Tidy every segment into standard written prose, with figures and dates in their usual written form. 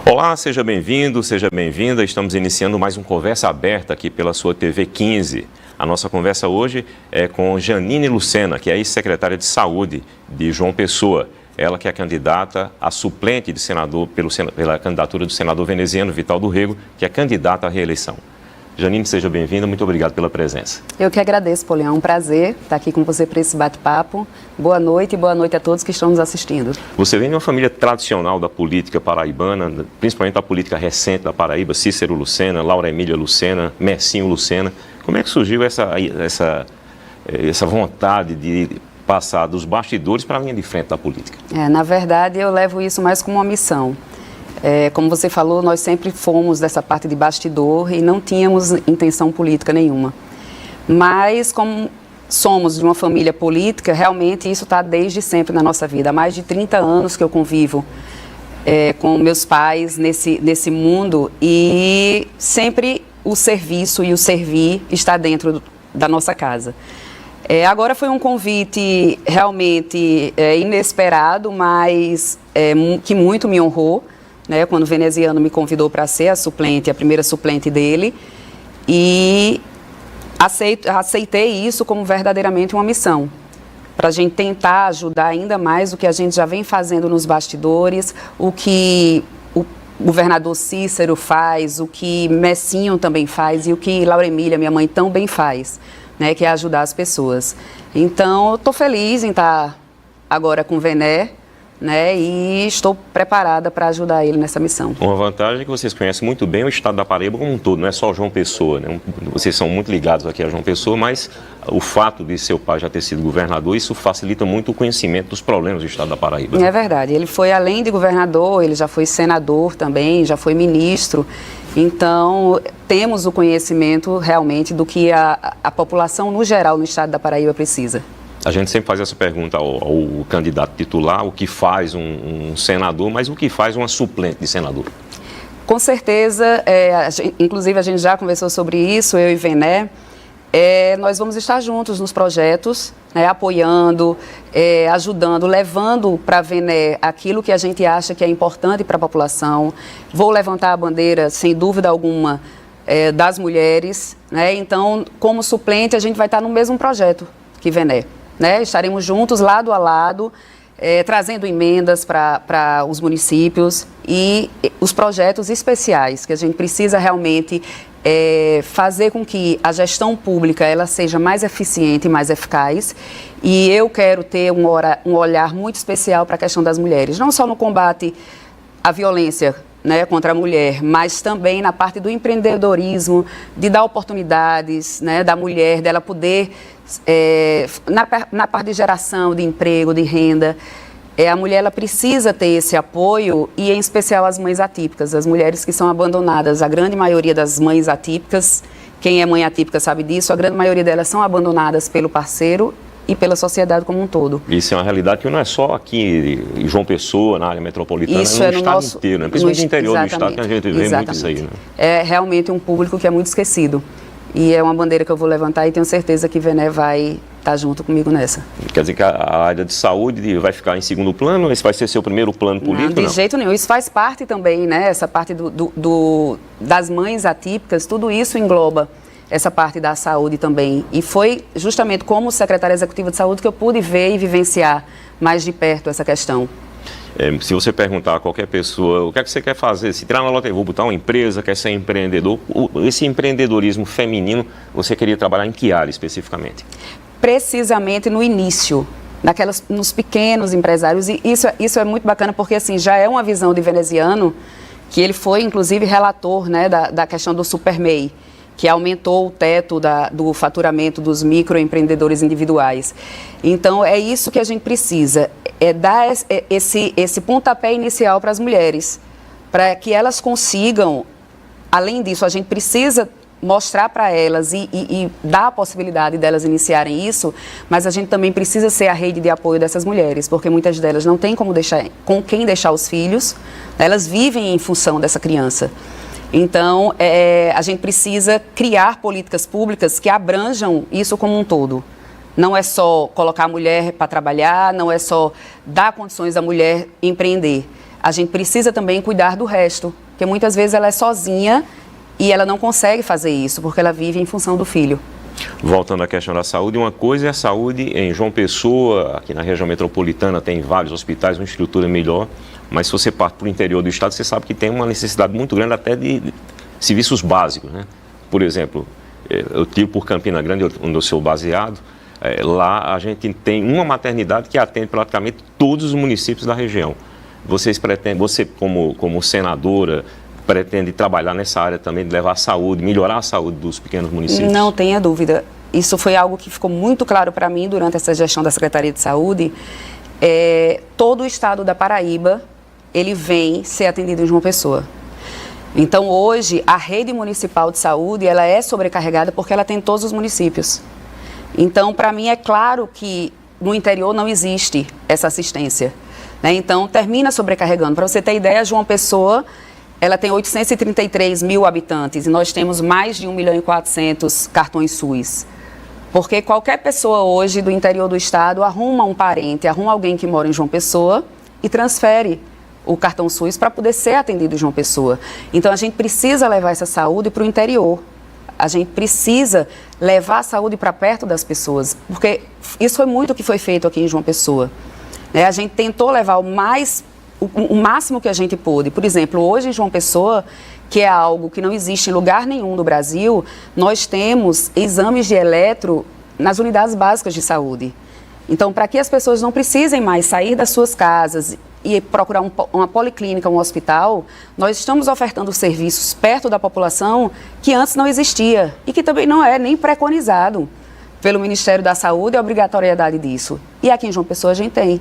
Olá, seja bem-vindo, seja bem-vinda. Estamos iniciando mais um Conversa Aberta aqui pela sua TV 15. A nossa conversa hoje é com Janine Lucena, que é ex-secretária de Saúde de João Pessoa. Ela que é candidata a suplente de senador pela candidatura do senador veneziano Vital do Rego, que é candidata à reeleição. Janine, seja bem-vinda, muito obrigado pela presença. Eu que agradeço, Polião, é um prazer estar aqui com você para esse bate-papo. Boa noite e boa noite a todos que estão nos assistindo. Você vem de uma família tradicional da política paraibana, principalmente da política recente da Paraíba, Cícero Lucena, Laura Emília Lucena, Mercinho Lucena. Como é que surgiu essa vontade de passar dos bastidores para a linha de frente da política? Na verdade, eu levo isso mais como uma missão. Como você falou, nós sempre fomos dessa parte de bastidor e não tínhamos intenção política nenhuma. Mas, como somos de uma família política, realmente isso está desde sempre na nossa vida. Há mais de 30 anos que eu convivo com meus pais nesse mundo e sempre o serviço e o servir está dentro da nossa casa. Agora foi um convite realmente inesperado, mas que muito me honrou. Quando o veneziano me convidou para ser a primeira suplente dele, e aceitei isso como verdadeiramente uma missão, para a gente tentar ajudar ainda mais o que a gente já vem fazendo nos bastidores, o que o governador Cícero faz, o que Messinho também faz e o que Laura Emília, minha mãe, tão bem faz, que é ajudar as pessoas. Então, eu estou feliz em estar agora com o Vené, e estou preparada para ajudar ele nessa missão. Uma vantagem é que vocês conhecem muito bem o estado da Paraíba como um todo, não é só João Pessoa, Vocês são muito ligados aqui a João Pessoa, mas o fato de seu pai já ter sido governador, isso facilita muito o conhecimento dos problemas do estado da Paraíba. É verdade, ele foi além de governador, ele já foi senador também, já foi ministro, então temos o conhecimento realmente do que a população no geral no estado da Paraíba precisa. A gente sempre faz essa pergunta ao candidato titular, o que faz um senador, mas o que faz uma suplente de senador? Com certeza, inclusive a gente já conversou sobre isso, eu e Vené, nós vamos estar juntos nos projetos, apoiando, ajudando, levando para a Vené aquilo que a gente acha que é importante para a população. Vou levantar a bandeira, sem dúvida alguma, das mulheres, Então, como suplente, a gente vai estar no mesmo projeto que Vené. Estaremos juntos, lado a lado, trazendo emendas para os municípios e os projetos especiais que a gente precisa realmente fazer com que a gestão pública ela seja mais eficiente e mais eficaz. E eu quero ter um olhar muito especial para a questão das mulheres, não só no combate à violência contra a mulher, mas também na parte do empreendedorismo, de dar oportunidades, da mulher, dela poder, na parte de geração de emprego, de renda, a mulher ela precisa ter esse apoio e, em especial, as mães atípicas, as mulheres que são abandonadas. A grande maioria das mães atípicas, quem é mãe atípica sabe disso, a grande maioria delas são abandonadas pelo parceiro e pela sociedade como um todo. Isso é uma realidade que não é só aqui em João Pessoa, na área metropolitana, isso é no estado inteiro, principalmente no interior do estado, que a gente vê muito isso aí. É realmente um público que é muito esquecido. E é uma bandeira que eu vou levantar e tenho certeza que Vené vai estar junto comigo nessa. Quer dizer que a área de saúde vai ficar em segundo plano? Esse vai ser seu primeiro plano político? Não, de jeito nenhum. Isso faz parte também, essa parte das mães atípicas, tudo isso engloba essa parte da saúde também. E foi justamente como secretária executiva de saúde que eu pude ver e vivenciar mais de perto essa questão. Se você perguntar a qualquer pessoa, o que é que você quer fazer? Se tirar na loteria, vou botar uma empresa, quer ser empreendedor. Esse empreendedorismo feminino, você queria trabalhar em que área especificamente? Precisamente no início, nos pequenos empresários. E isso é muito bacana porque assim, já é uma visão de veneziano, que ele foi inclusive relator da questão do SuperMEI, que aumentou o teto do faturamento dos microempreendedores individuais. Então, é isso que a gente precisa, dar esse pontapé inicial para as mulheres, para que elas consigam, além disso, a gente precisa mostrar para elas e dar a possibilidade delas iniciarem isso, mas a gente também precisa ser a rede de apoio dessas mulheres, porque muitas delas não têm com quem deixar os filhos, elas vivem em função dessa criança. Então, a gente precisa criar políticas públicas que abranjam isso como um todo. Não é só colocar a mulher para trabalhar, não é só dar condições à mulher empreender. a gente precisa também cuidar do resto, porque muitas vezes ela é sozinha e ela não consegue fazer isso, porque ela vive em função do filho. Voltando à questão da saúde, uma coisa é a saúde em João Pessoa, aqui na região metropolitana tem vários hospitais, uma estrutura melhor, mas se você parte para o interior do estado, você sabe que tem uma necessidade muito grande até de serviços básicos, né? Por exemplo, eu tiro por Campina Grande, onde eu sou baseado, lá a gente tem uma maternidade que atende praticamente todos os municípios da região. Vocês pretendem, você como senadora, pretende trabalhar nessa área também de levar a saúde, melhorar a saúde dos pequenos municípios? Não tenha dúvida. Isso foi algo que ficou muito claro para mim durante essa gestão da Secretaria de Saúde. Todo o estado da Paraíba, ele vem ser atendido em João Pessoa. Então, hoje, a rede municipal de saúde, ela é sobrecarregada porque ela tem todos os municípios. Então, para mim, é claro que no interior não existe essa assistência, né? Então, termina sobrecarregando. Para você ter ideia, João Pessoa, ela tem 833 mil habitantes e nós temos mais de 1.400.000 cartões SUS. Porque qualquer pessoa hoje do interior do estado arruma um parente, arruma alguém que mora em João Pessoa e transfere o cartão SUS para poder ser atendido em João Pessoa. Então, a gente precisa levar essa saúde para o interior. A gente precisa levar a saúde para perto das pessoas, porque isso foi muito o que foi feito aqui em João Pessoa. A gente tentou levar o máximo que a gente pôde. Por exemplo, hoje em João Pessoa, que é algo que não existe em lugar nenhum do Brasil, nós temos exames de eletro nas unidades básicas de saúde. Então, para que as pessoas não precisem mais sair das suas casas e procurar uma policlínica, um hospital, nós estamos ofertando serviços perto da população que antes não existia e que também não é nem preconizado pelo Ministério da Saúde a obrigatoriedade disso. E aqui em João Pessoa a gente tem.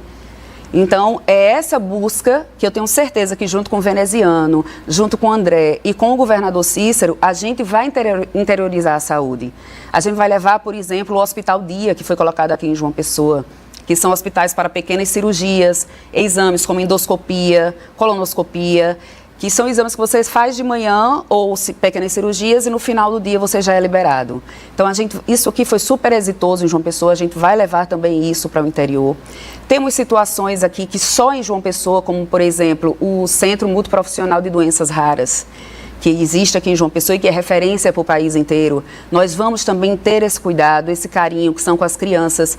Então, é essa busca que eu tenho certeza que junto com o veneziano, junto com o André e com o governador Cícero, a gente vai interiorizar a saúde. A gente vai levar, por exemplo, o Hospital Dia, que foi colocado aqui em João Pessoa, que são hospitais para pequenas cirurgias, exames como endoscopia, colonoscopia, que são exames que você faz de manhã ou pequenas cirurgias e no final do dia você já é liberado. Então, isso aqui foi super exitoso em João Pessoa, a gente vai levar também isso para o interior. Temos situações aqui que só em João Pessoa, como por exemplo, o Centro Multiprofissional de Doenças Raras, que existe aqui em João Pessoa e que é referência para o país inteiro. Nós vamos também ter esse cuidado, esse carinho que são com as crianças,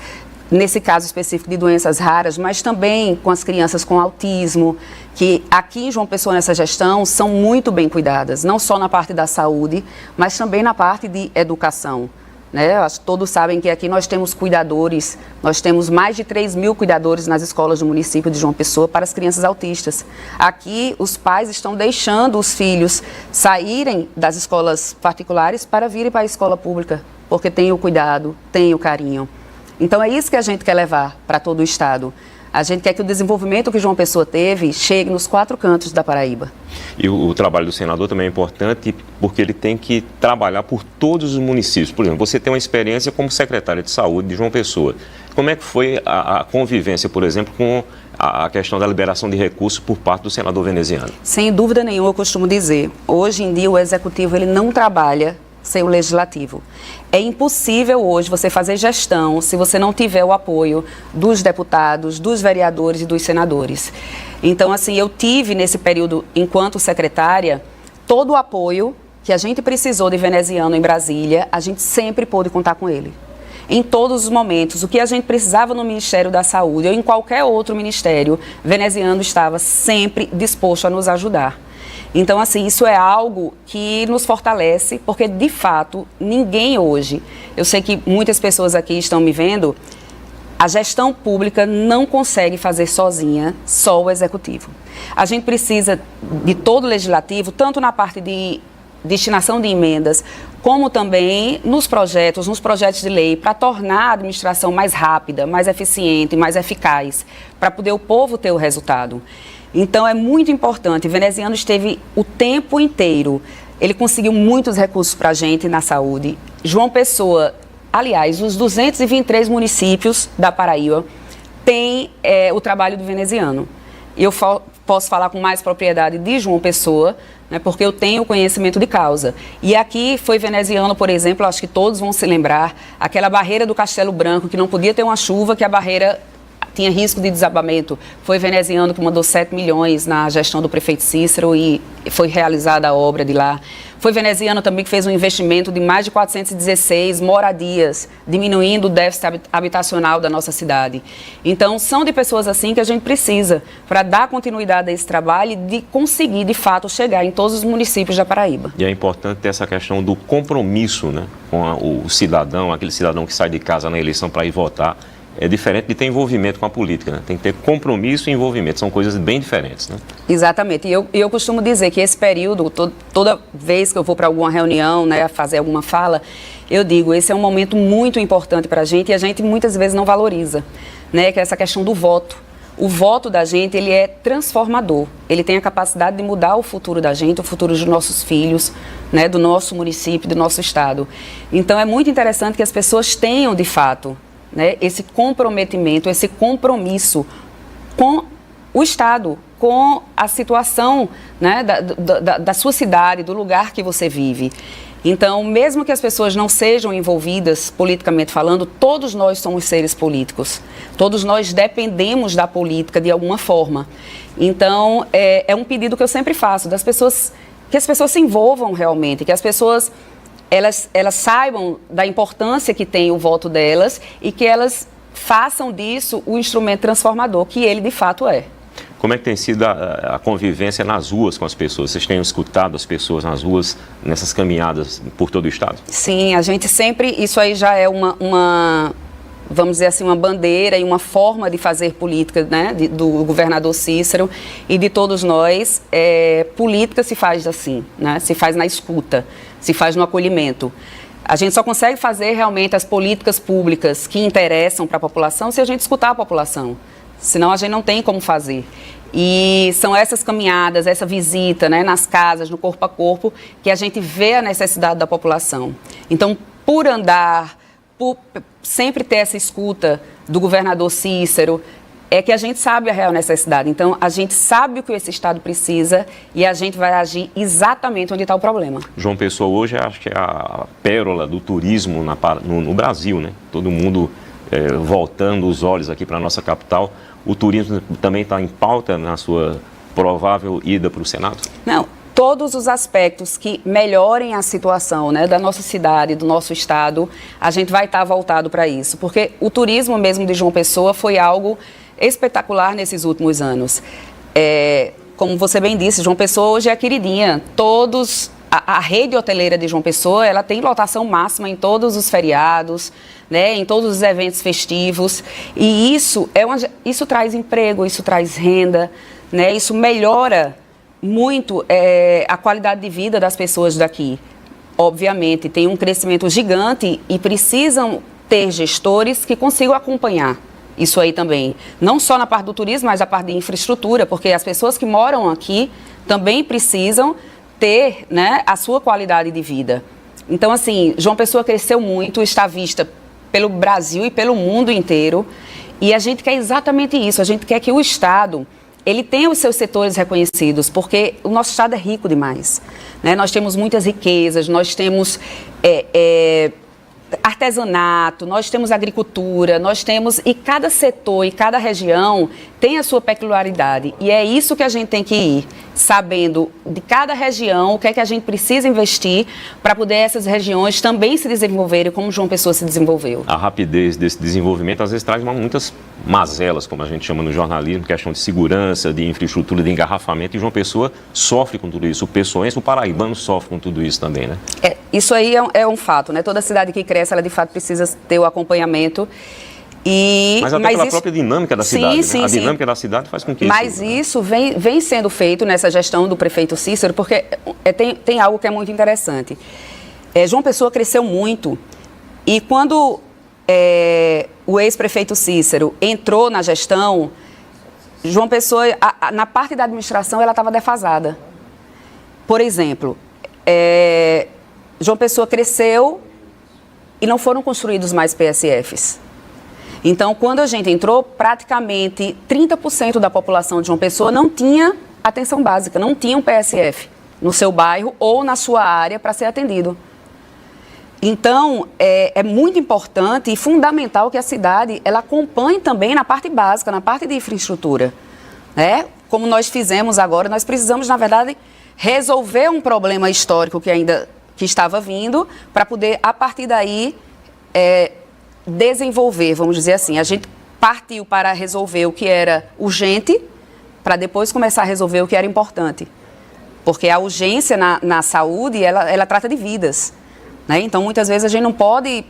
nesse caso específico de doenças raras, mas também com as crianças com autismo, que aqui em João Pessoa, nessa gestão, são muito bem cuidadas, não só na parte da saúde, mas também na parte de educação. Né? Acho que todos sabem que aqui nós temos cuidadores, nós temos mais de 3.000 cuidadores nas escolas do município de João Pessoa para as crianças autistas. Aqui, os pais estão deixando os filhos saírem das escolas particulares para virem para a escola pública, porque tem o cuidado, tem o carinho. Então, é isso que a gente quer levar para todo o estado. A gente quer que o desenvolvimento que João Pessoa teve chegue nos 4 cantos da Paraíba. E o trabalho do senador também é importante porque ele tem que trabalhar por todos os municípios. Por exemplo, você tem uma experiência como secretária de saúde de João Pessoa. Como é que foi a convivência, por exemplo, com a questão da liberação de recursos por parte do senador veneziano? Sem dúvida nenhuma, eu costumo dizer, hoje em dia o executivo ele não trabalha sem o legislativo. É impossível hoje você fazer gestão se você não tiver o apoio dos deputados, dos vereadores e dos senadores. Então, assim, eu tive nesse período, enquanto secretária, todo o apoio que a gente precisou de veneziano em Brasília, a gente sempre pôde contar com ele. Em todos os momentos, o que a gente precisava no Ministério da Saúde ou em qualquer outro ministério, veneziano estava sempre disposto a nos ajudar. Então, assim, isso é algo que nos fortalece, porque, de fato, ninguém hoje, eu sei que muitas pessoas aqui estão me vendo, a gestão pública não consegue fazer sozinha, só o executivo. A gente precisa de todo o legislativo, tanto na parte de destinação de emendas, como também nos projetos de lei, para tornar a administração mais rápida, mais eficiente, mais eficaz, para poder o povo ter o resultado. Então, é muito importante. O veneziano esteve o tempo inteiro. Ele conseguiu muitos recursos para a gente na saúde. João Pessoa, aliás, os 223 municípios da Paraíba têm o trabalho do veneziano. Eu posso falar com mais propriedade de João Pessoa, né, porque eu tenho conhecimento de causa. E aqui foi veneziano, por exemplo, acho que todos vão se lembrar, aquela barreira do Castelo Branco, que não podia ter uma chuva, que a barreira tinha risco de desabamento. Foi veneziano que mandou 7 milhões na gestão do prefeito Cícero e foi realizada a obra de lá. Foi veneziano também que fez um investimento de mais de 416 moradias, diminuindo o déficit habitacional da nossa cidade. Então, são de pessoas assim que a gente precisa para dar continuidade a esse trabalho e de conseguir, de fato, chegar em todos os municípios da Paraíba. E é importante ter essa questão do compromisso, né, com o cidadão, aquele cidadão que sai de casa na eleição para ir votar. É diferente de ter envolvimento com a política, né? Tem que ter compromisso e envolvimento, são coisas bem diferentes, né? Exatamente, e eu costumo dizer que esse período, toda vez que eu vou para alguma reunião, né, fazer alguma fala, eu digo, esse é um momento muito importante para a gente e a gente muitas vezes não valoriza, né, que é essa questão do voto. O voto da gente, ele é transformador, ele tem a capacidade de mudar o futuro da gente, o futuro dos nossos filhos, né, do nosso município, do nosso estado. Então é muito interessante que as pessoas tenham, de fato, né, esse comprometimento, esse compromisso com o Estado, com a situação, né, da sua cidade, do lugar que você vive. Então, mesmo que as pessoas não sejam envolvidas politicamente falando, todos nós somos seres políticos. Todos nós dependemos da política de alguma forma. Então, é um pedido que eu sempre faço, das pessoas, que as pessoas se envolvam realmente, que as pessoas elas saibam da importância que tem o voto delas e que elas façam disso o instrumento transformador que ele de fato é. Como é que tem sido a convivência nas ruas com as pessoas? Vocês têm escutado as pessoas nas ruas nessas caminhadas por todo o estado? Sim, a gente sempre, isso aí já é vamos dizer assim, uma bandeira e uma forma de fazer política, né, do governador Cícero e de todos nós. Política se faz assim, né, se faz na escuta, se faz no acolhimento. A gente só consegue fazer realmente as políticas públicas que interessam para a população se a gente escutar a população, senão a gente não tem como fazer. E são essas caminhadas, essa visita, né, nas casas, no corpo a corpo, que a gente vê a necessidade da população. Então, por andar, por sempre ter essa escuta do governador Cícero, é que a gente sabe a real necessidade. Então, a gente sabe o que esse Estado precisa e a gente vai agir exatamente onde está o problema. João Pessoa hoje, acho que é a pérola do turismo no Brasil, né? Todo mundo voltando os olhos aqui para a nossa capital. O turismo também está em pauta na sua provável ida para o Senado? Não. Todos os aspectos que melhorem a situação, né, da nossa cidade, do nosso estado, a gente vai estar voltado para isso. Porque o turismo mesmo de João Pessoa foi algo espetacular nesses últimos anos. Como você bem disse, João Pessoa hoje é a queridinha. A rede hoteleira de João Pessoa, ela tem lotação máxima em todos os feriados, né, em todos os eventos festivos. E isso traz emprego, isso traz renda, né, isso melhora muito a qualidade de vida das pessoas daqui. Obviamente, tem um crescimento gigante e precisam ter gestores que consigam acompanhar isso aí também. Não só na parte do turismo, mas na parte de infraestrutura, porque as pessoas que moram aqui também precisam ter, né, a sua qualidade de vida. Então, assim, João Pessoa cresceu muito, está vista pelo Brasil e pelo mundo inteiro, e a gente quer exatamente isso, a gente quer que o Estado ele tem os seus setores reconhecidos, porque o nosso estado é rico demais, né? Nós temos muitas riquezas, nós temos artesanato, nós temos agricultura, e cada setor e cada região tem a sua peculiaridade. E é isso que a gente tem que ir, sabendo de cada região o que é que a gente precisa investir para poder essas regiões também se desenvolverem como João Pessoa se desenvolveu. A rapidez desse desenvolvimento às vezes traz muitas mazelas, como a gente chama no jornalismo, questão de segurança, de infraestrutura, de engarrafamento, e João Pessoa sofre com tudo isso. O pessoense, o paraibano sofre com tudo isso também, né? Isso aí é um fato, né? Toda cidade que cresce, ela de fato precisa ter o acompanhamento. Mas até pela própria dinâmica da cidade, né? Sim, a dinâmica da cidade faz com que isso vem sendo feito nessa gestão do prefeito Cícero, porque tem algo que é muito interessante. João Pessoa cresceu muito e quando o ex-prefeito Cícero entrou na gestão, João Pessoa, na parte da administração, ela estava defasada. Por exemplo, João Pessoa cresceu e não foram construídos mais PSFs. Então, quando a gente entrou, praticamente 30% da população de João Pessoa não tinha atenção básica, não tinha um PSF no seu bairro ou na sua área para ser atendido. Então, é muito importante e fundamental que a cidade ela acompanhe também na parte básica, na parte de infraestrutura, né? Como nós fizemos agora, nós precisamos, na verdade, resolver um problema histórico que estava vindo, para poder, a partir daí, desenvolver, vamos dizer assim. A gente partiu para resolver o que era urgente, para depois começar a resolver o que era importante. Porque a urgência na saúde, ela trata de vidas, né? Então, muitas vezes, a gente não pode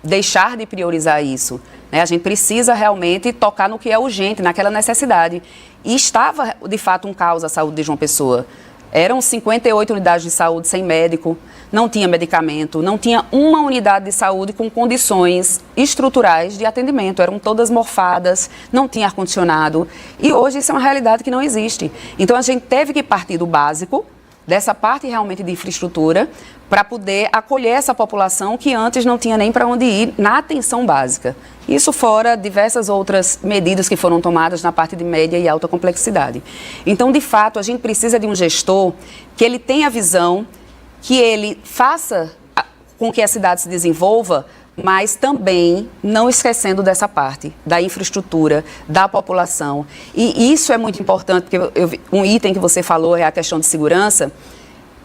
deixar de priorizar isso, né? A gente precisa realmente tocar no que é urgente, naquela necessidade. E estava, de fato, um caos a saúde de João Pessoa. Eram 58 unidades de saúde sem médico, não tinha medicamento, não tinha uma unidade de saúde com condições estruturais de atendimento. Eram todas morfadas, não tinha ar-condicionado. E hoje isso é uma realidade que não existe. Então a gente teve que partir do básico, dessa parte realmente de infraestrutura, para poder acolher essa população que antes não tinha nem para onde ir na atenção básica. Isso fora diversas outras medidas que foram tomadas na parte de média e alta complexidade. Então, de fato, a gente precisa de um gestor que ele tenha visão, que ele faça com que a cidade se desenvolva, mas também não esquecendo dessa parte, da infraestrutura, da população. E isso é muito importante, porque um item que você falou é a questão de segurança.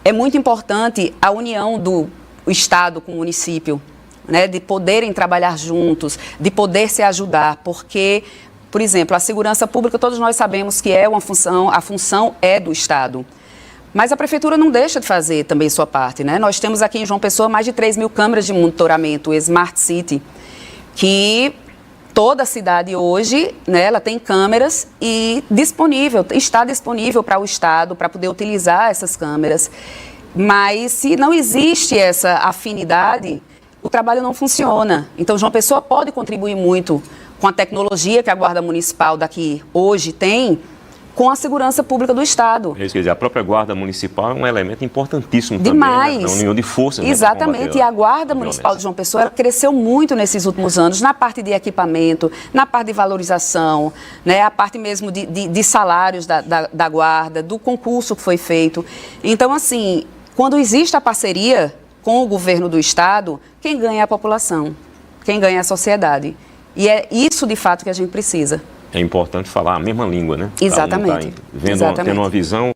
É muito importante a união do Estado com o município, né, de poderem trabalhar juntos, de poder se ajudar, porque, por exemplo, a segurança pública, todos nós sabemos que é uma função, a função é do Estado. Mas a Prefeitura não deixa de fazer também sua parte, né? Nós temos aqui em João Pessoa mais de 3 mil câmeras de monitoramento, o Smart City, que toda a cidade hoje, né, ela tem câmeras e está disponível para o Estado, para poder utilizar essas câmeras. Mas se não existe essa afinidade, o trabalho não funciona. Então, João Pessoa pode contribuir muito com a tecnologia que a Guarda Municipal daqui hoje tem, com a segurança pública do Estado. Quer dizer, a própria Guarda Municipal é um elemento importantíssimo demais. Também, né? Na união de forças. Exatamente, e a Guarda Municipal de João Pessoa ela cresceu muito nesses últimos anos, na parte de equipamento, na parte de valorização, né? A parte mesmo de salários da Guarda, do concurso que foi feito. Então, assim, quando existe a parceria com o governo do Estado, quem ganha é a população, quem ganha é a sociedade. E é isso, de fato, que a gente precisa. É importante falar a mesma língua, né? Exatamente. Tendo uma visão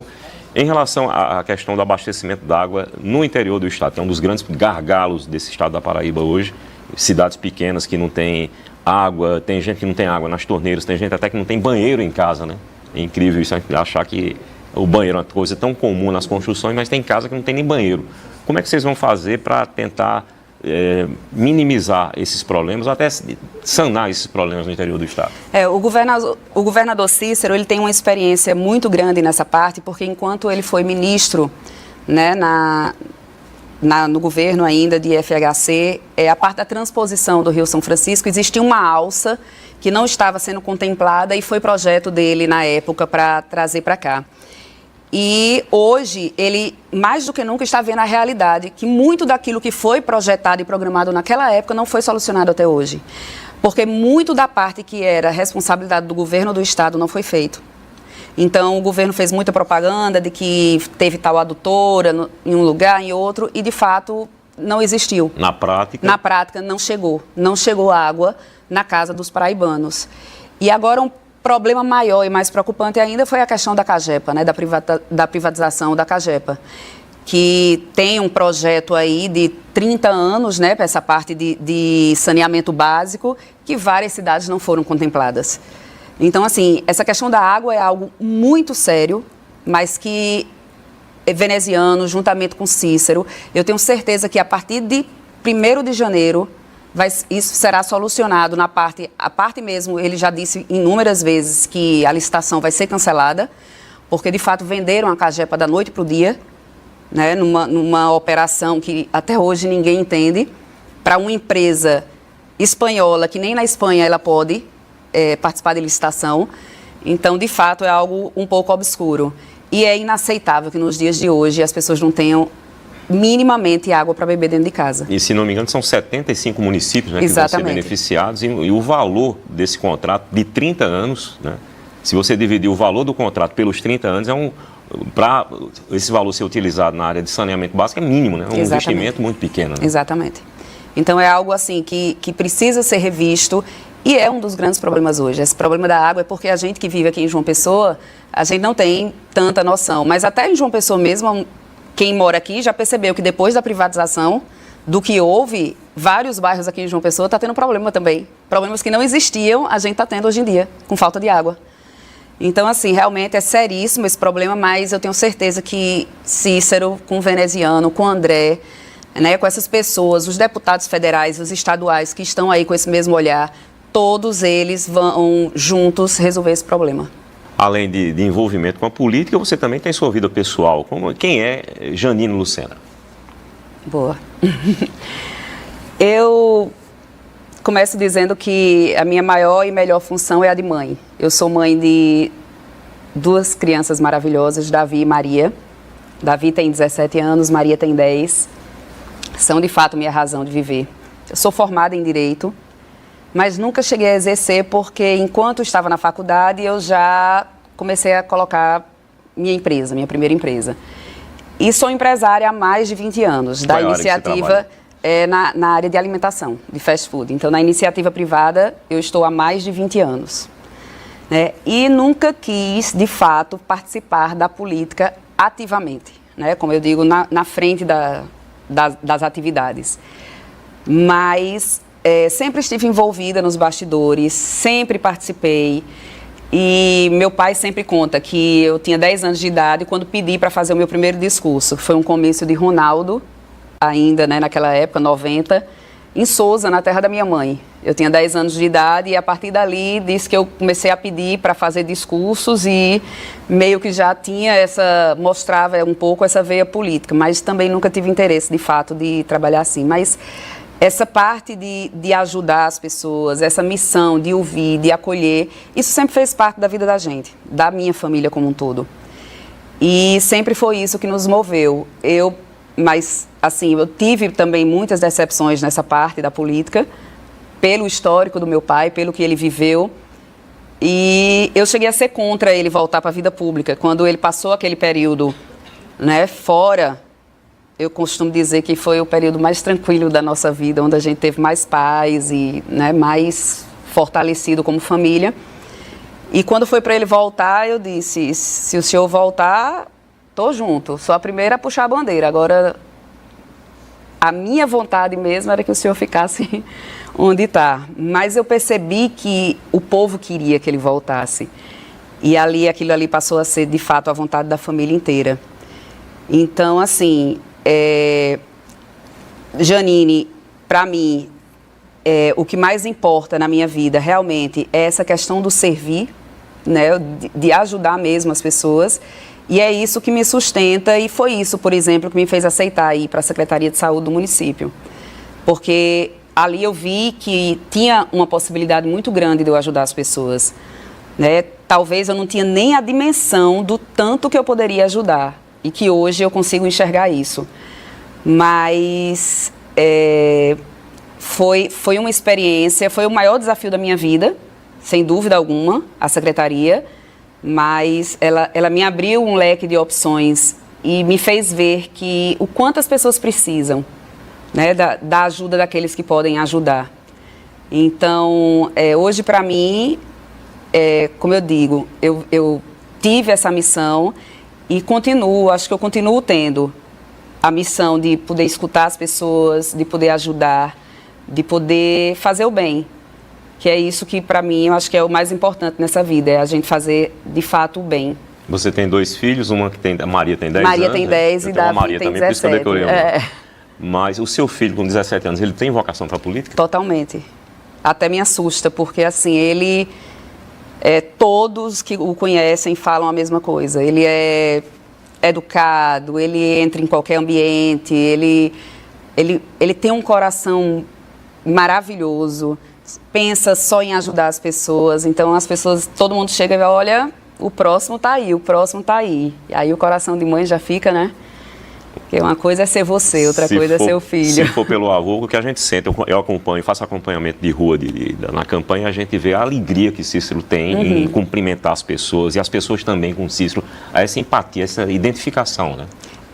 em relação à questão do abastecimento d'água no interior do estado, que é um dos grandes gargalos desse estado da Paraíba hoje. Cidades pequenas que não têm água, tem gente que não tem água nas torneiras, tem gente até que não tem banheiro em casa, né? É incrível isso, achar que o banheiro é uma coisa tão comum nas construções, mas tem casa que não tem nem banheiro. Como é que vocês vão fazer para tentar minimizar esses problemas, ou até sanar esses problemas no interior do estado? O governador Cícero, ele tem uma experiência muito grande nessa parte, porque enquanto ele foi ministro, né, no governo ainda de FHC, a parte da transposição do Rio São Francisco, existia uma alça que não estava sendo contemplada e foi projeto dele na época para trazer para cá. E hoje, ele, mais do que nunca, está vendo a realidade, que muito daquilo que foi projetado e programado naquela época não foi solucionado até hoje. Porque muito da parte que era responsabilidade do governo do estado não foi feito. Então, o governo fez muita propaganda de que teve tal adutora em um lugar, em outro, e de fato não existiu. Na prática? Na prática, não chegou água na casa dos paraibanos. E agora um problema maior e mais preocupante ainda foi a questão da Cagepa, né, da privatização da Cagepa, que tem um projeto aí de 30 anos, né, para essa parte de saneamento básico, que várias cidades não foram contempladas. Então, assim, essa questão da água é algo muito sério, mas que Veneziano, juntamente com Cícero, eu tenho certeza que a partir de 1º de janeiro, isso será solucionado na parte, a parte mesmo, ele já disse inúmeras vezes que a licitação vai ser cancelada, porque de fato venderam a Cagepa da noite para o dia, né, numa operação que até hoje ninguém entende, para uma empresa espanhola, que nem na Espanha ela pode participar de licitação. Então, de fato, é algo um pouco obscuro. E é inaceitável que nos dias de hoje as pessoas não tenham minimamente água para beber dentro de casa. E, se não me engano, são 75 municípios, né, que vão ser beneficiados, e o valor desse contrato de 30 anos, né, se você dividir o valor do contrato pelos 30 anos, é um para esse valor ser utilizado na área de saneamento básico é mínimo, né? Um investimento muito pequeno. Né? Exatamente. Então é algo assim que precisa ser revisto e é um dos grandes problemas hoje. Esse problema da água é porque a gente que vive aqui em João Pessoa, a gente não tem tanta noção. Mas até em João Pessoa mesmo, quem mora aqui já percebeu que depois da privatização do que houve, vários bairros aqui em João Pessoa estão tendo problema também. Problemas que não existiam, a gente está tendo hoje em dia, com falta de água. Então, assim, realmente é seríssimo esse problema, mas eu tenho certeza que Cícero, com o veneziano, com o André, né, com essas pessoas, os deputados federais, os estaduais que estão aí com esse mesmo olhar, todos eles vão juntos resolver esse problema. Além de envolvimento com a política, você também tem sua vida pessoal. Quem é Janine Lucena? Boa. Eu começo dizendo que a minha maior e melhor função é a de mãe. Eu sou mãe de 2 crianças maravilhosas, Davi e Maria. Davi tem 17 anos, Maria tem 10. São, de fato, minha razão de viver. Eu sou formada em Direito, mas nunca cheguei a exercer porque, enquanto estava na faculdade, eu já comecei a colocar minha empresa, minha primeira empresa. E sou empresária há mais de 20 anos, da iniciativa na área de alimentação, de fast food. Então, na iniciativa privada, eu estou há mais de 20 anos. Né? E nunca quis, de fato, participar da política ativamente, né? Como eu digo, na frente das atividades. Mas sempre estive envolvida nos bastidores, sempre participei. E meu pai sempre conta que eu tinha 10 anos de idade quando pedi para fazer o meu primeiro discurso. Foi um comício de Ronaldo, ainda, né, naquela época, 90, em Sousa, na terra da minha mãe. Eu tinha 10 anos de idade e a partir dali disse que eu comecei a pedir para fazer discursos e meio que já tinha mostrava um pouco essa veia política, mas também nunca tive interesse, de fato, de trabalhar assim. Mas essa parte de ajudar as pessoas, essa missão de ouvir, de acolher, isso sempre fez parte da vida da gente, da minha família como um todo. E sempre foi isso que nos moveu. Mas, assim, eu tive também muitas decepções nessa parte da política, pelo histórico do meu pai, pelo que ele viveu. E eu cheguei a ser contra ele voltar para a vida pública. Quando ele passou aquele período, né, fora, eu costumo dizer que foi o período mais tranquilo da nossa vida, onde a gente teve mais paz e, né, mais fortalecido como família. E quando foi para ele voltar, eu disse, se o senhor voltar, tô junto, sou a primeira a puxar a bandeira. Agora, a minha vontade mesmo era que o senhor ficasse onde está. Mas eu percebi que o povo queria que ele voltasse. E aquilo ali passou a ser, de fato, a vontade da família inteira. Então, assim, Janine, para mim, o que mais importa na minha vida realmente é essa questão do servir, né, de ajudar mesmo as pessoas. E é isso que me sustenta e foi isso, por exemplo, que me fez aceitar ir para a Secretaria de Saúde do município. Porque ali eu vi que tinha uma possibilidade muito grande de eu ajudar as pessoas. Né? Talvez eu não tinha nem a dimensão do tanto que eu poderia ajudar. E que hoje eu consigo enxergar isso. Mas foi uma experiência, foi o maior desafio da minha vida, sem dúvida alguma, a secretaria. Mas ela me abriu um leque de opções e me fez ver que o quanto as pessoas precisam, né, da ajuda daqueles que podem ajudar. Então, hoje para mim, como eu digo, eu tive essa missão e acho que eu continuo tendo a missão de poder escutar as pessoas, de poder ajudar, de poder fazer o bem. Que é isso que, para mim, eu acho que é o mais importante nessa vida, é a gente fazer, de fato, o bem. Você tem 2 filhos, a Maria tem 10 anos. Maria tem 10 e Davi tem 17. Por isso que eu decorei. Mas o seu filho, com 17 anos, ele tem vocação para a política? Totalmente. Até me assusta, porque, assim, todos que o conhecem falam a mesma coisa. Ele é educado, ele entra em qualquer ambiente, ele tem um coração maravilhoso, pensa só em ajudar as pessoas. Então, todo mundo chega e olha, o próximo tá aí, o próximo tá aí. E aí o coração de mãe já fica, né? Porque uma coisa é ser você, outra coisa é ser o filho. Se for pelo avô, o que a gente sente, eu acompanho, faço acompanhamento de rua, na campanha, a gente vê a alegria que Cícero tem em cumprimentar as pessoas, e as pessoas também com Cícero, essa empatia, essa identificação, né?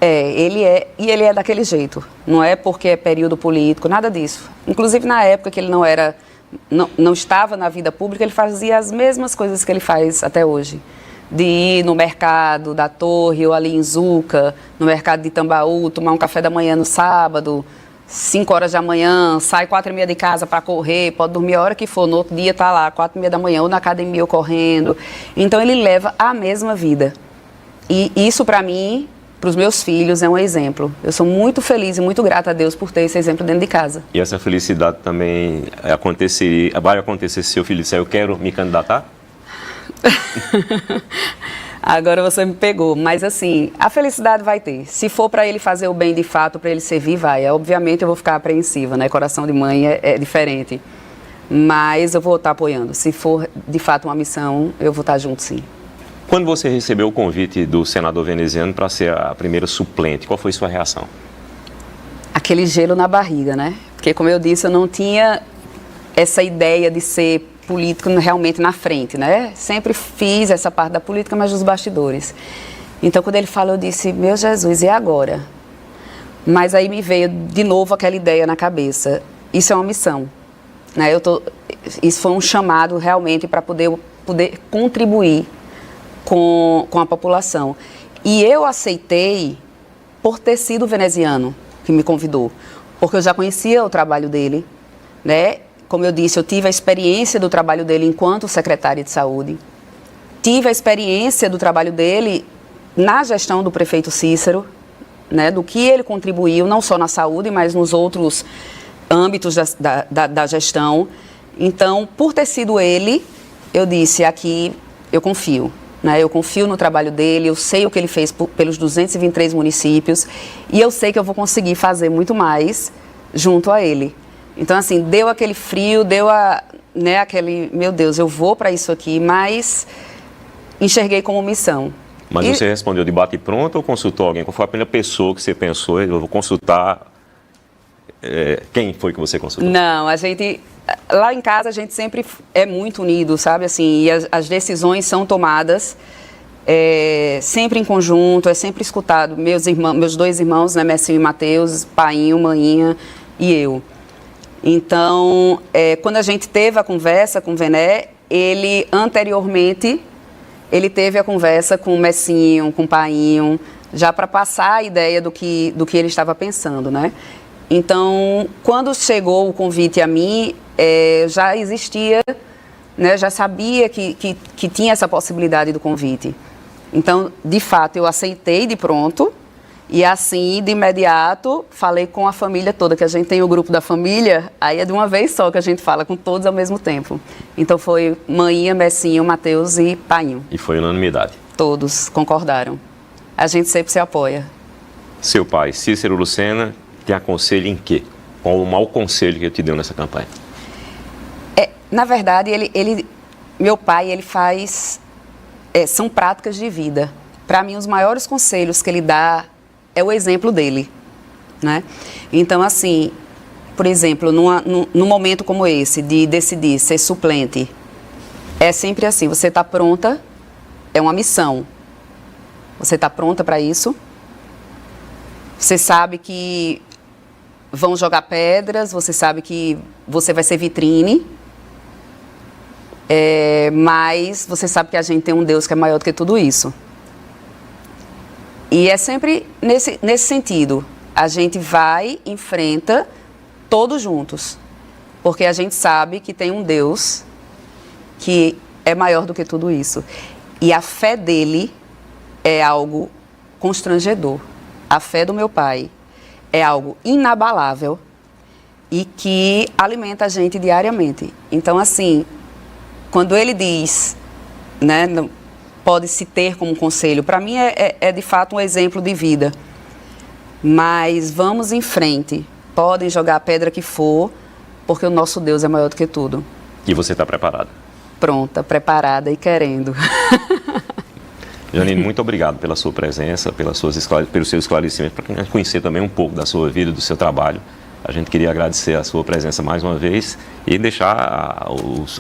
Ele é daquele jeito. Não é porque é período político, nada disso. Inclusive, na época que ele não estava na vida pública, ele fazia as mesmas coisas que ele faz até hoje. De ir no mercado da Torre ou ali em Zuca, no mercado de Tambaú, tomar um café da manhã no sábado, 5 horas da manhã, sai 4h30 de casa para correr, pode dormir a hora que for, no outro dia está lá, 4h30 da manhã, ou na academia ou correndo. Então, ele leva a mesma vida. E isso, para mim, para os meus filhos, é um exemplo. Eu sou muito feliz e muito grata a Deus por ter esse exemplo dentro de casa. E essa felicidade também vai acontecer se seu filho disser, eu quero me candidatar? Agora você me pegou, mas assim, a felicidade vai ter. Se for para ele fazer o bem de fato, para ele servir, vai. Obviamente eu vou ficar apreensiva, né? Coração de mãe é diferente. Mas eu vou estar apoiando. Se for de fato uma missão, eu vou estar junto, sim. Quando você recebeu o convite do senador veneziano para ser a primeira suplente, qual foi sua reação? Aquele gelo na barriga, né? Porque, como eu disse, eu não tinha essa ideia de ser político realmente na frente, né? Sempre fiz essa parte da política, mas dos bastidores. Então, quando ele falou, eu disse, meu Jesus, e agora? Mas aí me veio de novo aquela ideia na cabeça. Isso é uma missão, né? Isso foi um chamado realmente para poder contribuir com a população. E eu aceitei por ter sido o veneziano que me convidou, porque eu já conhecia o trabalho dele, né? Como eu disse, eu tive a experiência do trabalho dele enquanto secretária de saúde, tive a experiência do trabalho dele na gestão do prefeito Cícero, né? Do que ele contribuiu, não só na saúde, mas nos outros âmbitos da gestão. Então, por ter sido ele, eu disse, aqui eu confio. Eu confio no trabalho dele, eu sei o que ele fez pelos 223 municípios e eu sei que eu vou conseguir fazer muito mais junto a ele. Então, assim, deu aquele frio, deu aquele, meu Deus, eu vou para isso aqui, mas enxerguei como missão. Mas você respondeu de bate pronto ou consultou alguém? Qual foi a primeira pessoa que você pensou, eu vou consultar? Quem foi que você consultou? Não, lá em casa a gente sempre é muito unido, sabe, assim, e as decisões são tomadas sempre em conjunto, é sempre escutado, meus dois irmãos, né, Messinho e Mateus, Painho, Maninha e eu. Então, quando a gente teve a conversa com o Vené, ele anteriormente, ele teve a conversa com o Messinho, com o Painho, já para passar a ideia do que ele estava pensando, né? Então, quando chegou o convite a mim, já existia, né, já sabia que tinha essa possibilidade do convite. Então, de fato, eu aceitei de pronto e assim, de imediato, falei com a família toda, que a gente tem o grupo da família, aí é de uma vez só que a gente fala com todos ao mesmo tempo. Então, foi Maninha, Messinho, Mateus e Painho. E foi unanimidade? Todos concordaram. A gente sempre se apoia. Seu pai, Cícero Lucena, te aconselha em quê? Qual o mau conselho que ele te deu nessa campanha? Na verdade, meu pai, ele faz... são práticas de vida. Para mim, os maiores conselhos que ele dá é o exemplo dele, né? Então, assim, por exemplo, num momento como esse, de decidir ser suplente, é sempre assim, você está pronta, é uma missão. Você está pronta para isso? Você sabe que vão jogar pedras, você sabe que você vai ser vitrine, mas você sabe que a gente tem um Deus que é maior do que tudo isso. E é sempre nesse sentido. A gente vai, enfrenta, todos juntos. Porque a gente sabe que tem um Deus que é maior do que tudo isso. E a fé dele é algo constrangedor. A fé do meu pai é algo inabalável e que alimenta a gente diariamente. Então, assim, quando ele diz, né, pode-se ter como conselho, para mim é de fato um exemplo de vida. Mas vamos em frente. Podem jogar a pedra que for, porque o nosso Deus é maior do que tudo. E você está preparada? Pronta, preparada e querendo. Janine, muito obrigado pela sua presença, pelos seus esclarecimentos, para conhecer também um pouco da sua vida, do seu trabalho. A gente queria agradecer a sua presença mais uma vez e deixar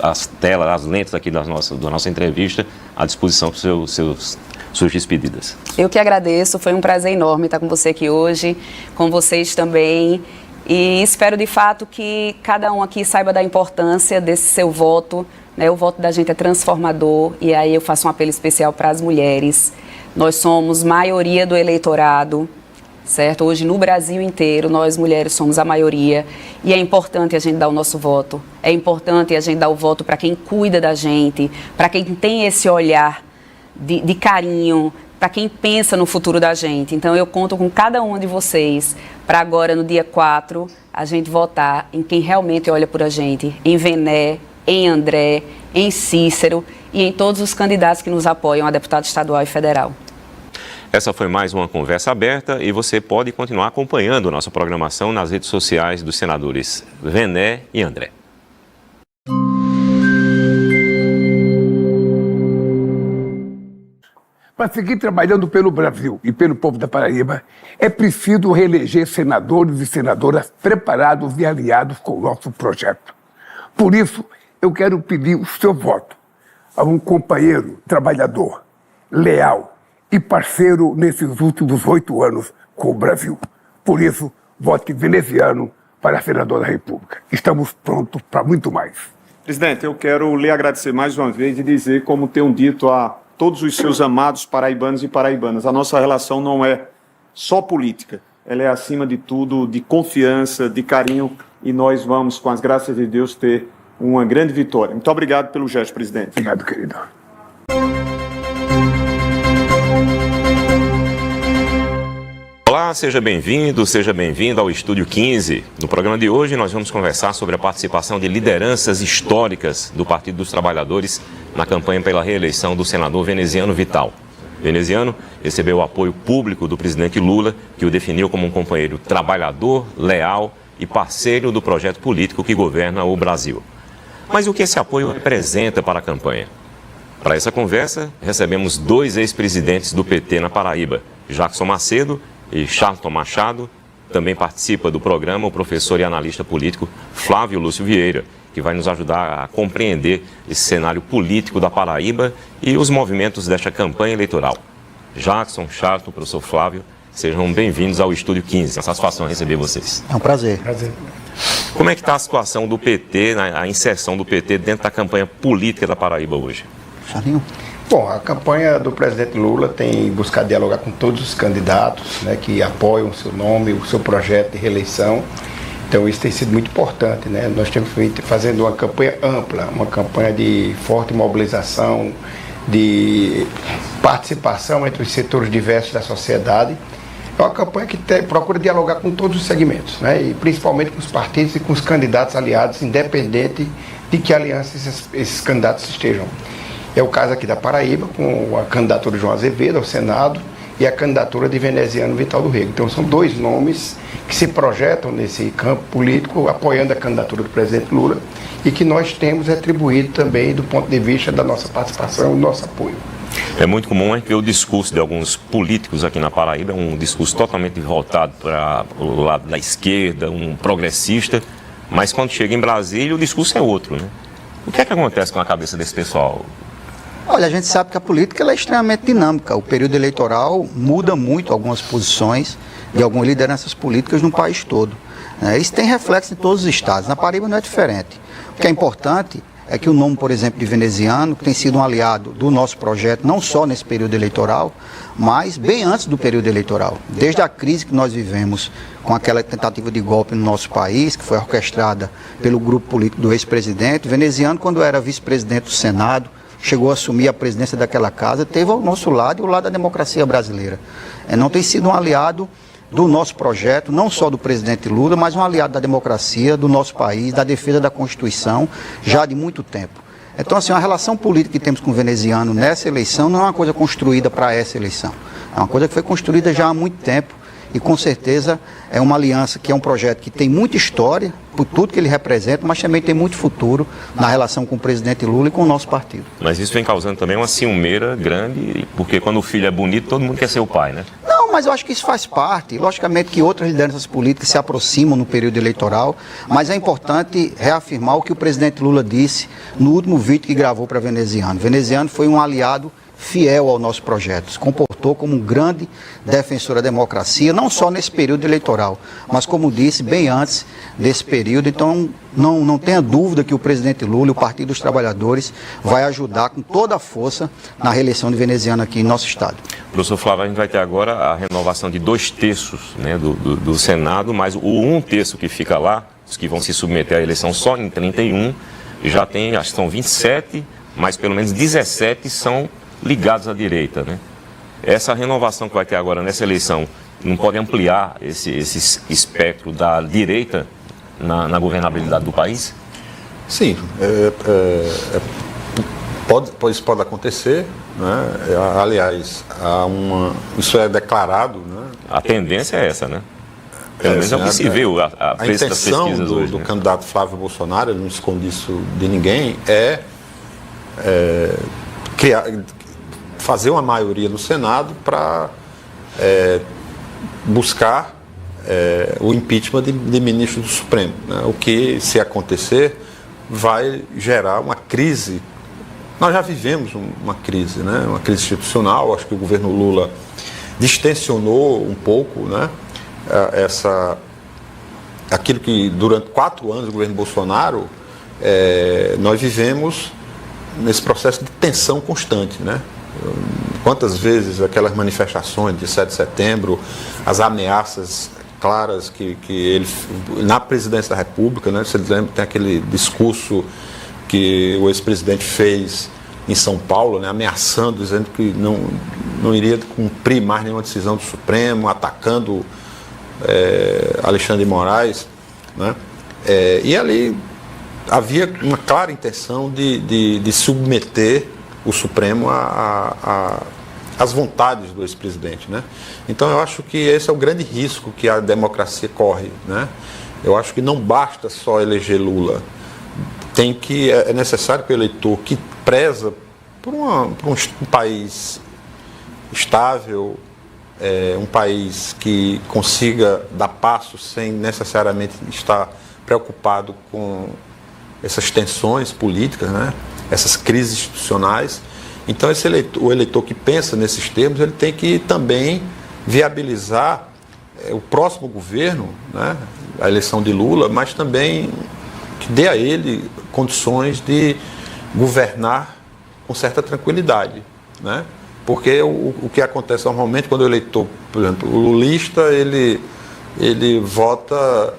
as telas, as lentes aqui da nossa entrevista à disposição para suas despedidas. Eu que agradeço, foi um prazer enorme estar com você aqui hoje, com vocês também. E espero de fato que cada um aqui saiba da importância desse seu voto, né? O voto da gente é transformador e aí eu faço um apelo especial para as mulheres. Nós somos maioria do eleitorado, certo? Hoje no Brasil inteiro nós mulheres somos a maioria e é importante a gente dar o nosso voto. É importante a gente dar o voto para quem cuida da gente, para quem tem esse olhar de carinho, para quem pensa no futuro da gente. Então eu conto com cada um de vocês para agora no dia 4 a gente votar em quem realmente olha por a gente, em Vené, em André, em Cícero e em todos os candidatos que nos apoiam a deputado estadual e federal. Essa foi mais uma conversa aberta e você pode continuar acompanhando nossa programação nas redes sociais dos senadores Vené e André. Para seguir trabalhando pelo Brasil e pelo povo da Paraíba, é preciso reeleger senadores e senadoras preparados e aliados com o nosso projeto. Por isso, eu quero pedir o seu voto a um companheiro trabalhador, leal e parceiro nesses últimos 8 anos com o Brasil. Por isso, vote veneziano para senador da República. Estamos prontos para muito mais. Presidente, eu quero lhe agradecer mais uma vez e dizer, como tenho dito a todos os seus amados paraibanos e paraibanas, a nossa relação não é só política, ela é acima de tudo de confiança, de carinho e nós vamos, com as graças de Deus, ter uma grande vitória. Muito obrigado pelo gesto, presidente. Obrigado, querido. Olá, seja bem-vindo ao Estúdio 15. No programa de hoje nós vamos conversar sobre a participação de lideranças históricas do Partido dos Trabalhadores na campanha pela reeleição do senador Veneziano Vital. Veneziano recebeu o apoio público do presidente Lula, que o definiu como um companheiro trabalhador, leal e parceiro do projeto político que governa o Brasil. Mas o que esse apoio representa para a campanha? Para essa conversa, recebemos 2 ex-presidentes do PT na Paraíba, Jackson Macedo e Charlton Machado. Também participa do programa o professor e analista político Flávio Lúcio Vieira, que vai nos ajudar a compreender esse cenário político da Paraíba e os movimentos desta campanha eleitoral. Jackson, Charlton, professor Flávio, sejam bem-vindos ao Estúdio 15. É uma satisfação receber vocês. É um prazer. Como é que está a situação do PT, a inserção do PT dentro da campanha política da Paraíba hoje? Charlinho? Bom, a campanha do presidente Lula tem buscado dialogar com todos os candidatos, né, que apoiam o seu nome, o seu projeto de reeleição. Então isso tem sido muito importante, né? Nós temos feito fazendo uma campanha ampla, uma campanha de forte mobilização, de participação entre os setores diversos da sociedade. É uma campanha que procura dialogar com todos os segmentos, né? E principalmente com os partidos e com os candidatos aliados, independente de que aliança esses candidatos estejam. É o caso aqui da Paraíba, com a candidatura de João Azevedo ao Senado e a candidatura de Veneziano Vital do Rego. Então são 2 nomes que se projetam nesse campo político, apoiando a candidatura do presidente Lula e que nós temos atribuído também do ponto de vista da nossa participação e do nosso apoio. É muito comum ver o discurso de alguns políticos aqui na Paraíba, um discurso totalmente voltado para o lado da esquerda, um progressista, mas quando chega em Brasília o discurso é outro, né? O que é que acontece com a cabeça desse pessoal? Olha, a gente sabe que a política ela é extremamente dinâmica. O período eleitoral muda muito algumas posições de algumas lideranças políticas no país todo. Isso tem reflexo em todos os estados. Na Paraíba não é diferente. O que é importante é que o nome, por exemplo, de Veneziano, que tem sido um aliado do nosso projeto, não só nesse período eleitoral, mas bem antes do período eleitoral. Desde a crise que nós vivemos com aquela tentativa de golpe no nosso país, que foi orquestrada pelo grupo político do ex-presidente, Veneziano, quando era vice-presidente do Senado, chegou a assumir a presidência daquela casa, teve ao nosso lado e ao lado da democracia brasileira. Não tem sido um aliado do nosso projeto, não só do presidente Lula, mas um aliado da democracia, do nosso país, da defesa da Constituição, já de muito tempo. Então, assim, a relação política que temos com o Veneziano nessa eleição não é uma coisa construída para essa eleição. É uma coisa que foi construída já há muito tempo e com certeza é uma aliança que é um projeto que tem muita história, por tudo que ele representa, mas também tem muito futuro na relação com o presidente Lula e com o nosso partido. Mas isso vem causando também uma ciumeira grande, porque quando o filho é bonito, todo mundo quer ser o pai, né? Não, mas eu acho que isso faz parte. Logicamente que outras lideranças políticas se aproximam no período eleitoral, mas é importante reafirmar o que o presidente Lula disse no último vídeo que gravou para Veneziano. Veneziano foi um aliado fiel ao nosso projeto, se comportou como um grande defensor da democracia, não só nesse período eleitoral, mas como disse, bem antes desse período. Então, não tenha dúvida que o presidente Lula e o Partido dos Trabalhadores vai ajudar com toda a força na reeleição de Veneziano aqui em nosso estado. Professor Flávio, a gente vai ter agora a renovação de 2/3, né, do Senado, mas o 1/3 que fica lá, os que vão se submeter à eleição só em 31, já tem, acho que são 27, mas pelo menos 17 são ligados à direita, né? Essa renovação que vai ter agora nessa eleição não pode ampliar esse espectro da direita na governabilidade do país? Sim, isso pode acontecer, né? Aliás, isso é declarado, né? A tendência é essa, né? Pelo menos é o que se vê a preço das pesquisas hoje, do né? candidato Flávio Bolsonaro, ele não esconde isso de ninguém, fazer uma maioria no Senado para buscar o impeachment de ministro do Supremo, né? O que, se acontecer, vai gerar uma crise. Nós já vivemos uma crise, né? Uma crise institucional. Acho que o governo Lula distensionou um pouco, né? Aquilo que durante 4 anos do governo Bolsonaro nós vivemos nesse processo de tensão constante, né? Quantas vezes aquelas manifestações de 7 de setembro, as ameaças claras que ele, na presidência da República, né? Você lembra, tem aquele discurso que o ex-presidente fez em São Paulo, né? Ameaçando, dizendo que não iria cumprir mais nenhuma decisão do Supremo, atacando Alexandre de Moraes, né? E ali havia uma clara intenção de submeter o Supremo às vontades do ex-presidente, né? Então eu acho que esse é o grande risco que a democracia corre, né? Eu acho que não basta só eleger Lula, é necessário que o eleitor que preza por um país estável, um país que consiga dar passos sem necessariamente estar preocupado com essas tensões políticas, né? Essas crises institucionais. Então, o eleitor que pensa nesses termos, ele tem que também viabilizar o próximo governo, né? A eleição de Lula, mas também que dê a ele condições de governar com certa tranquilidade, né? Porque o que acontece normalmente quando o eleitor, por exemplo, o lulista, ele vota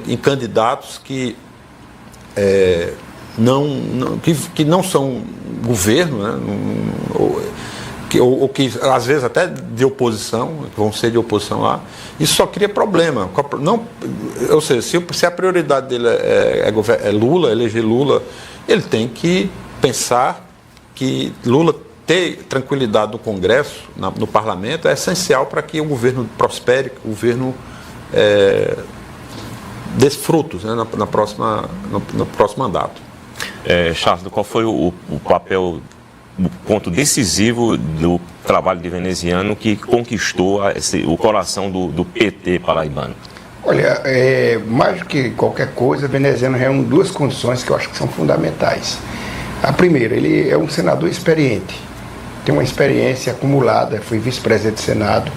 em candidatos que não são governo, né? ou que às vezes até de oposição, vão ser de oposição lá, isso só cria problema. Ou seja, se a prioridade dele é Lula, eleger Lula, ele tem que pensar que Lula ter tranquilidade no Congresso, no Parlamento, é essencial para que o governo prospere, que o governo dê frutos, né, no próximo mandato. Charles, qual foi o papel, o ponto decisivo do trabalho de Veneziano que conquistou o coração do PT paraibano? Olha, mais do que qualquer coisa, Veneziano reúne 2 condições que eu acho que são fundamentais. A primeira, ele é um senador experiente, tem uma experiência acumulada, foi vice-presidente do Senado,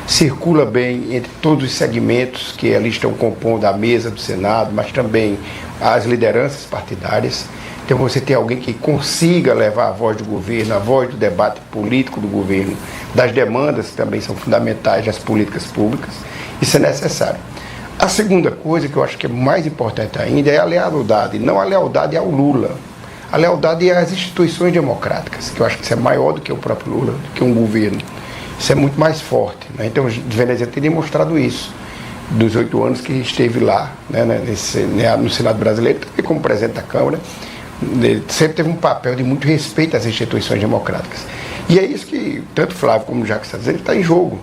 circula bem entre todos os segmentos que ali estão compondo a mesa do Senado, mas também as lideranças partidárias. Então você tem alguém que consiga levar a voz do governo, a voz do debate político do governo, das demandas que também são fundamentais das políticas públicas. Isso é necessário. A segunda coisa que eu acho que é mais importante ainda é a lealdade, não a lealdade ao Lula, a lealdade às instituições democráticas, que eu acho que isso é maior do que o próprio Lula, do que um governo. Isso é muito mais forte, né? Então, Veneziano tem demonstrado isso dos 8 anos que esteve lá, né, no Senado brasileiro, e como presidente da Câmara, ele sempre teve um papel de muito respeito às instituições democráticas. E é isso que tanto Flávio como o Jacques está dizendo, está em jogo.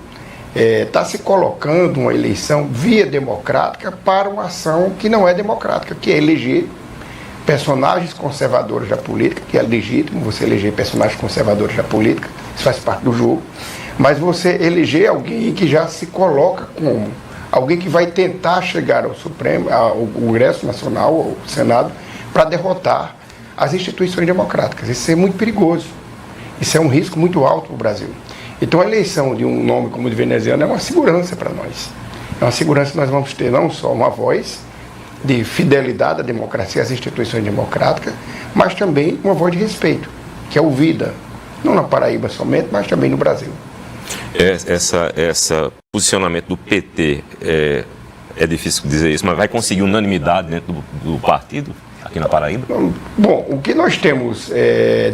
está se colocando uma eleição via democrática para uma ação que não é democrática, que é eleger personagens conservadores da política, que é legítimo você eleger personagens conservadores da política, isso faz parte do jogo, mas você eleger alguém que já se coloca como alguém que vai tentar chegar ao Supremo, ao Congresso Nacional, ao Senado, para derrotar as instituições democráticas. Isso é muito perigoso. Isso é um risco muito alto para o Brasil. Então a eleição de um nome como o de veneziano é uma segurança para nós. É uma segurança que nós vamos ter não só uma voz de fidelidade à democracia, às instituições democráticas, mas também uma voz de respeito, que é ouvida, não na Paraíba somente, mas também no Brasil. Esse posicionamento do PT, é difícil dizer isso, mas vai conseguir unanimidade dentro do partido aqui na Paraíba? Bom, o que nós temos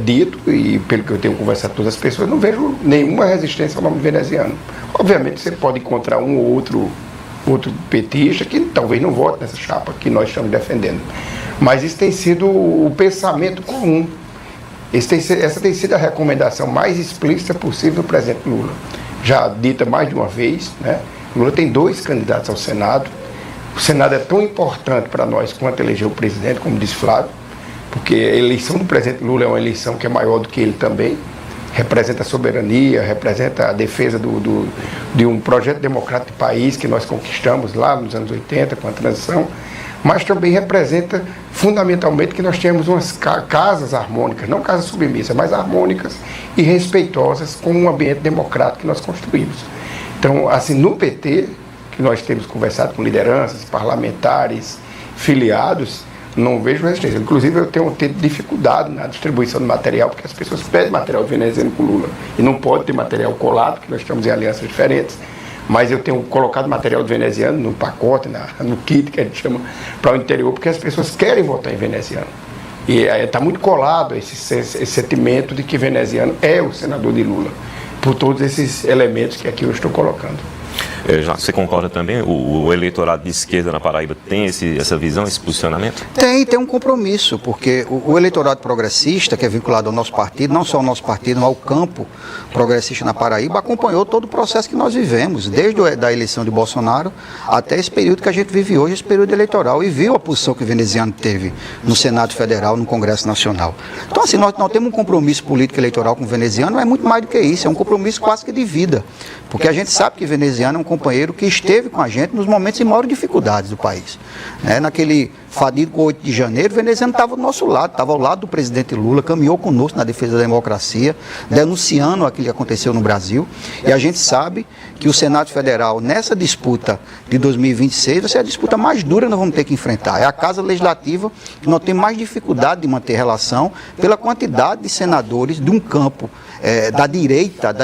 dito, e pelo que eu tenho conversado com todas as pessoas, não vejo nenhuma resistência ao nome veneziano. Obviamente você pode encontrar um ou outro petista que talvez não vote nessa chapa que nós estamos defendendo. Mas isso tem sido o pensamento comum. Essa tem sido a recomendação mais explícita possível do presidente Lula. Já dita mais de uma vez, né? Lula tem 2 candidatos ao Senado. O Senado é tão importante para nós quanto eleger o presidente, como disse Flávio, porque a eleição do presidente Lula é uma eleição que é maior do que ele também. Representa a soberania, representa a defesa de um projeto democrático de país que nós conquistamos lá nos anos 80 com a transição, mas também representa fundamentalmente que nós temos umas casas harmônicas, não casas submissas, mas harmônicas e respeitosas com um ambiente democrático que nós construímos. Então, assim, no PT, que nós temos conversado com lideranças, parlamentares, filiados, não vejo resistência. Inclusive, eu tenho tido dificuldade na distribuição de material, porque as pessoas pedem material veneziano com Lula. E não pode ter material colado, porque nós estamos em alianças diferentes. Mas eu tenho colocado material veneziano no pacote, no kit, que a gente chama, para o interior, porque as pessoas querem votar em veneziano. E está muito colado esse sentimento de que veneziano é o senador de Lula, por todos esses elementos que aqui eu estou colocando. Você concorda também? O eleitorado de esquerda na Paraíba tem essa visão, esse posicionamento? Tem um compromisso, porque o eleitorado progressista, que é vinculado ao nosso partido, não só ao nosso partido, mas ao campo progressista na Paraíba, acompanhou todo o processo que nós vivemos, desde a eleição de Bolsonaro até esse período que a gente vive hoje, esse período eleitoral, e viu a posição que o veneziano teve no Senado Federal, no Congresso Nacional. Então, assim, nós temos um compromisso político eleitoral com o veneziano, mas é muito mais do que isso, é um compromisso quase que de vida, porque a gente sabe que o veneziano é um companheiro que esteve com a gente nos momentos de maiores dificuldades do país. Naquele fatídico 8 de janeiro, o veneziano estava do nosso lado, estava ao lado do presidente Lula, caminhou conosco na defesa da democracia, denunciando aquilo que aconteceu no Brasil. E a gente sabe que o Senado Federal, nessa disputa de 2026, vai ser a disputa mais dura que nós vamos ter que enfrentar. É a Casa Legislativa que nós temos mais dificuldade de manter relação pela quantidade de senadores de um campo da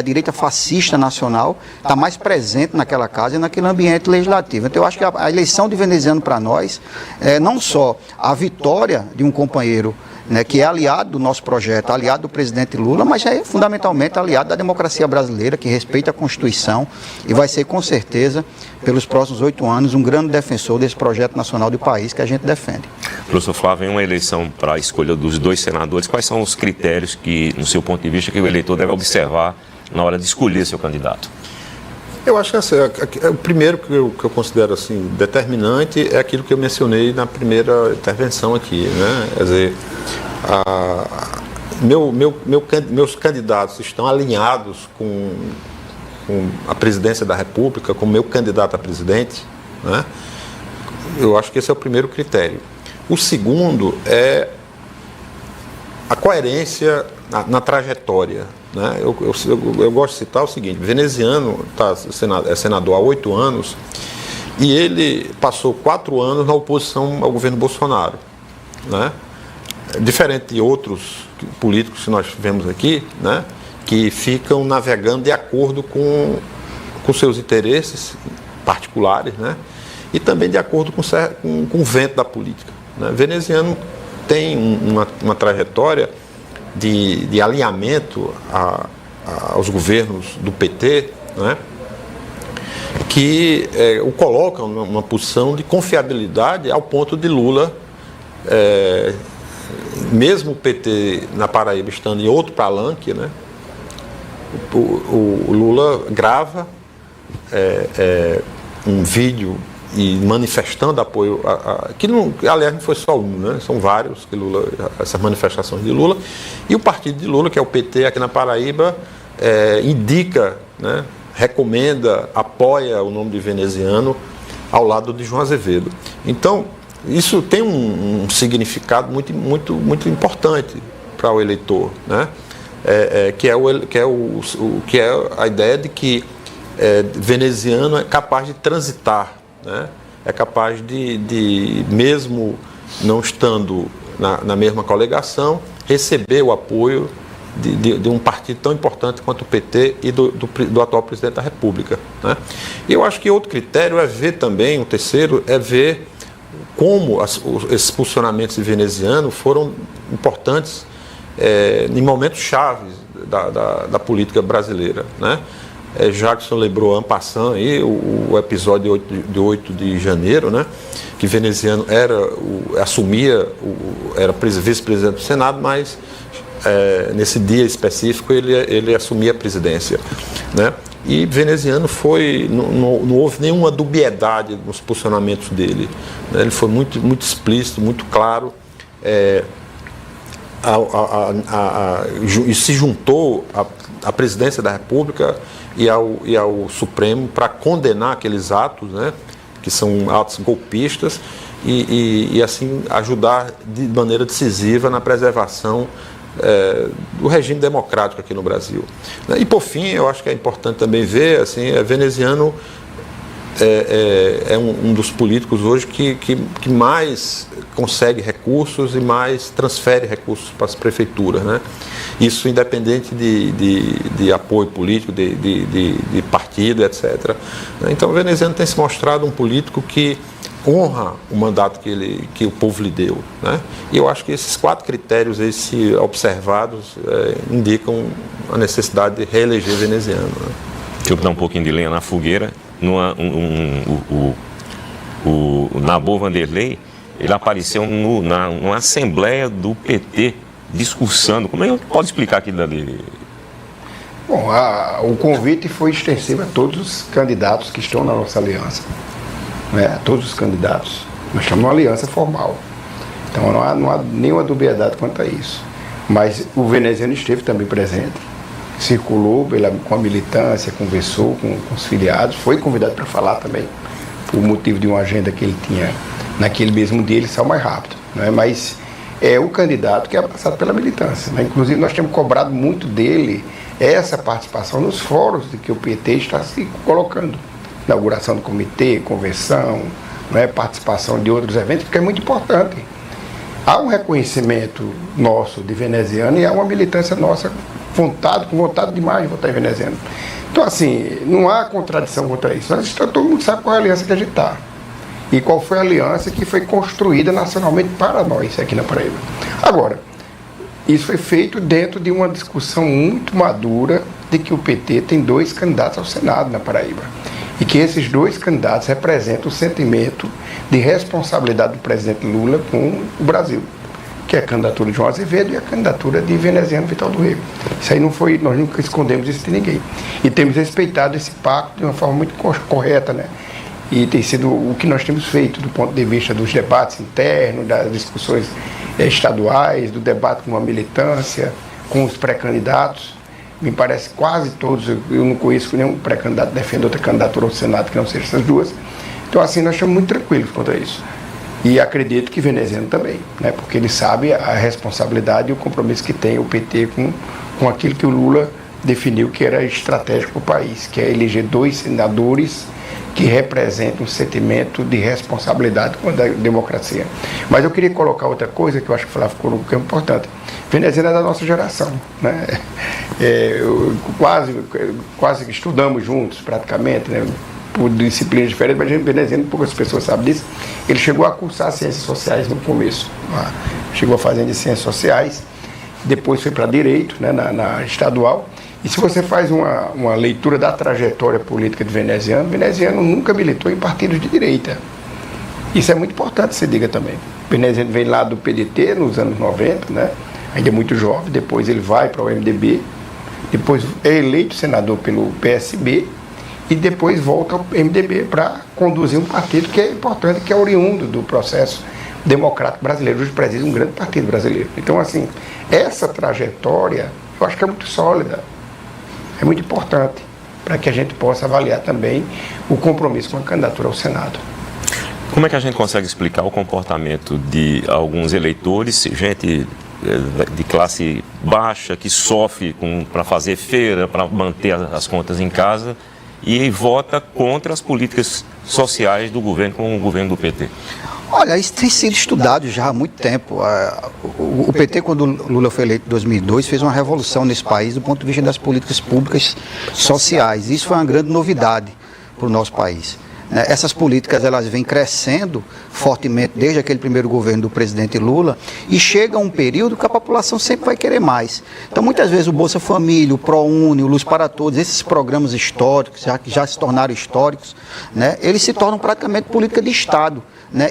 direita fascista nacional, está mais presente naquela casa e naquele ambiente legislativo. Então eu acho que a eleição de veneziano para nós é não só a vitória de um companheiro, né, que é aliado do nosso projeto, aliado do presidente Lula, mas é fundamentalmente aliado da democracia brasileira, que respeita a Constituição e vai ser, com certeza, pelos próximos 8 anos, um grande defensor desse projeto nacional do país que a gente defende. Professor Flávio, em uma eleição para a escolha dos 2 senadores, quais são os critérios que, no seu ponto de vista, que o eleitor deve observar na hora de escolher seu candidato? Eu acho que assim, o primeiro que eu considero assim, determinante é aquilo que eu mencionei na primeira intervenção aqui, né? Quer dizer, meus candidatos estão alinhados com a presidência da República, com o meu candidato a presidente, né? Eu acho que esse é o primeiro critério. O segundo é a coerência na trajetória. Né? Eu gosto de citar o seguinte: veneziano é senador há 8 anos e ele passou 4 anos na oposição ao governo Bolsonaro. Né? Diferente de outros políticos que nós vemos aqui, né? Que ficam navegando de acordo com seus interesses particulares, né? E também de acordo com o vento da política. Né? Veneziano tem uma trajetória de alinhamento aos governos do PT, né, que o colocam numa posição de confiabilidade ao ponto de Lula, mesmo o PT na Paraíba estando em outro palanque, né, o Lula grava um vídeo e manifestando apoio, que não, aliás não foi só um, né? São vários, que Lula, essas manifestações de Lula, e o partido de Lula, que é o PT aqui na Paraíba, indica, né? Recomenda, apoia o nome de veneziano ao lado de João Azevedo. Então, isso tem um significado muito importante para o eleitor, né? Que é a ideia de que veneziano é capaz de transitar, né? É capaz de mesmo não estando na mesma coligação, receber o apoio de um partido tão importante quanto o PT e do atual presidente da República, né? E eu acho que outro critério é ver também, o terceiro, é ver como esses posicionamentos de veneziano foram importantes em momentos chaves da política brasileira, né? Jackson lembrou en passant aí o episódio de 8 de janeiro, né? Que veneziano era vice-presidente do Senado, mas nesse dia específico ele assumia a presidência, né? E veneziano não houve nenhuma dubiedade nos posicionamentos dele, né? Ele foi muito explícito, muito claro, e se juntou à presidência da República e ao Supremo para condenar aqueles atos, né? Que são atos golpistas, e assim ajudar de maneira decisiva na preservação do regime democrático aqui no Brasil. E por fim, eu acho que é importante também ver, assim, veneziano é um dos políticos hoje que mais consegue recursos e mais transfere recursos para as prefeituras, né? Isso independente de apoio político, de partido, etc. Então o veneziano tem se mostrado um político que honra o mandato que o povo lhe deu, né? E eu acho que esses 4 critérios aí, se observados, indicam a necessidade de reeleger veneziano, né? Deixa eu dar um pouquinho de lenha na fogueira. O Nabor Vanderlei, ele apareceu numa assembleia do PT discursando. Como é que pode explicar aquilo dali? Bom, o convite foi extensivo a todos os candidatos que estão na nossa aliança, né? Todos os candidatos. Nós estamos numa aliança formal. Então não há nenhuma dubiedade quanto a isso. Mas o veneziano esteve também presente, circulou com a militância, conversou com os filiados, foi convidado para falar também, por motivo de uma agenda que ele tinha naquele mesmo dia, ele saiu mais rápido, né? Mas é o candidato que é passado pela militância, né? Inclusive nós temos cobrado muito dele essa participação nos fóruns de que o PT está se colocando, inauguração do comitê, convenção, né? Participação de outros eventos, porque é muito importante. Há um reconhecimento nosso de veneziano e há uma militância nossa com vontade demais de votar em veneziano. Então, assim, não há contradição contra isso. Todo mundo sabe qual é a aliança que a gente está. E qual foi a aliança que foi construída nacionalmente para nós aqui na Paraíba. Agora, isso foi feito dentro de uma discussão muito madura de que o PT tem 2 candidatos ao Senado na Paraíba. E que esses 2 candidatos representam o sentimento de responsabilidade do presidente Lula com o Brasil, que é a candidatura de João Azevedo e a candidatura de veneziano Vital do Rego. Isso aí não foi, nós nunca escondemos isso de ninguém. E temos respeitado esse pacto de uma forma muito correta, né? E tem sido o que nós temos feito do ponto de vista dos debates internos, das discussões estaduais, do debate com a militância, com os pré-candidatos. Me parece quase todos, eu não conheço nenhum pré-candidato que defenda outra candidatura ao Senado que não seja essas 2. Então, assim, nós estamos muito tranquilos quanto a isso. E acredito que veneziano também, né? Porque ele sabe a responsabilidade e o compromisso que tem o PT com aquilo que o Lula definiu que era estratégico para o país, que é eleger 2 senadores que representam um sentimento de responsabilidade com a democracia. Mas eu queria colocar outra coisa que eu acho que o Flávio colocou que é importante. Veneziano é da nossa geração, né? Quase estudamos juntos, praticamente, né? Por disciplinas diferentes, mas veneziano, poucas pessoas sabem disso. Ele chegou a cursar ciências sociais no começo, chegou a fazer de ciências sociais, depois foi para direito, né, na estadual. E se você faz uma leitura da trajetória política de veneziano nunca militou em partidos de direita. Isso é muito importante que se diga também. Veneziano vem lá do PDT nos anos 90, né, ainda é muito jovem, depois ele vai para o MDB, depois é eleito senador pelo PSB, e depois volta ao MDB para conduzir um partido que é importante, que é oriundo do processo democrático brasileiro. Hoje preside um grande partido brasileiro. Então, assim, essa trajetória eu acho que é muito sólida, é muito importante para que a gente possa avaliar também o compromisso com a candidatura ao Senado. Como é que a gente consegue explicar o comportamento de alguns eleitores, gente de classe baixa, que sofre para fazer feira, para manter as contas em casa e vota contra as políticas sociais do governo, como o governo do PT? Olha, isso tem sido estudado já há muito tempo. O PT, quando Lula foi eleito em 2002, fez uma revolução nesse país do ponto de vista das políticas públicas sociais. Isso foi uma grande novidade para o nosso país. Essas políticas elas vêm crescendo fortemente desde aquele primeiro governo do presidente Lula e chega um período que a população sempre vai querer mais. Então, muitas vezes o Bolsa Família, o ProUni, o Luz para Todos, esses programas históricos, que já se tornaram históricos, eles se tornam praticamente política de Estado.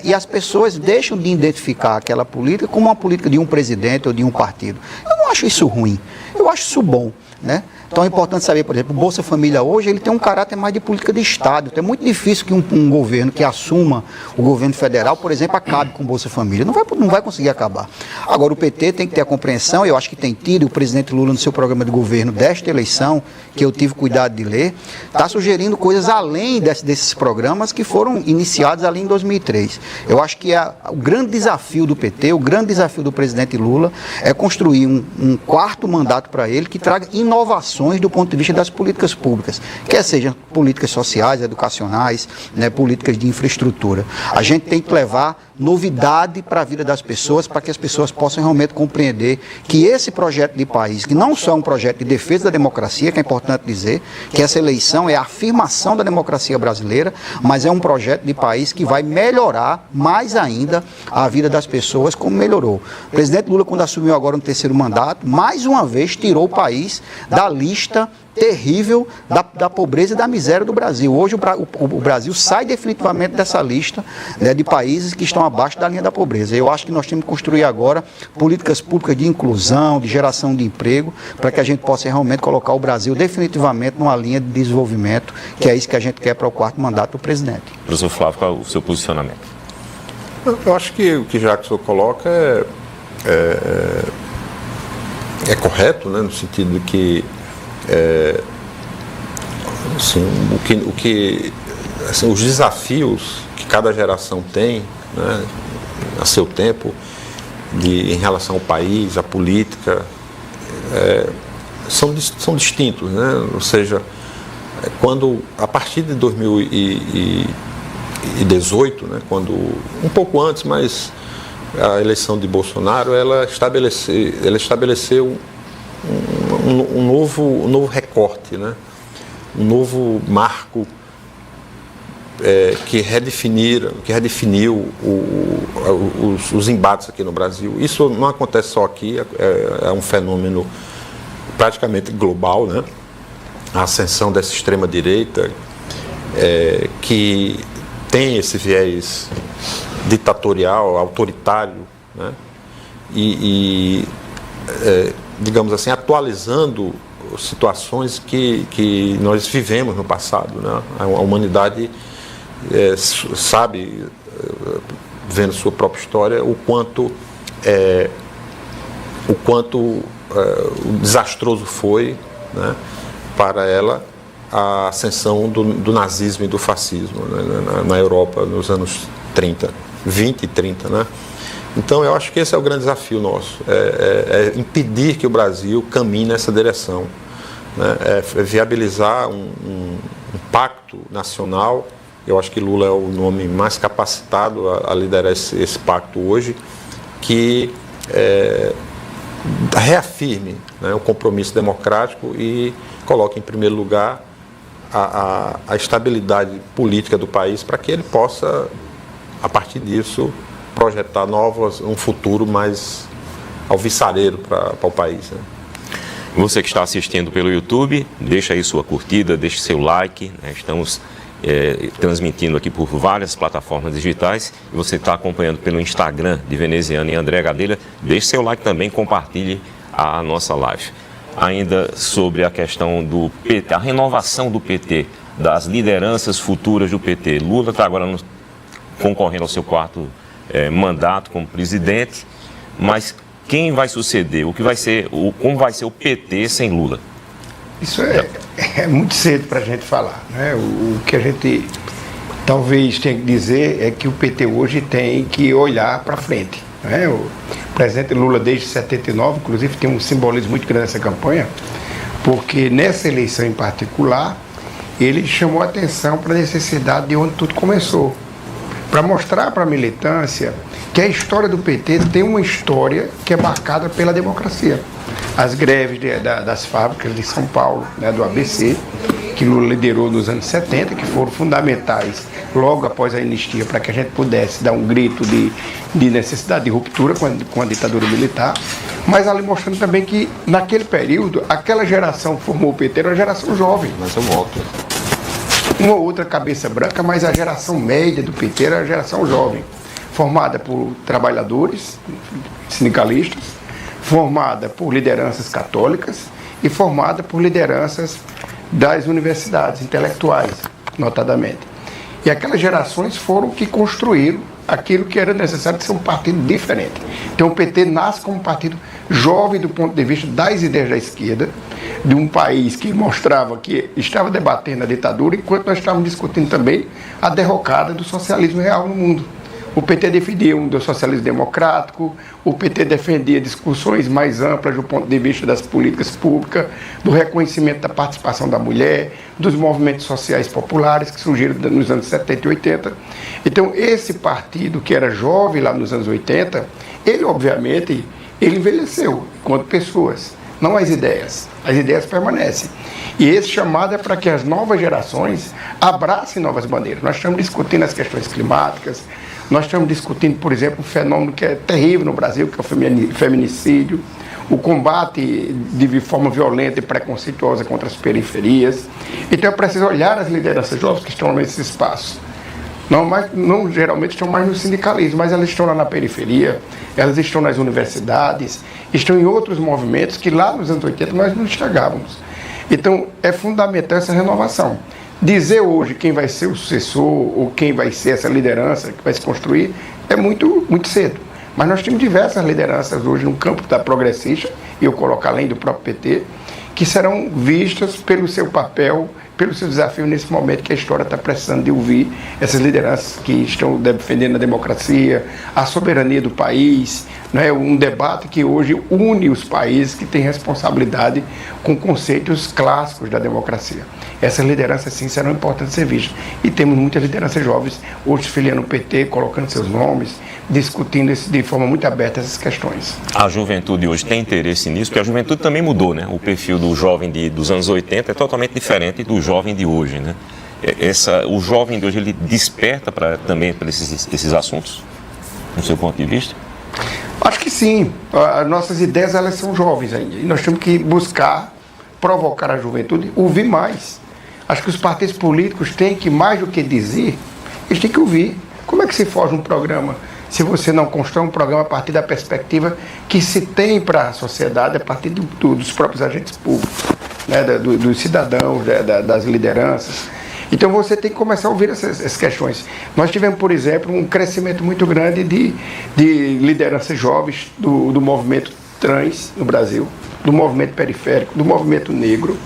E as pessoas deixam de identificar aquela política como uma política de um presidente ou de um partido. Eu não acho isso ruim, eu acho isso bom. Então é importante saber, por exemplo, o Bolsa Família hoje ele tem um caráter mais de política de Estado. Então é muito difícil que um governo que assuma o governo federal, por exemplo, acabe com o Bolsa Família. Não vai conseguir acabar. Agora o PT tem que ter a compreensão, eu acho que tem tido, e o presidente Lula no seu programa de governo desta eleição, que eu tive cuidado de ler, está sugerindo coisas além desses programas que foram iniciados ali em 2003. Eu acho que o grande desafio do PT, o grande desafio do presidente Lula é construir um quarto mandato para ele que traga inovações do ponto de vista das políticas públicas, quer sejam políticas sociais, educacionais, políticas de infraestrutura. A gente tem que levar novidade para a vida das pessoas, para que as pessoas possam realmente compreender que esse projeto de país, que não só é um projeto de defesa da democracia, que é importante dizer, que essa eleição é a afirmação da democracia brasileira, mas é um projeto de país que vai melhorar mais ainda a vida das pessoas, como melhorou. O presidente Lula, quando assumiu agora no terceiro mandato, mais uma vez tirou o país da lista terrível da pobreza e da miséria do Brasil. Hoje o Brasil sai definitivamente dessa lista de países que estão abaixo da linha da pobreza. Eu acho que nós temos que construir agora políticas públicas de inclusão, de geração de emprego, para que a gente possa realmente colocar o Brasil definitivamente numa linha de desenvolvimento, que é isso que a gente quer para o quarto mandato do presidente. Professor Flávio, qual é o seu posicionamento? Eu acho que o que Jackson coloca é correto, no sentido de que os desafios que cada geração tem, a seu tempo, em relação ao país, à política, são distintos, Ou seja, quando a partir de 2018, quando um pouco antes, mas a eleição de Bolsonaro, ela estabeleceu um novo recorte, um novo marco que redefiniu os embates aqui no Brasil. Isso não acontece só aqui, é um fenômeno praticamente global, A ascensão dessa extrema-direita, que tem esse viés ditatorial, autoritário, digamos assim, atualizando situações que nós vivemos no passado. A humanidade sabe, vendo sua própria história, o quanto desastroso foi, para ela a ascensão do nazismo e do fascismo na Europa nos anos 20 e 30. Então, eu acho que esse é o grande desafio nosso, é impedir que o Brasil caminhe nessa direção, é viabilizar um pacto nacional. Eu acho que Lula é o nome mais capacitado a liderar esse pacto hoje, que reafirme o compromisso democrático e coloque em primeiro lugar a estabilidade política do país, para que ele possa, a partir disso, projetar um futuro mais alvissareiro para o país. Você que está assistindo pelo YouTube, deixa aí sua curtida, deixe seu like. Estamos transmitindo aqui por várias plataformas digitais. E você está acompanhando pelo Instagram de Veneziano e André Gadelha, deixe seu like também, compartilhe a nossa live. ainda sobre a questão do PT, a renovação do PT, das lideranças futuras do PT. Lula está agora concorrendo ao seu quarto mandato como presidente, mas quem vai suceder? Como vai ser o PT sem Lula? Isso é muito cedo para a gente falar, né? O que a gente talvez tenha que dizer é que o PT hoje tem que olhar para frente, né? O presidente Lula, desde 79, inclusive, tem um simbolismo muito grande nessa campanha, porque nessa eleição em particular, ele chamou a atenção para a necessidade de onde tudo começou, para mostrar para a militância que a história do PT tem uma história que é marcada pela democracia. As greves das fábricas de São Paulo, né, do ABC, que Lula liderou nos anos 70, que foram fundamentais logo após a anistia para que a gente pudesse dar um grito de necessidade de ruptura com a ditadura militar, mas ali mostrando também que naquele período, aquela geração que formou o PT era uma geração jovem. Mas eu volto. Uma outra cabeça branca, mas a geração média do PT era a geração jovem, formada por trabalhadores, sindicalistas, formada por lideranças católicas e formada por lideranças das universidades intelectuais, notadamente. E aquelas gerações foram que construíram aquilo que era necessário de ser um partido diferente. Então o PT nasce como um partido jovem do ponto de vista das ideias da esquerda, de um país que mostrava que estava debatendo a ditadura, enquanto nós estávamos discutindo também a derrocada do socialismo real no mundo. O PT defendia um socialismo democrático, o PT defendia discussões mais amplas do ponto de vista das políticas públicas, do reconhecimento da participação da mulher, dos movimentos sociais populares que surgiram nos anos 70 e 80. Então, esse partido que era jovem lá nos anos 80, ele, obviamente, ele envelheceu enquanto pessoas, não as ideias. As ideias permanecem. E esse chamado é para que as novas gerações abracem novas bandeiras. Nós estamos discutindo as questões climáticas, nós estamos discutindo, por exemplo, um fenômeno que é terrível no Brasil, que é o feminicídio, o combate de forma violenta e preconceituosa contra as periferias. Então é preciso olhar as lideranças jovens que estão nesse espaço. Não geralmente estão mais no sindicalismo, mas elas estão lá na periferia, elas estão nas universidades, estão em outros movimentos que lá nos anos 80 nós não enxergávamos. Então é fundamental essa renovação. Dizer hoje quem vai ser o sucessor ou quem vai ser essa liderança que vai se construir é muito, muito cedo. Mas nós temos diversas lideranças hoje no campo da progressista, e eu coloco além do próprio PT, que serão vistas pelo seu papel, pelo seu desafio nesse momento que a história está precisando de ouvir essas lideranças que estão defendendo a democracia, a soberania do país, né? Um debate que hoje une os países que têm responsabilidade com conceitos clássicos da democracia. Essas lideranças, sim, serão importantes ser vistas. E temos muitas lideranças jovens hoje filiando o PT, colocando seus nomes, discutindo de forma muito aberta essas questões. A juventude hoje tem interesse nisso, porque a juventude também mudou, né? O perfil do jovem dos anos 80 é totalmente diferente do jovem de hoje, né? O jovem de hoje, ele desperta também para esses assuntos, no seu ponto de vista? Acho que sim. As nossas ideias, elas são jovens ainda. E nós temos que buscar provocar a juventude, ouvir mais. Acho que os partidos políticos têm que, mais do que dizer, eles têm que ouvir. Como é que se forja um programa se você não constrói um programa a partir da perspectiva que se tem para a sociedade, a partir dos próprios agentes públicos, né, dos cidadãos, das lideranças? Então você tem que começar a ouvir essas questões. Nós tivemos, por exemplo, um crescimento muito grande de lideranças jovens do movimento trans no Brasil, do movimento periférico, do movimento negro,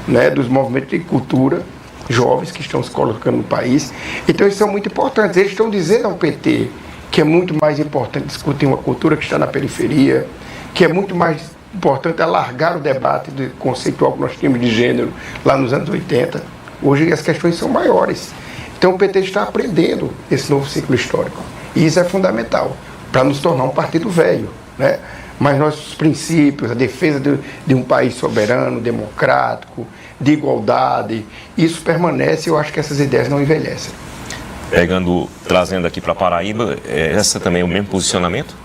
né, dos movimentos de cultura jovens que estão se colocando no país. Então eles são muito importantes. Eles estão dizendo ao PT que é muito mais importante discutir uma cultura que está na periferia, que é muito mais importante alargar o debate conceitual que nós tínhamos de gênero lá nos anos 80. Hoje as questões são maiores. Então o PT está aprendendo esse novo ciclo histórico. E isso é fundamental para nos tornar um partido velho, né? Mas nossos princípios, a defesa de um país soberano, democrático, de igualdade, isso permanece, e eu acho que essas ideias não envelhecem. Trazendo aqui para Paraíba, essa também é o mesmo posicionamento?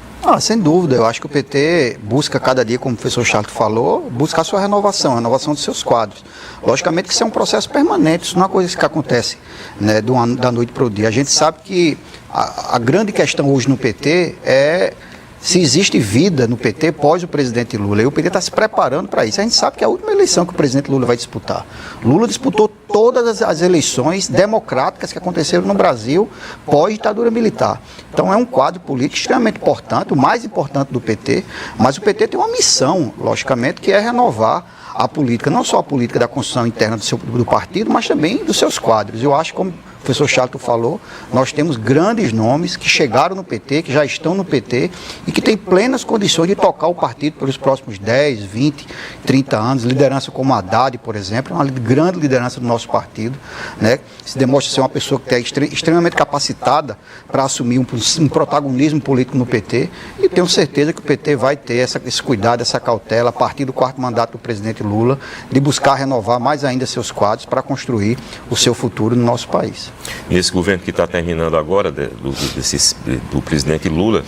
Sem dúvida, eu acho que o PT busca cada dia, como o professor Charles falou, buscar a sua renovação, a renovação dos seus quadros. Logicamente que isso é um processo permanente, isso não é uma coisa que acontece, né, da noite para o dia. A gente sabe que a grande questão hoje no PT é se existe vida no PT pós o presidente Lula. E o PT está se preparando para isso. A gente sabe que é a última eleição que o presidente Lula vai disputar. Lula disputou todas as eleições democráticas que aconteceram no Brasil pós-ditadura militar. Então é um quadro político extremamente importante, o mais importante do PT, mas o PT tem uma missão, logicamente, que é renovar a política, não só a política da construção interna do partido, mas também dos seus quadros. Eu acho, como o professor Chato falou, nós temos grandes nomes que chegaram no PT, que já estão no PT e que têm plenas condições de tocar o partido pelos próximos 10, 20, 30 anos. Liderança como Haddad, por exemplo, é uma grande liderança do nosso partido, né? Se demonstra ser uma pessoa que é extremamente capacitada para assumir um protagonismo político no PT, e tenho certeza que o PT vai ter esse cuidado, essa cautela, a partir do 4º mandato do presidente Lula, de buscar renovar mais ainda seus quadros para construir o seu futuro no nosso país. Nesse governo que está terminando agora, do presidente Lula,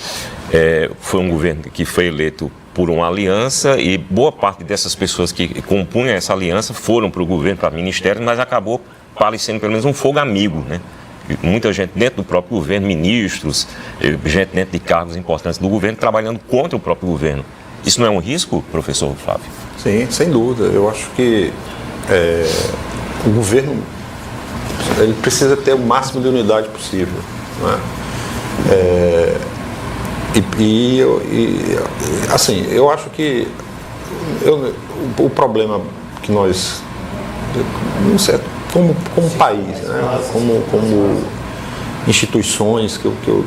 foi um governo que foi eleito por uma aliança, e boa parte dessas pessoas que compunham essa aliança foram para o governo, para ministérios, mas acabou parecendo pelo menos um fogo amigo, né? Muita gente dentro do próprio governo, ministros, gente dentro de cargos importantes do governo, trabalhando contra o próprio governo. Isso não é um risco, professor Flávio? Sim, sem dúvida. Eu acho que o governo ele precisa ter o máximo de unidade possível, né? Assim, eu acho que o problema que nós, não sei, como país, né? como instituições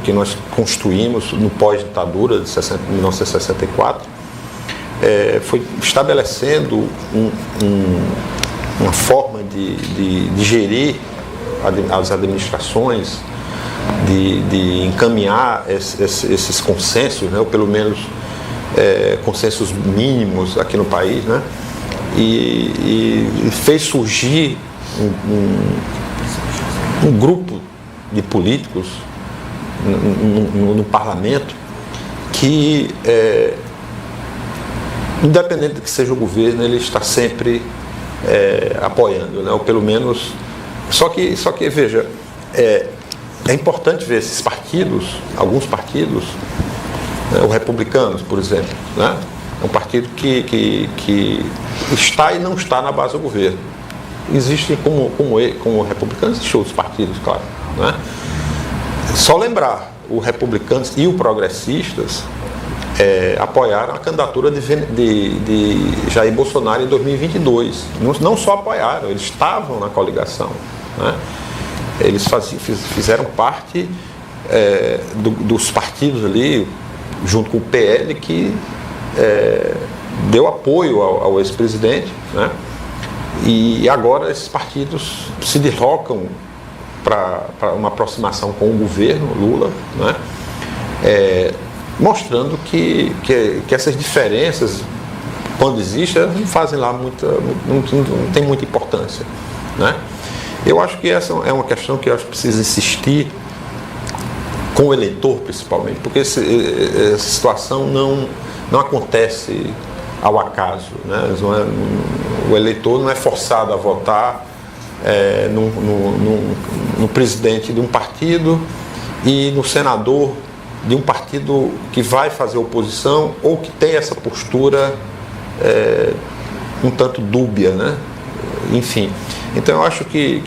que nós construímos no pós-ditadura de 1964, foi estabelecendo uma forma de gerir as administrações, de encaminhar esses consensos, né, ou pelo menos consensos mínimos aqui no país, né, e fez surgir um grupo de políticos no parlamento que, independente do que seja o governo, ele está sempre apoiando, né, ou pelo menos. Só que veja, é importante ver esses partidos, alguns partidos, né, os republicanos, por exemplo, né, é um partido que está e não está na base do governo. Existem como republicanos, existem outros partidos, claro, né? Só lembrar, os republicanos e os progressistas apoiaram a candidatura de Jair Bolsonaro em 2022. Não só apoiaram, eles estavam na coligação, né? Eles fizeram parte dos partidos ali, junto com o PL, que deu apoio ao ex-presidente, né? E agora esses partidos se deslocam para uma aproximação com o governo Lula, né? Mostrando que essas diferenças, quando existem, elas não fazem lá não tem muita importância, né? Eu acho que essa é uma questão que eu acho que precisa insistir com o eleitor, principalmente, porque essa situação não acontece ao acaso, né? O eleitor não é forçado a votar no presidente de um partido e no senador de um partido que vai fazer oposição ou que tem essa postura um tanto dúbia, né? Enfim, então eu acho que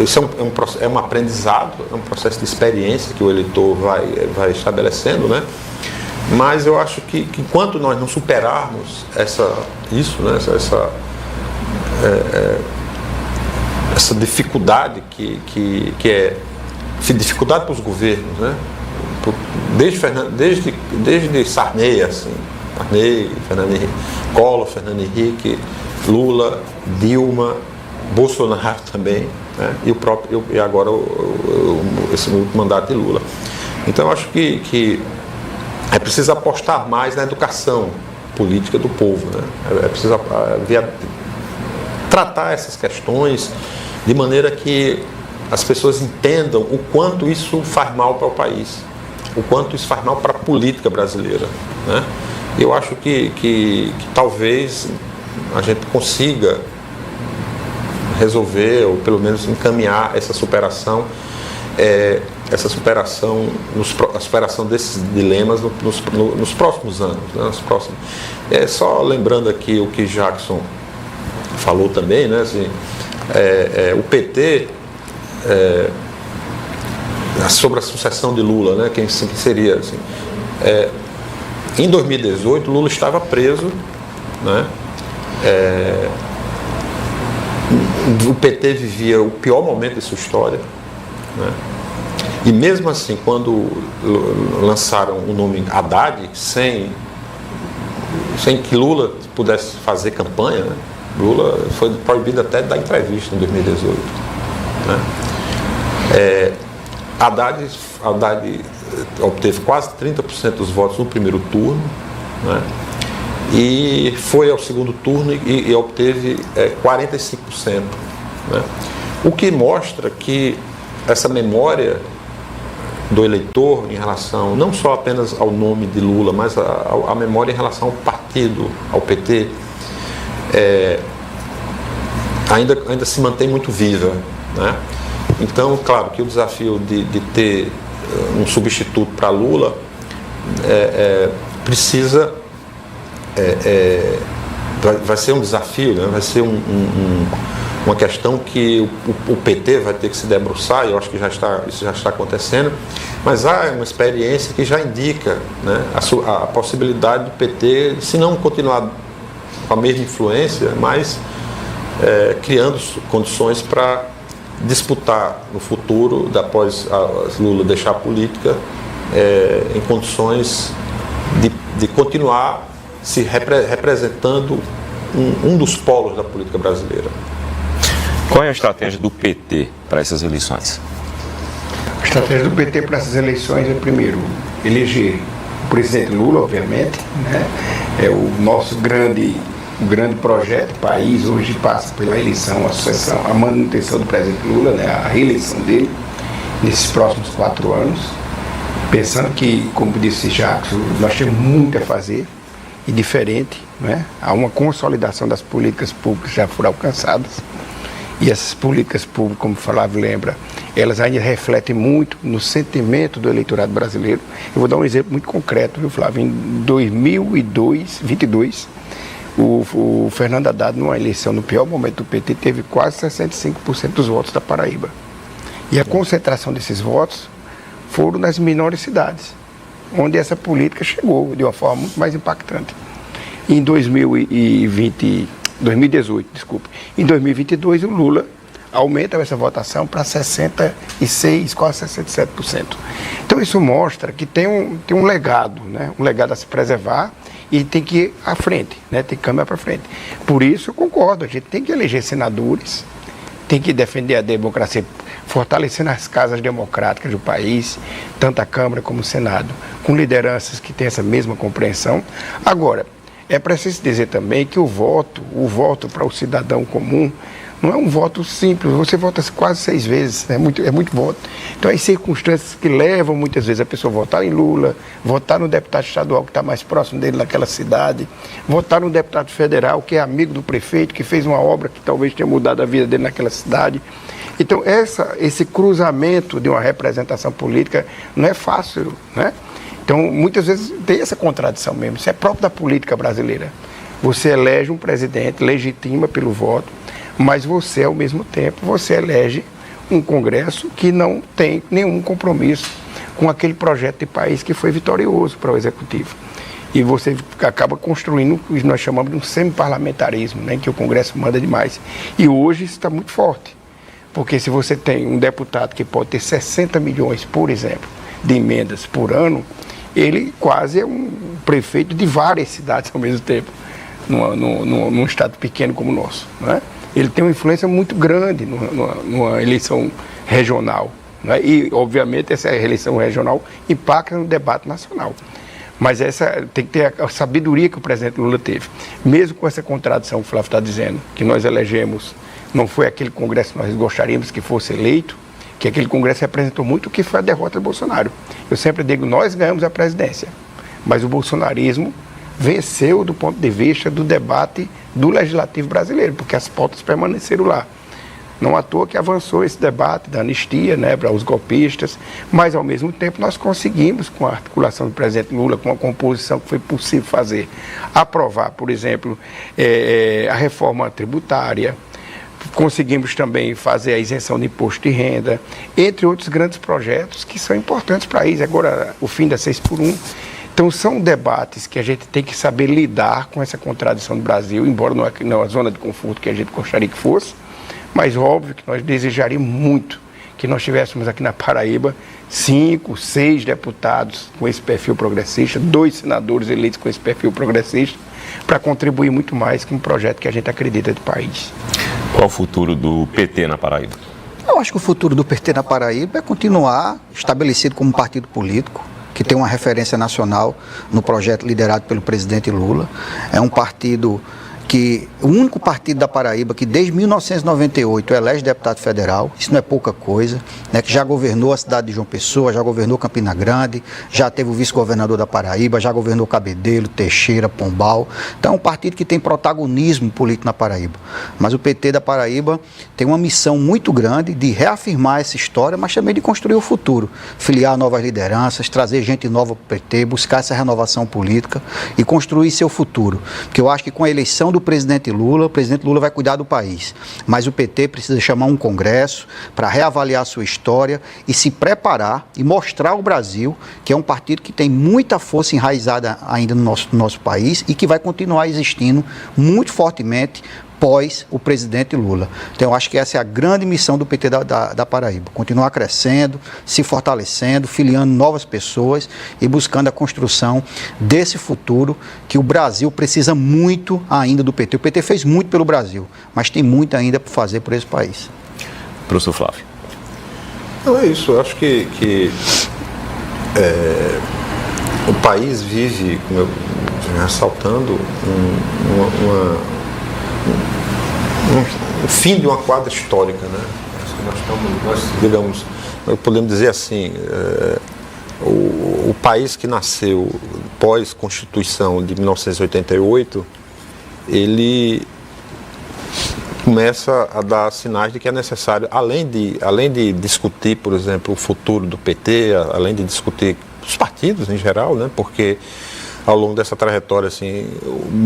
isso é um aprendizado, é um processo de experiência que o eleitor vai estabelecendo, né? Mas eu acho que enquanto nós não superarmos isso, né? Essa dificuldade que é dificuldade para os governos, né? Desde Sarney, assim, Fernando Henrique, Collor, Fernando Henrique, Lula, Dilma, Bolsonaro também, né? E agora esse mandato de Lula. Então eu acho que é preciso apostar mais na educação política do povo, né? É preciso tratar essas questões de maneira que as pessoas entendam o quanto isso faz mal para o país, o quanto isso faz mal para a política brasileira, né? Eu acho que talvez a gente consiga resolver, ou pelo menos encaminhar essa superação essa superação, a superação desses dilemas nos próximos anos. Né? Só lembrando aqui o que Jackson falou também, né? Assim, o PT, sobre a sucessão de Lula, né? Quem seria assim, em 2018 Lula estava preso, né? O PT vivia o pior momento de sua história, né? E mesmo assim, quando lançaram o nome Haddad, sem que Lula pudesse fazer campanha, né? Lula foi proibido até de dar entrevista em 2018. Né? Haddad obteve quase 30% dos votos no primeiro turno, né? E foi ao segundo turno e obteve 45%. Né? O que mostra que essa memória do eleitor em relação não só apenas ao nome de Lula, mas a memória em relação ao partido, ao PT, ainda se mantém muito viva. Né? Então, claro que o desafio de ter um substituto para Lula precisa... vai ser um desafio, né? Vai ser uma questão que o PT vai ter que se debruçar, e eu acho que isso já está acontecendo, mas há uma experiência que já indica, né, a possibilidade do PT, se não continuar com a mesma influência, mas criando condições para disputar no futuro, após Lula deixar a política, em condições de continuar se representando um dos polos da política brasileira. Qual é a estratégia do PT para essas eleições? A estratégia do PT para essas eleições é, primeiro, eleger o presidente Lula, obviamente, né? É o nosso grande projeto. O país hoje passa pela eleição, a sucessão, a manutenção do presidente Lula, né? A reeleição dele nesses próximos 4 anos. Pensando que, como disse Jackson, nós temos muito a fazer e diferente, né? Há uma consolidação das políticas públicas que já foram alcançadas. E essas políticas públicas, como falava e lembra, elas ainda refletem muito no sentimento do eleitorado brasileiro. Eu vou dar um exemplo muito concreto, viu, Flávio? Em 2022, o Fernando Haddad, numa eleição no pior momento do PT, teve quase 65% dos votos da Paraíba. E a concentração desses votos foram nas menores cidades, onde essa política chegou de uma forma muito mais impactante. Em 2018, em 2022, o Lula aumenta essa votação para 66%, quase 67%. Então isso mostra que tem um legado, né? Um legado a se preservar e tem que ir à frente, né? Tem que caminhar para frente. Por isso eu concordo, a gente tem que eleger senadores, tem que defender a democracia, fortalecendo as casas democráticas do país, tanto a Câmara como o Senado, com lideranças que têm essa mesma compreensão. Agora, é preciso dizer também que o voto para o cidadão comum não é um voto simples, você vota quase 6 vezes, é muito voto. Então, as circunstâncias que levam muitas vezes a pessoa a votar em Lula, votar no deputado estadual que está mais próximo dele naquela cidade, votar no deputado federal que é amigo do prefeito, que fez uma obra que talvez tenha mudado a vida dele naquela cidade. Então, esse cruzamento de uma representação política não é fácil, né? Então, muitas vezes tem essa contradição mesmo, isso é próprio da política brasileira. Você elege um presidente, legitima pelo voto, mas você, ao mesmo tempo, você elege um Congresso que não tem nenhum compromisso com aquele projeto de país que foi vitorioso para o Executivo. E você acaba construindo o que nós chamamos de um semi-parlamentarismo, né, em que o Congresso manda demais. E hoje isso está muito forte, porque se você tem um deputado que pode ter 60 milhões, por exemplo, de emendas por ano, ele quase é um prefeito de várias cidades ao mesmo tempo, num estado pequeno como o nosso, né? Ele tem uma influência muito grande numa eleição regional, né? E, obviamente, essa eleição regional impacta no debate nacional. Mas tem que ter a sabedoria que o presidente Lula teve. Mesmo com essa contradição que o Flávio está dizendo, que nós elegemos, não foi aquele Congresso que nós gostaríamos que fosse eleito, que aquele Congresso representou muito o que foi a derrota do Bolsonaro. Eu sempre digo, nós ganhamos a presidência, mas o bolsonarismo venceu do ponto de vista do debate do legislativo brasileiro, porque as pautas permaneceram lá. Não à toa que avançou esse debate da anistia, né, para os golpistas, mas ao mesmo tempo nós conseguimos, com a articulação do presidente Lula, com a composição que foi possível fazer, aprovar, por exemplo, a reforma tributária. Conseguimos também fazer a isenção de imposto de renda, entre outros grandes projetos que são importantes para isso. Agora, o fim da 6x1. Então, são debates que a gente tem que saber lidar com essa contradição do Brasil, embora não é a zona de conforto que a gente gostaria que fosse, mas óbvio que nós desejaríamos muito que nós tivéssemos aqui na Paraíba 5, 6 deputados com esse perfil progressista, 2 senadores eleitos com esse perfil progressista, para contribuir muito mais com o projeto que a gente acredita do país. Qual o futuro do PT na Paraíba? Eu acho que o futuro do PT na Paraíba é continuar estabelecido como partido político, que tem uma referência nacional no projeto liderado pelo presidente Lula. É um partido o único partido da Paraíba que desde 1998 elege deputado federal, isso não é pouca coisa, né, que já governou a cidade de João Pessoa, já governou Campina Grande, já teve o vice-governador da Paraíba, já governou Cabedelo, Teixeira, Pombal. Então é um partido que tem protagonismo político na Paraíba. Mas o PT da Paraíba tem uma missão muito grande de reafirmar essa história, mas também de construir o futuro, filiar novas lideranças, trazer gente nova para o PT, buscar essa renovação política e construir seu futuro. Porque eu acho que com a eleição do presidente Lula, o presidente Lula vai cuidar do país, mas o PT precisa chamar um congresso para reavaliar a sua história e se preparar e mostrar ao Brasil que é um partido que tem muita força enraizada ainda no nosso país e que vai continuar existindo muito fortemente pós o presidente Lula. Então eu acho que essa é a grande missão do PT da Paraíba, continuar crescendo, se fortalecendo, filiando novas pessoas e buscando a construção desse futuro que o Brasil precisa muito ainda do PT. O PT fez muito pelo Brasil, mas tem muito ainda para fazer por esse país. Professor Flávio. Não é isso, eu acho que o país vive, como eu venho ressaltando, o fim de uma quadra histórica, né? Digamos, podemos dizer assim, o país que nasceu pós-Constituição de 1988, ele começa a dar sinais de que é necessário, além de discutir, por exemplo, o futuro do PT, além de discutir os partidos em geral, né? Porque ao longo dessa trajetória, assim,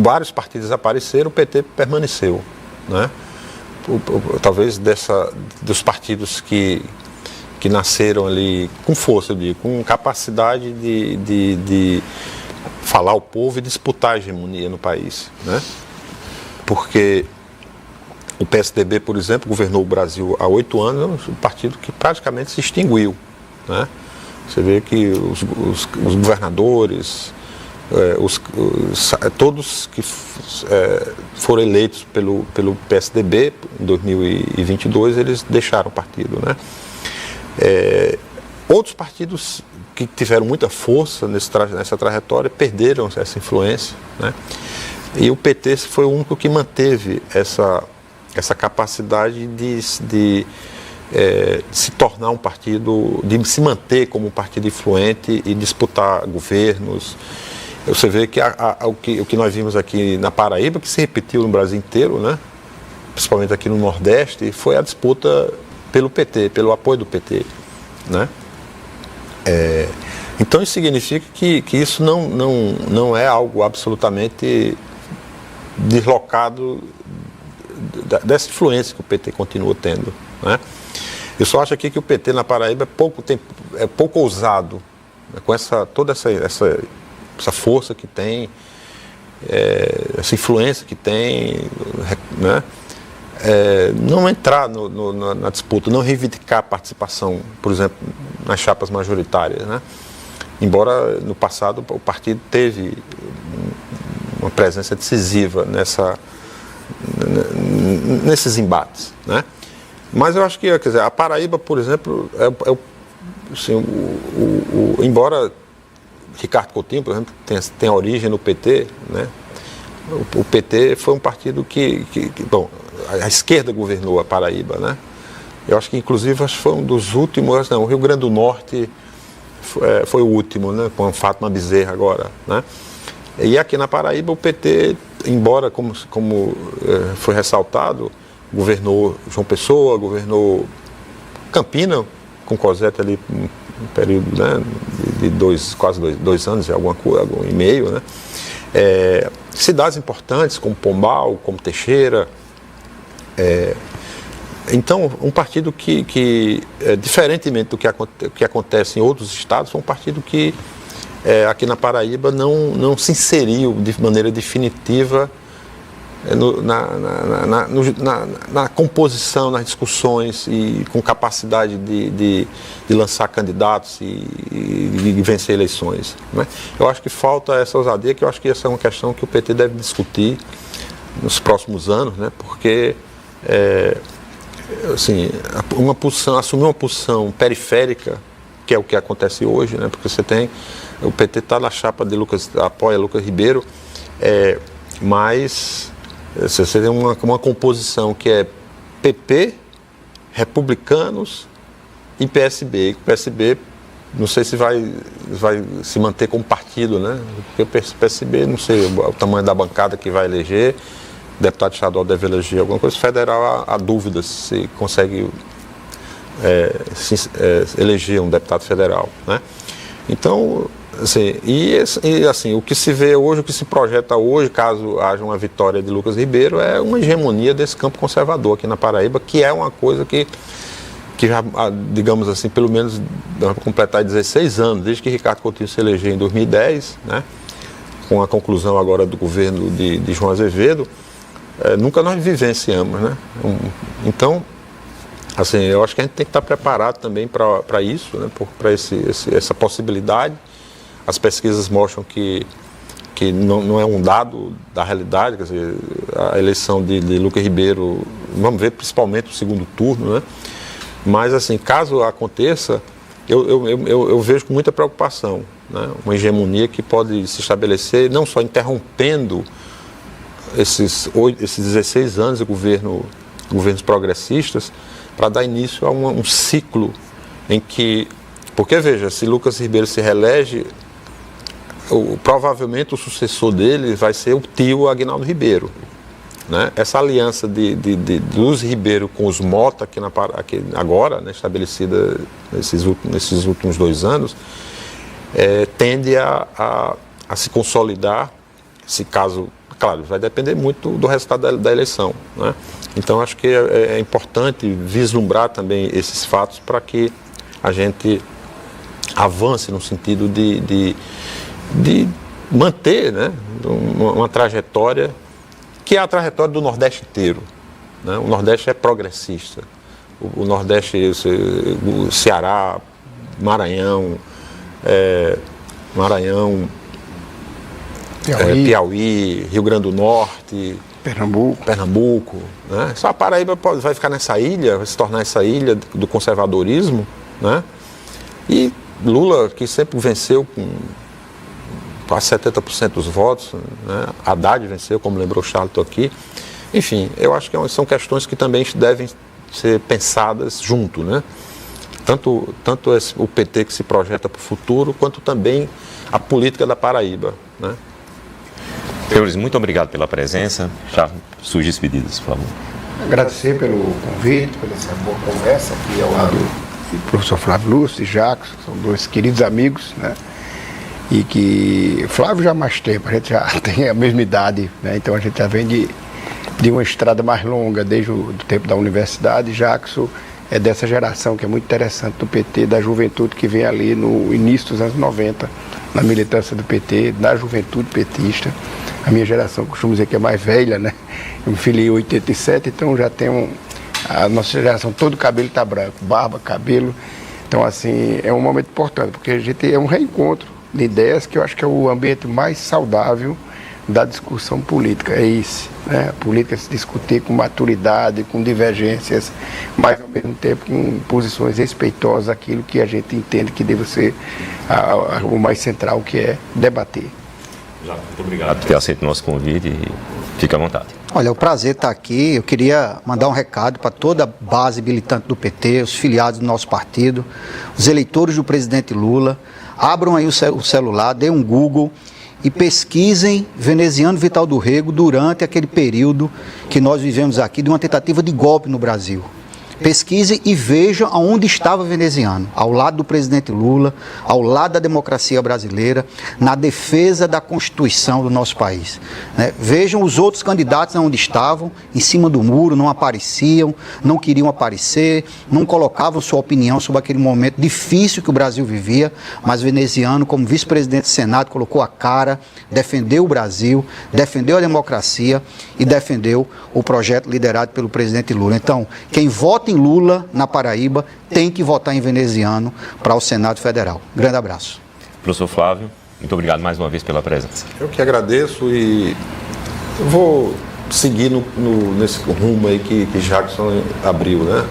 vários partidos apareceram, o PT permaneceu, né? Talvez dos partidos que nasceram ali com força, com capacidade de falar ao povo e disputar a hegemonia no país, né? Porque o PSDB, por exemplo, governou o Brasil há 8 anos, é um partido que praticamente se extinguiu, né? Você vê que os governadores, todos que foram eleitos pelo PSDB em 2022, eles deixaram o partido, né? Outros partidos que tiveram muita força nessa trajetória perderam essa influência, né? E o PT foi o único que manteve essa capacidade de se tornar um partido, de se manter como um partido influente e disputar governos. Você vê que o que nós vimos aqui na Paraíba, que se repetiu no Brasil inteiro, né? Principalmente aqui no Nordeste, foi a disputa pelo PT, pelo apoio do PT, né? Então isso significa que isso não é algo absolutamente deslocado dessa influência que o PT continua tendo, né? Eu só acho aqui que o PT na Paraíba é pouco ousado, né? Com toda essa força que tem, essa influência que tem, né? Não entrar na disputa, não reivindicar a participação, por exemplo, nas chapas majoritárias, né? Embora no passado o partido teve uma presença decisiva nesses embates, né? Mas eu acho que, quer dizer, a Paraíba, por exemplo, assim, embora Ricardo Coutinho, por exemplo, tem origem no PT, né? O PT foi um partido que bom, a esquerda governou a Paraíba, né? Eu acho que, inclusive, foi um dos últimos, o Rio Grande do Norte foi o último, né? Com a Fátima Bezerra agora, né? E aqui na Paraíba o PT, embora, como foi ressaltado, governou João Pessoa, governou Campina, com Cosette ali, um período, né, de quase dois anos, algum e meio, né? Cidades importantes como Pombal, como Teixeira. Então, um partido que diferentemente do que acontece em outros estados, foi um partido que aqui na Paraíba não se inseriu de maneira definitiva na composição, nas discussões e com capacidade de lançar candidatos e vencer eleições, né? Eu acho que falta essa ousadia, que eu acho que essa é uma questão que o PT deve discutir nos próximos anos, né? Porque assim, assumir uma posição periférica, que é o que acontece hoje, né? Porque o PT está na chapa de apoia Lucas Ribeiro, mas você tem uma composição que é PP, republicanos e PSB. O PSB, não sei se vai se manter como partido, né? Porque o PSB, não sei o tamanho da bancada que vai eleger, o deputado estadual deve eleger alguma coisa, federal há dúvidas se consegue eleger um deputado federal, né? Então, assim, assim, o que se vê hoje, o que se projeta hoje, caso haja uma vitória de Lucas Ribeiro, é uma hegemonia desse campo conservador aqui na Paraíba, que é uma coisa que já, digamos assim, pelo menos vai completar 16 anos, desde que Ricardo Coutinho se elegeu em 2010, né, com a conclusão agora do governo de João Azevedo, nunca nós vivenciamos, né? Então, assim, eu acho que a gente tem que estar preparado também para isso, né, para essa possibilidade. As pesquisas mostram que não é um dado da realidade, quer dizer, a eleição de Lucas Ribeiro, vamos ver principalmente o segundo turno, né? Mas, assim, caso aconteça, eu vejo com muita preocupação, né? Uma hegemonia que pode se estabelecer, não só interrompendo esses 16 anos de governos progressistas, para dar início a um ciclo em que... Porque, veja, se Lucas Ribeiro se reelege, provavelmente o sucessor dele vai ser o tio Aguinaldo Ribeiro, né? Essa aliança dos Ribeiro com os Mota, aqui agora, né, estabelecida nesses últimos 2 anos, tende a se consolidar, se caso... Claro, vai depender muito do resultado da eleição, né? Então, acho que é importante vislumbrar também esses fatos para que a gente avance no sentido de manter, né, uma trajetória que é a trajetória do Nordeste inteiro, né? O Nordeste é progressista. O Nordeste, o Ceará, Maranhão, Piauí, Rio Grande do Norte, Pernambuco, né? Só a Paraíba vai ficar nessa ilha, vai se tornar essa ilha do conservadorismo, né? E Lula, que sempre venceu com quase 70% dos votos, né? Haddad venceu, como lembrou o Charlton aqui. Enfim, eu acho que são questões que também devem ser pensadas junto, né? Tanto o PT que se projeta para o futuro, quanto também a política da Paraíba, né? Senhores, muito obrigado pela presença. Já suas despedidas, por favor. Agradecer pelo convite, por essa boa conversa aqui ao lado do professor Flávio Lúcio e Jackson, são 2 queridos amigos, né? E que Flávio já há mais tempo, a gente já tem a mesma idade, né? Então a gente já vem de uma estrada mais longa, desde o tempo da universidade. Jackson é dessa geração que é muito interessante do PT, da juventude que vem ali no início dos anos 90, na militância do PT, na juventude petista. A minha geração, costumo dizer que é mais velha, né? Eu me filiei em 87, então já tem a nossa geração, todo o cabelo está branco, barba, cabelo. Então, assim, é um momento importante, porque a gente é um reencontro de ideias que eu acho que é o ambiente mais saudável da discussão política, é esse, né? A política se discutir com maturidade, com divergências, mas ao mesmo tempo com posições respeitosas àquilo que a gente entende que deve ser o mais central, que é debater. Muito obrigado por ter aceito o nosso convite e fique à vontade. Olha, é um prazer estar aqui. Eu queria mandar um recado para toda a base militante do PT, os filiados do nosso partido, os eleitores do presidente Lula. Abram aí o celular, dêem um Google e pesquisem Veneziano Vital do Rego durante aquele período que nós vivemos aqui de uma tentativa de golpe no Brasil. Pesquise e vejam aonde estava Veneziano, ao lado do presidente Lula, ao lado da democracia brasileira, na defesa da Constituição do nosso país. Vejam os outros candidatos onde estavam, em cima do muro, não apareciam, não queriam aparecer, não colocavam sua opinião sobre aquele momento difícil que o Brasil vivia, mas Veneziano, como vice-presidente do Senado, colocou a cara, defendeu o Brasil, defendeu a democracia e defendeu o projeto liderado pelo presidente Lula. Então, quem vota em Lula na Paraíba tem que votar em Veneziano para o Senado Federal. Grande abraço. Professor Flávio, muito obrigado mais uma vez pela presença. Eu que agradeço e eu vou seguir nesse rumo aí que Jackson abriu, né?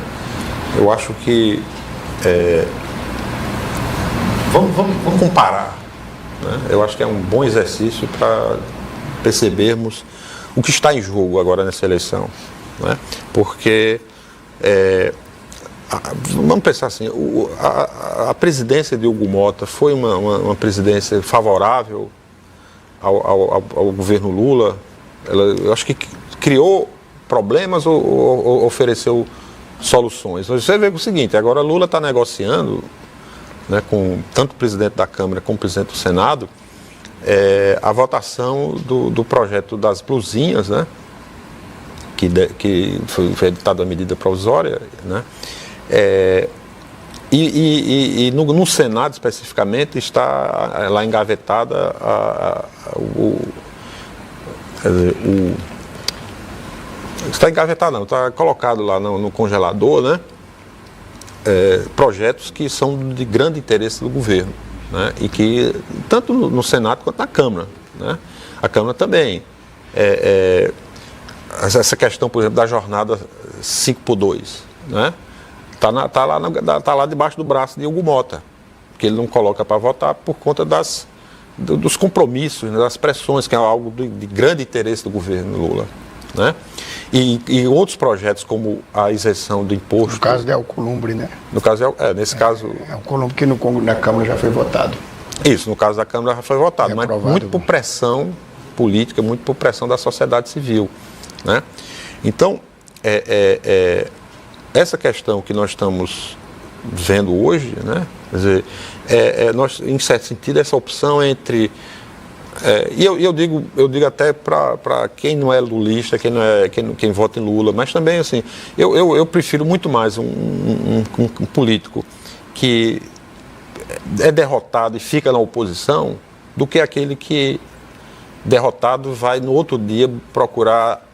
Eu acho que vamos comparar, né? Eu acho que é um bom exercício para percebermos o que está em jogo agora nessa eleição, né? Porque vamos pensar assim, a presidência de Hugo Mota foi uma presidência favorável ao governo Lula. Eu acho que criou problemas ou ofereceu soluções. Você vê o seguinte, agora Lula está negociando, né, com tanto o presidente da Câmara como o presidente do Senado, a votação do projeto das blusinhas, né, que foi editada a medida provisória, né? No Senado, especificamente, está lá engavetada está engavetado, não, está colocado lá no congelador, né? Projetos que são de grande interesse do governo, né? E que, tanto no Senado quanto na Câmara, né? A Câmara também. Essa questão, por exemplo, da jornada 5x2, né? Tá lá debaixo do braço de Hugo Mota, que ele não coloca para votar por conta dos compromissos, né, das pressões, que é algo de grande interesse do governo Lula, né? E outros projetos, como a isenção do imposto. No caso de Alcolumbre, né? No caso, nesse caso. Alcolumbre que na Câmara já foi votado. Isso, no caso da Câmara já foi votado, mas muito por pressão política, muito por pressão da sociedade civil, né? Então, essa questão que nós estamos vendo hoje, né? Quer dizer, nós, em certo sentido, essa opção entre... E eu digo até para quem não é lulista, quem vota em Lula, mas também, assim, eu prefiro muito mais um político que é derrotado e fica na oposição do que aquele que, derrotado, vai no outro dia procurar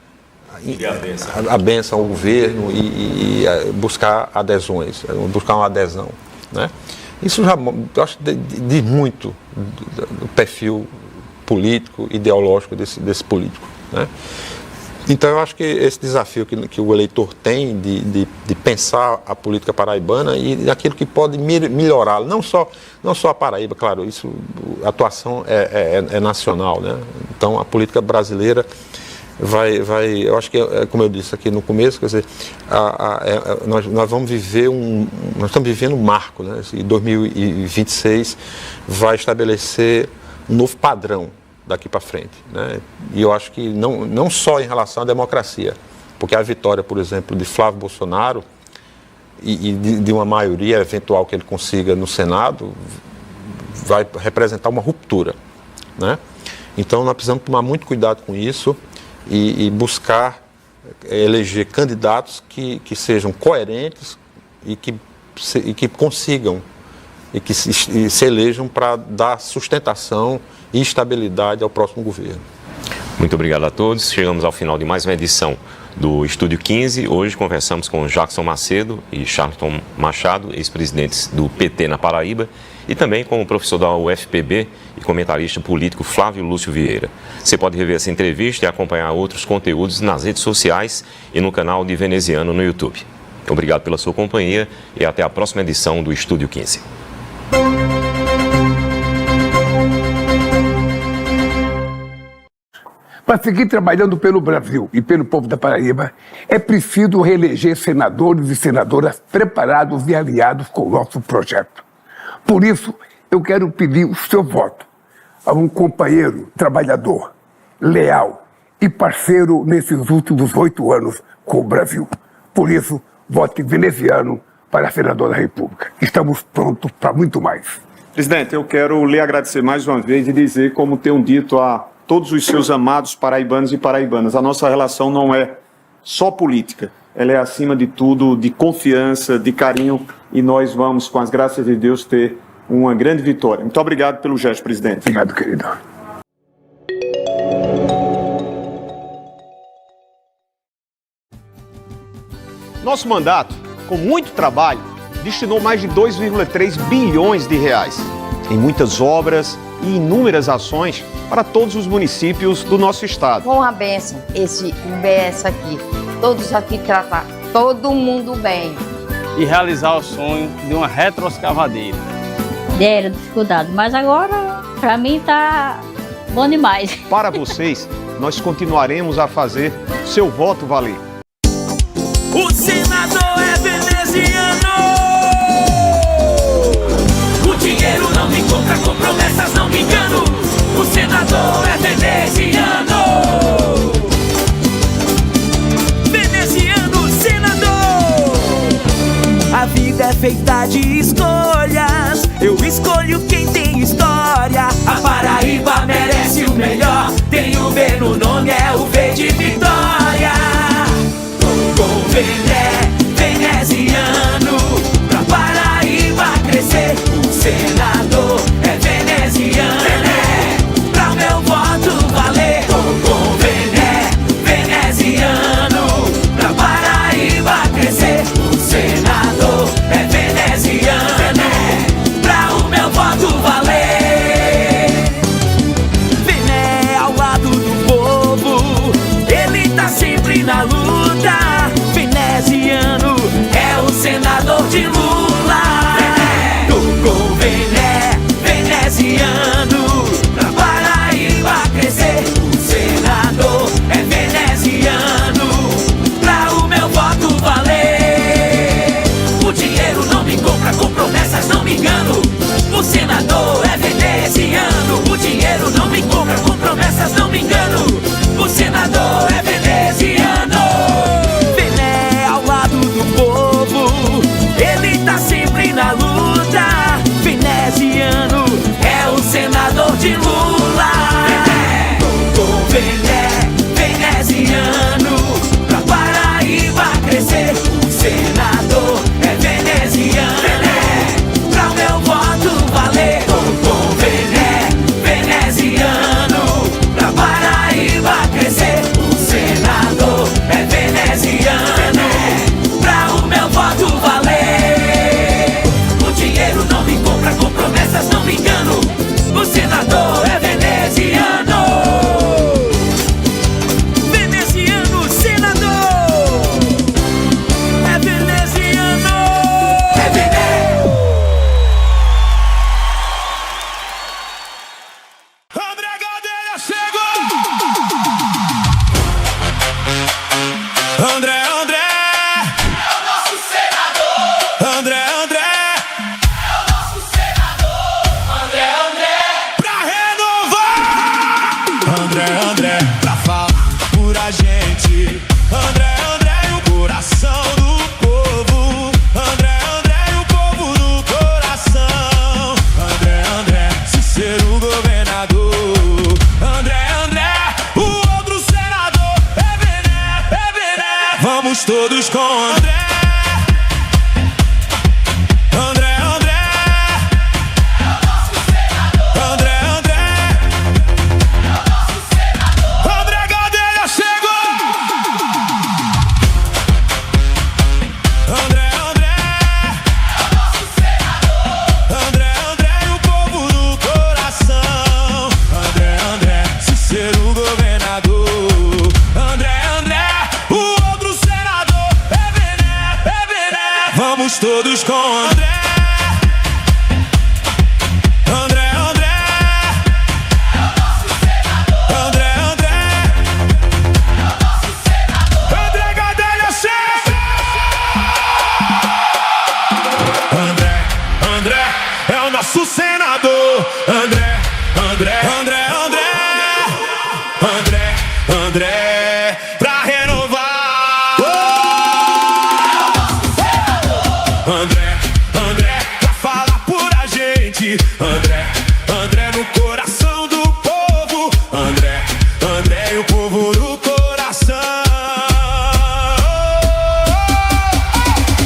a bênção ao governo e buscar adesões, buscar uma adesão, né? Isso já, eu acho, diz muito do perfil político, ideológico desse político, né? Então eu acho que esse desafio que o eleitor tem de pensar a política paraibana e aquilo que pode melhorá-la, não só a Paraíba, claro, isso, a atuação é nacional, né? Então a política brasileira eu acho que, como eu disse aqui no começo, quer dizer, nós vamos viver nós estamos vivendo um marco, né? E 2026 vai estabelecer um novo padrão daqui para frente, né? E eu acho que não só em relação à democracia, porque a vitória, por exemplo, de Flávio Bolsonaro e de uma maioria eventual que ele consiga no Senado vai representar uma ruptura, né? Então nós precisamos tomar muito cuidado com isso e buscar eleger candidatos que sejam coerentes e que consigam e que se elejam para dar sustentação e estabilidade ao próximo governo. Muito obrigado a todos. Chegamos ao final de mais uma edição do Estúdio 15. Hoje conversamos com Jackson Macedo e Charlton Machado, ex-presidentes do PT na Paraíba, e também com o professor da UFPB e comentarista político Flávio Lúcio Vieira. Você pode rever essa entrevista e acompanhar outros conteúdos nas redes sociais e no canal de Veneziano no YouTube. Obrigado pela sua companhia e até a próxima edição do Estúdio 15. Para seguir trabalhando pelo Brasil e pelo povo da Paraíba, é preciso reeleger senadores e senadoras preparados e aliados com o nosso projeto. Por isso, eu quero pedir o seu voto. a um companheiro trabalhador, leal e parceiro nesses últimos 8 anos com o Brasil. Por isso, vote veneziano para senador da República. Estamos prontos para muito mais. Presidente, eu quero lhe agradecer mais uma vez e dizer, como tenho dito a todos os seus amados paraibanos e paraibanas, a nossa relação não é só política, ela é, acima de tudo, de confiança, de carinho, e nós vamos, com as graças de Deus, ter uma grande vitória. Muito obrigado pelo gesto, presidente. Obrigado, querido. Nosso mandato, com muito trabalho, destinou mais de 2,3 bilhões de reais em muitas obras e inúmeras ações para todos os municípios do nosso estado. Com a bênção, esse UBS aqui, todos aqui tratar todo mundo bem. E realizar o sonho de uma retroescavadeira. Deram dificuldade, mas agora, para mim, tá bom demais. Para vocês, nós continuaremos a fazer seu voto valer. O senador é veneziano. O dinheiro não me compra, com promessas não me engano. O senador é veneziano. Veneziano, senador. A vida é feita de escolhas. Eu escolho quem tem história. A Paraíba merece o melhor. Tem o V no nome, é o V de vitória. Com veneziano, pra Paraíba crescer. O senador é veneziano, pra meu voto valer. Com veneziano, pra Paraíba crescer. O senador é veneziano, pra o meu voto valer. Vené ao lado do povo, ele tá sempre na luta. Veneziano é o senador de Lula. Com veneziano, pra Paraíba crescer. O senador é veneziano, pra o meu voto valer. O dinheiro não me compra, com promessas não me engano. O senador é veneziano. O dinheiro não me compra, com promessas não me engano. O senador é veneziano. Ele tá sempre na luta. Veneziano é o senador de Lula. Com veneziano, pra Paraíba crescer. O senador é veneziano, pra o meu voto valer. Com veneziano, pra Paraíba crescer. O senador é veneziano, pra o meu voto valer. O dinheiro não me compra, com promessas não me engano. O senador é veneziano. Veneziano, senador. É veneziano. É veneziano. André Gadelha chegou. André. Todos com André. André. É o nosso senador. André. É o nosso senador. André Gadelha chegou. André. É o nosso senador. André. E o povo no coração. André. Cícero governador. André. Vamos todos com André. André. É o nosso senador. André. É o nosso senador. André Gadelha chega. André. É o nosso senador. André. André, pra falar por a gente. André no coração do povo. André e o povo no coração.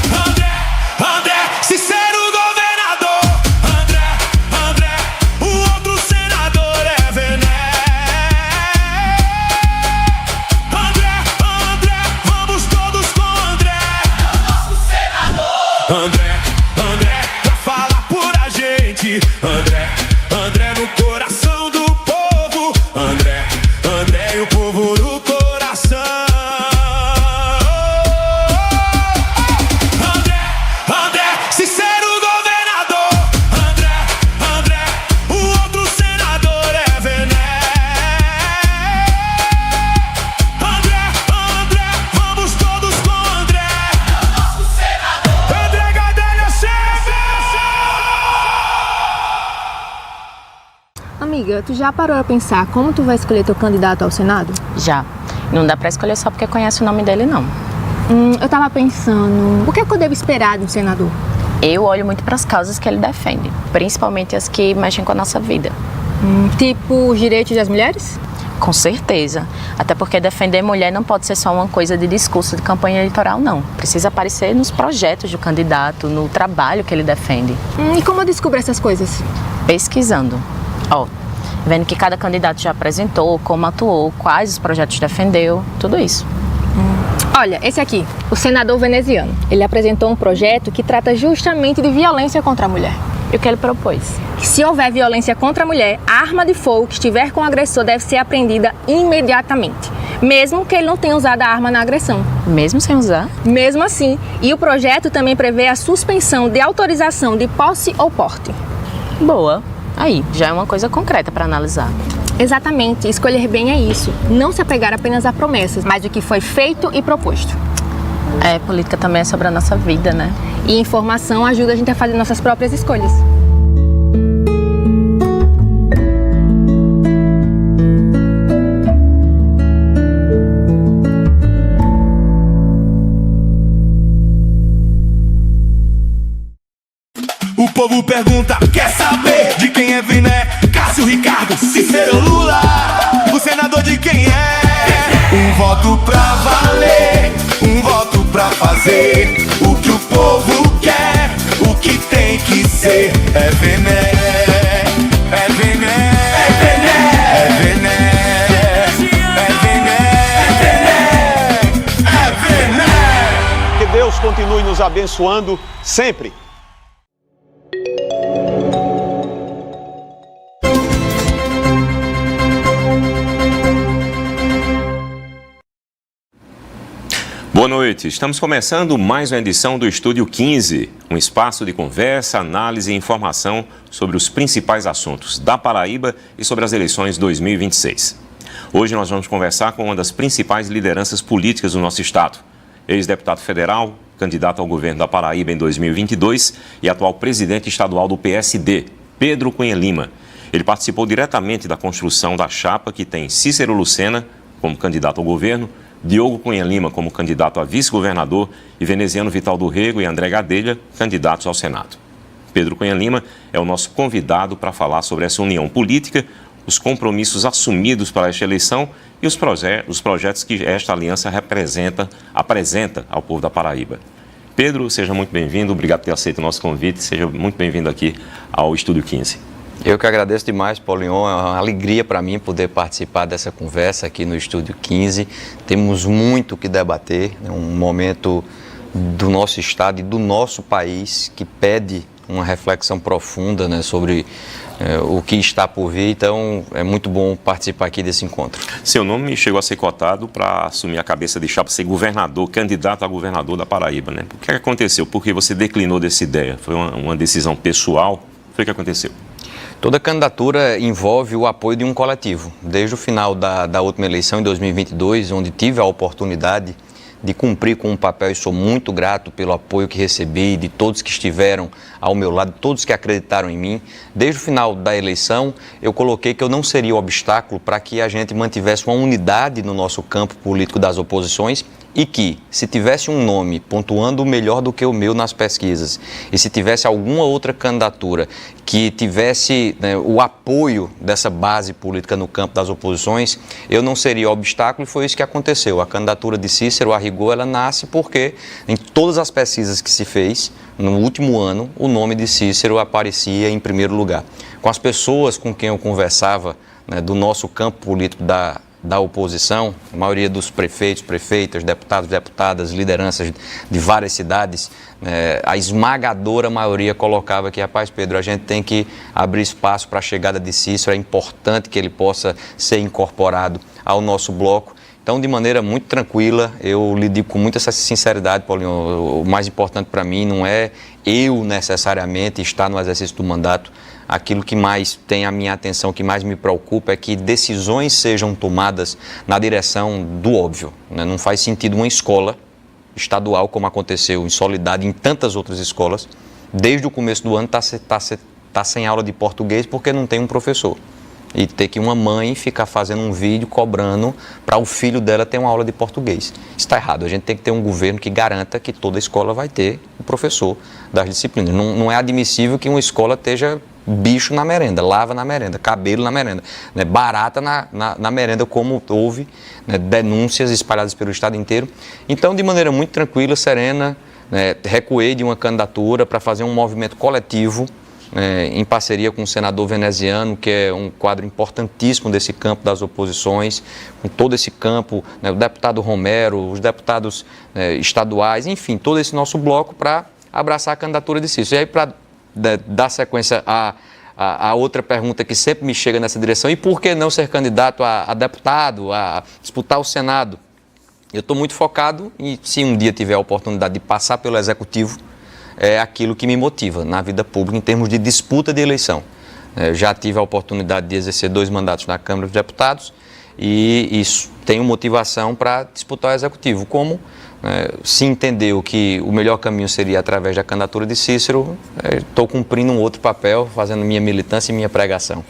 André, sincero governador. André, o outro senador é Vené. André, vamos todos com André. É o nosso senador. André, pra falar por a gente. André no coração do povo. André e o povo no coração. André, sincero governador. André, o outro senador é Vené. André, vamos todos com André. É o nosso senador. André Gadelha chega. Amiga, tu já parou a pensar como tu vai escolher teu candidato ao Senado? Já. Não dá pra escolher só porque conhece o nome dele, não. Eu tava pensando, o que é que eu devo esperar de um senador? Eu olho muito pras causas que ele defende, principalmente as que mexem com a nossa vida. Tipo os direitos das mulheres? Com certeza. Até porque defender mulher não pode ser só uma coisa de discurso de campanha eleitoral, não. Precisa aparecer nos projetos do candidato, no trabalho que ele defende. E como eu descubro essas coisas? Pesquisando. Vendo que cada candidato já apresentou, como atuou, quais os projetos defendeu, tudo isso. Olha, esse aqui, o senador veneziano. Ele apresentou um projeto que trata justamente de violência contra a mulher. E o que ele propôs? Que se houver violência contra a mulher, a arma de fogo que estiver com o agressor deve ser apreendida imediatamente, mesmo que ele não tenha usado a arma na agressão. Mesmo sem usar? Mesmo assim. E o projeto também prevê a suspensão de autorização de posse ou porte. Boa. Aí, já é uma coisa concreta para analisar. Exatamente, escolher bem é isso. Não se apegar apenas a promessas, mas o que foi feito e proposto. Política também é sobre a nossa vida, né? E informação ajuda a gente a fazer nossas próprias escolhas. O povo pergunta, quer saber de quem é Vené? Cássio, Ricardo, Cícero, Lula. O senador de quem é? Um voto pra valer, um voto pra fazer o que o povo quer, o que tem que ser. É Vené, é Vené, é Vené, é Vené, é Vené, é Vené. Que Deus continue nos abençoando sempre. Boa noite, estamos começando mais uma edição do Estúdio 15, um espaço de conversa, análise e informação sobre os principais assuntos da Paraíba e sobre as eleições 2026. Hoje nós vamos conversar com uma das principais lideranças políticas do nosso estado, ex-deputado federal, candidato ao governo da Paraíba em 2022 e atual presidente estadual do PSD, Pedro Cunha Lima. Ele participou diretamente da construção da chapa que tem Cícero Lucena como candidato ao governo, Diogo Cunha Lima como candidato a vice-governador e Veneziano Vital do Rego e André Gadelha, candidatos ao Senado. Pedro Cunha Lima é o nosso convidado para falar sobre essa união política, os compromissos assumidos para esta eleição e os projetos que esta aliança apresenta ao povo da Paraíba. Pedro, seja muito bem-vindo, obrigado por ter aceito o nosso convite, seja muito bem-vindo aqui ao Estúdio 15. Eu que agradeço demais, Paulinho, é uma alegria para mim poder participar dessa conversa aqui no Estúdio 15. Temos muito que debater, um momento do nosso estado e do nosso país que pede uma reflexão profunda, né, sobre o que está por vir, então é muito bom participar aqui desse encontro. Seu nome chegou a ser cotado para assumir a cabeça de chapa, ser governador, candidato a governador da Paraíba, né? O que aconteceu? Por que você declinou dessa ideia? Foi uma decisão pessoal? Foi o que aconteceu? Toda candidatura envolve o apoio de um coletivo. Desde o final da última eleição, em 2022, onde tive a oportunidade de cumprir com um papel e sou muito grato pelo apoio que recebi, de todos que estiveram ao meu lado, todos que acreditaram em mim. Desde o final da eleição, eu coloquei que eu não seria o obstáculo para que a gente mantivesse uma unidade no nosso campo político das oposições e que, se tivesse um nome pontuando melhor do que o meu nas pesquisas, e se tivesse alguma outra candidatura que tivesse, né, o apoio dessa base política no campo das oposições, eu não seria obstáculo, e foi isso que aconteceu. A candidatura de Cícero, a rigor, ela nasce porque em todas as pesquisas que se fez, no último ano, o nome de Cícero aparecia em primeiro lugar. Com as pessoas com quem eu conversava, né, do nosso campo político da oposição, a maioria dos prefeitos, prefeitas, deputados, deputadas, lideranças de várias cidades, a esmagadora maioria colocava que, rapaz, Pedro, a gente tem que abrir espaço para a chegada de Cícero, é importante que ele possa ser incorporado ao nosso bloco. Então, de maneira muito tranquila, eu lhe digo com muita sinceridade, Paulinho, o mais importante para mim não é eu necessariamente estar no exercício do mandato. Aquilo que mais tem a minha atenção, que mais me preocupa é que decisões sejam tomadas na direção do óbvio, né? Não faz sentido uma escola estadual, como aconteceu em Soledade e em tantas outras escolas, desde o começo do ano tá sem aula de português porque não tem um professor. E ter que uma mãe ficar fazendo um vídeo cobrando para o filho dela ter uma aula de português. Isso está errado. A gente tem que ter um governo que garanta que toda escola vai ter o professor das disciplinas. Não é admissível que uma escola esteja bicho na merenda, lava na merenda, cabelo na merenda, né, barata na merenda, como houve, né, denúncias espalhadas pelo estado inteiro. Então, de maneira muito tranquila, serena, né, recuei de uma candidatura para fazer um movimento coletivo, em parceria com o senador veneziano, que é um quadro importantíssimo desse campo das oposições, com todo esse campo, né, o deputado Romero, os deputados estaduais, enfim, todo esse nosso bloco para abraçar a candidatura de Cícero. E aí, para dar sequência a outra pergunta que sempre me chega nessa direção, e por que não ser candidato a deputado, a disputar o Senado? Eu estou muito focado e, se um dia tiver a oportunidade de passar pelo Executivo, é aquilo que me motiva na vida pública em termos de disputa de eleição. Eu já tive a oportunidade de exercer 2 mandatos na Câmara dos Deputados e tenho motivação para disputar o Executivo. Como se entendeu que o melhor caminho seria através da candidatura de Cícero, estou cumprindo um outro papel, fazendo minha militância e minha pregação.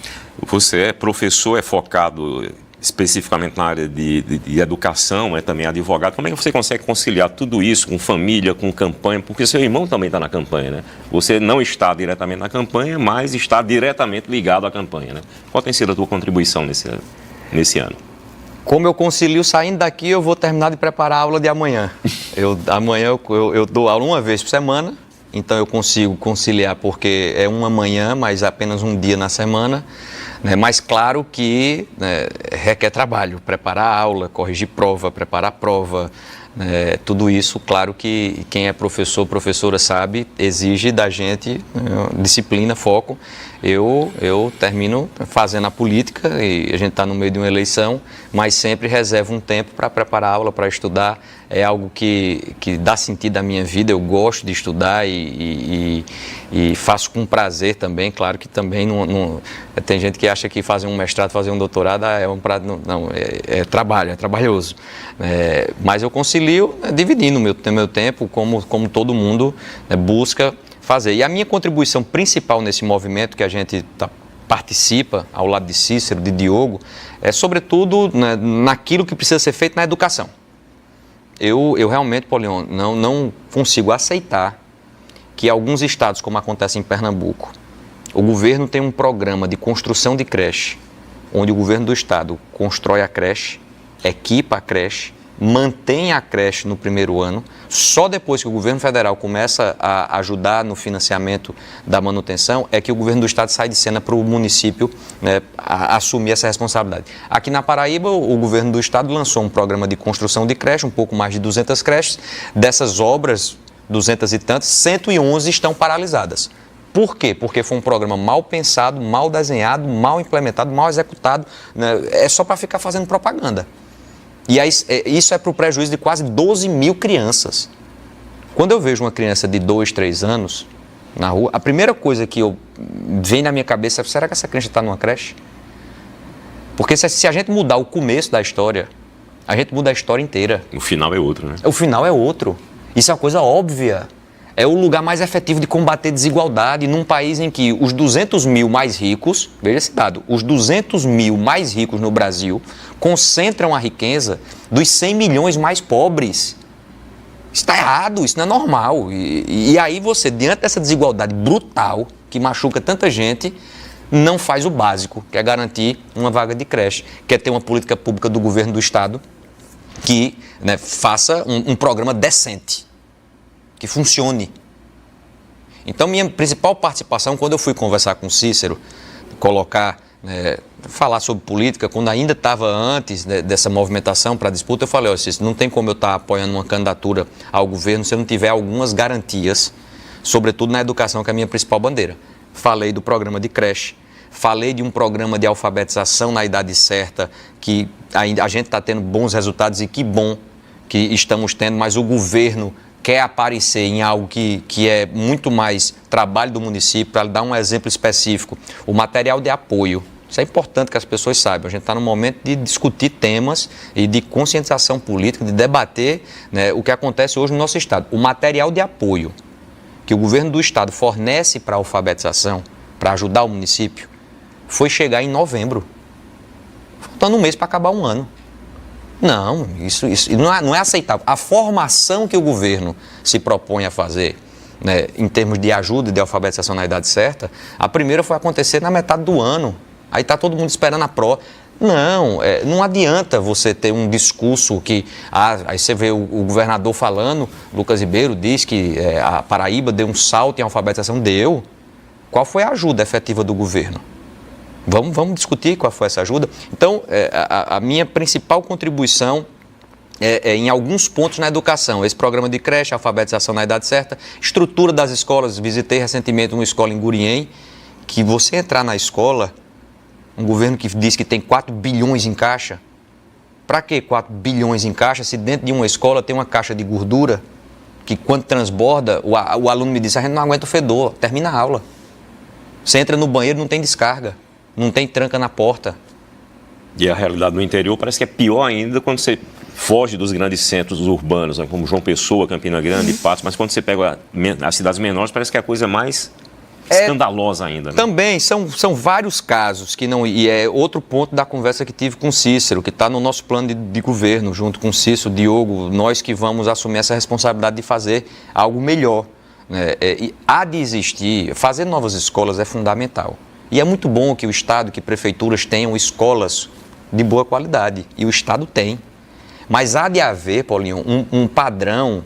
Você é professor, é focado especificamente na área de educação, é também advogado. Como é que você consegue conciliar tudo isso com família, com campanha? Porque seu irmão também está na campanha, né? Você não está diretamente na campanha, mas está diretamente ligado à campanha, né? Qual tem sido a tua contribuição nesse ano? Como eu concilio saindo daqui, eu vou terminar de preparar a aula de amanhã. Amanhã eu dou aula uma vez por semana, então eu consigo conciliar porque é uma manhã, mas apenas um dia na semana. Mas claro que requer trabalho, preparar a aula, corrigir prova, preparar prova, tudo isso, claro que quem é professor, professora sabe, exige da gente disciplina, foco. Eu termino fazendo a política e a gente está no meio de uma eleição, mas sempre reservo um tempo para preparar a aula, para estudar. É algo que dá sentido à minha vida, eu gosto de estudar e faço com prazer também. Claro que também tem gente que acha que fazer um mestrado, fazer um doutorado é um prato, não, é trabalho, é trabalhoso. Mas eu concilio dividindo o meu tempo, como todo mundo busca fazer. E a minha contribuição principal nesse movimento que a gente participa ao lado de Cícero, de Diogo, é sobretudo naquilo que precisa ser feito na educação. Eu realmente, Paulinho, não consigo aceitar que alguns estados, como acontece em Pernambuco, o governo tem um programa de construção de creche, onde o governo do estado constrói a creche, equipa a creche, mantém a creche no primeiro ano, só depois que o governo federal começa a ajudar no financiamento da manutenção, é que o governo do estado sai de cena para o município assumir essa responsabilidade. Aqui na Paraíba, o governo do estado lançou um programa de construção de creche, um pouco mais de 200 creches. Dessas obras, 200 e tantas, 111 estão paralisadas. Por quê? Porque foi um programa mal pensado, mal desenhado, mal implementado, mal executado, é só para ficar fazendo propaganda. E aí, isso é para o prejuízo de quase 12 mil crianças. Quando eu vejo uma criança de 2, 3 anos na rua, a primeira coisa que vem na minha cabeça é: será que essa criança está numa creche? Porque se a gente mudar o começo da história, a gente muda a história inteira. O final é outro, né? O final é outro. Isso é uma coisa óbvia. é o lugar mais efetivo de combater desigualdade num país em que os 200 mil mais ricos, veja esse dado, os 200 mil mais ricos no Brasil concentram a riqueza dos 100 milhões mais pobres. Isso está errado, isso não é normal. E aí você, diante dessa desigualdade brutal que machuca tanta gente, não faz o básico, que é garantir uma vaga de creche, que é ter uma política pública do governo do Estado que, né, faça um programa decente, que funcione. Então, minha principal participação, quando eu fui conversar com o Cícero, falar sobre política, quando ainda estava antes dessa movimentação para a disputa, eu falei, Cícero, não tem como eu estar apoiando uma candidatura ao governo se eu não tiver algumas garantias, sobretudo na educação, que é a minha principal bandeira. Falei do programa de creche, falei de um programa de alfabetização na idade certa, que a gente está tendo bons resultados e que bom que estamos tendo, mas o governo quer aparecer em algo que é muito mais trabalho do município. Para dar um exemplo específico, o material de apoio. Isso é importante que as pessoas saibam. A gente está no momento de discutir temas e de conscientização política, de debater, né, o que acontece hoje no nosso Estado. O material de apoio que o governo do Estado fornece para a alfabetização, para ajudar o município, foi chegar em novembro, faltando um mês para acabar um ano. Não, isso não é aceitável. A formação que o governo se propõe a fazer, né, em termos de ajuda e de alfabetização na idade certa, a primeira foi acontecer na metade do ano. Aí está todo mundo esperando a prova. Não adianta você ter um discurso que... aí você vê o governador falando, Lucas Ribeiro diz que a Paraíba deu um salto em alfabetização. Deu. Qual foi a ajuda efetiva do governo? Vamos discutir qual foi essa ajuda. Então, a minha principal contribuição é em alguns pontos na educação. Esse programa de creche, alfabetização na idade certa, estrutura das escolas. Visitei recentemente uma escola em Gurien, que você entrar na escola, um governo que diz que tem 4 bilhões em caixa. Para que 4 bilhões em caixa se dentro de uma escola tem uma caixa de gordura que, quando transborda, o aluno me diz, a gente não aguenta o fedor, termina a aula. Você entra no banheiro, não tem descarga. Não tem tranca na porta. E a realidade no interior parece que é pior ainda quando você foge dos grandes centros urbanos, né, como João Pessoa, Campina Grande, Patos, mas quando você pega as cidades menores, parece que é a coisa mais escandalosa ainda. Né? Também, são vários casos que não... E é outro ponto da conversa que tive com o Cícero, que está no nosso plano de governo, junto com o Cícero, Diogo, nós que vamos assumir essa responsabilidade de fazer algo melhor. Né? E há de existir, fazer novas escolas é fundamental. E é muito bom que o Estado, que prefeituras tenham escolas de boa qualidade. E o Estado tem. Mas há de haver, Paulinho, um padrão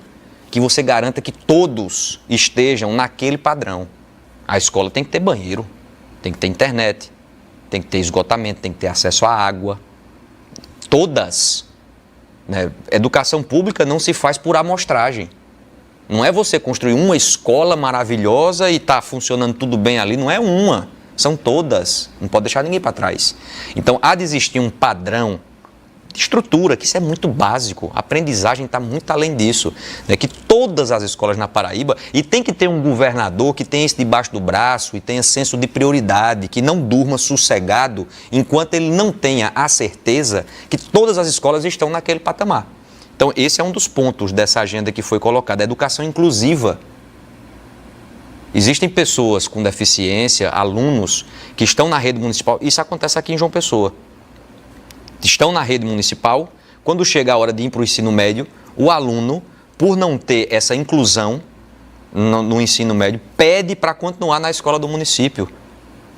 que você garanta que todos estejam naquele padrão. A escola tem que ter banheiro, tem que ter internet, tem que ter esgotamento, tem que ter acesso à água. Todas. Né? Educação pública não se faz por amostragem. Não é você construir uma escola maravilhosa e está funcionando tudo bem ali. Não é uma. São todas, não pode deixar ninguém para trás. Então, há de existir um padrão de estrutura, que isso é muito básico. A aprendizagem está muito além disso. Né? Que todas as escolas na Paraíba, e tem que ter um governador que tenha isso debaixo do braço e tenha senso de prioridade, que não durma sossegado enquanto ele não tenha a certeza que todas as escolas estão naquele patamar. Então, esse é um dos pontos dessa agenda que foi colocada, a educação inclusiva. Existem pessoas com deficiência, alunos, que estão na rede municipal. Isso acontece aqui em João Pessoa. Estão na rede municipal, quando chega a hora de ir para o ensino médio, o aluno, por não ter essa inclusão no ensino médio, pede para continuar na escola do município,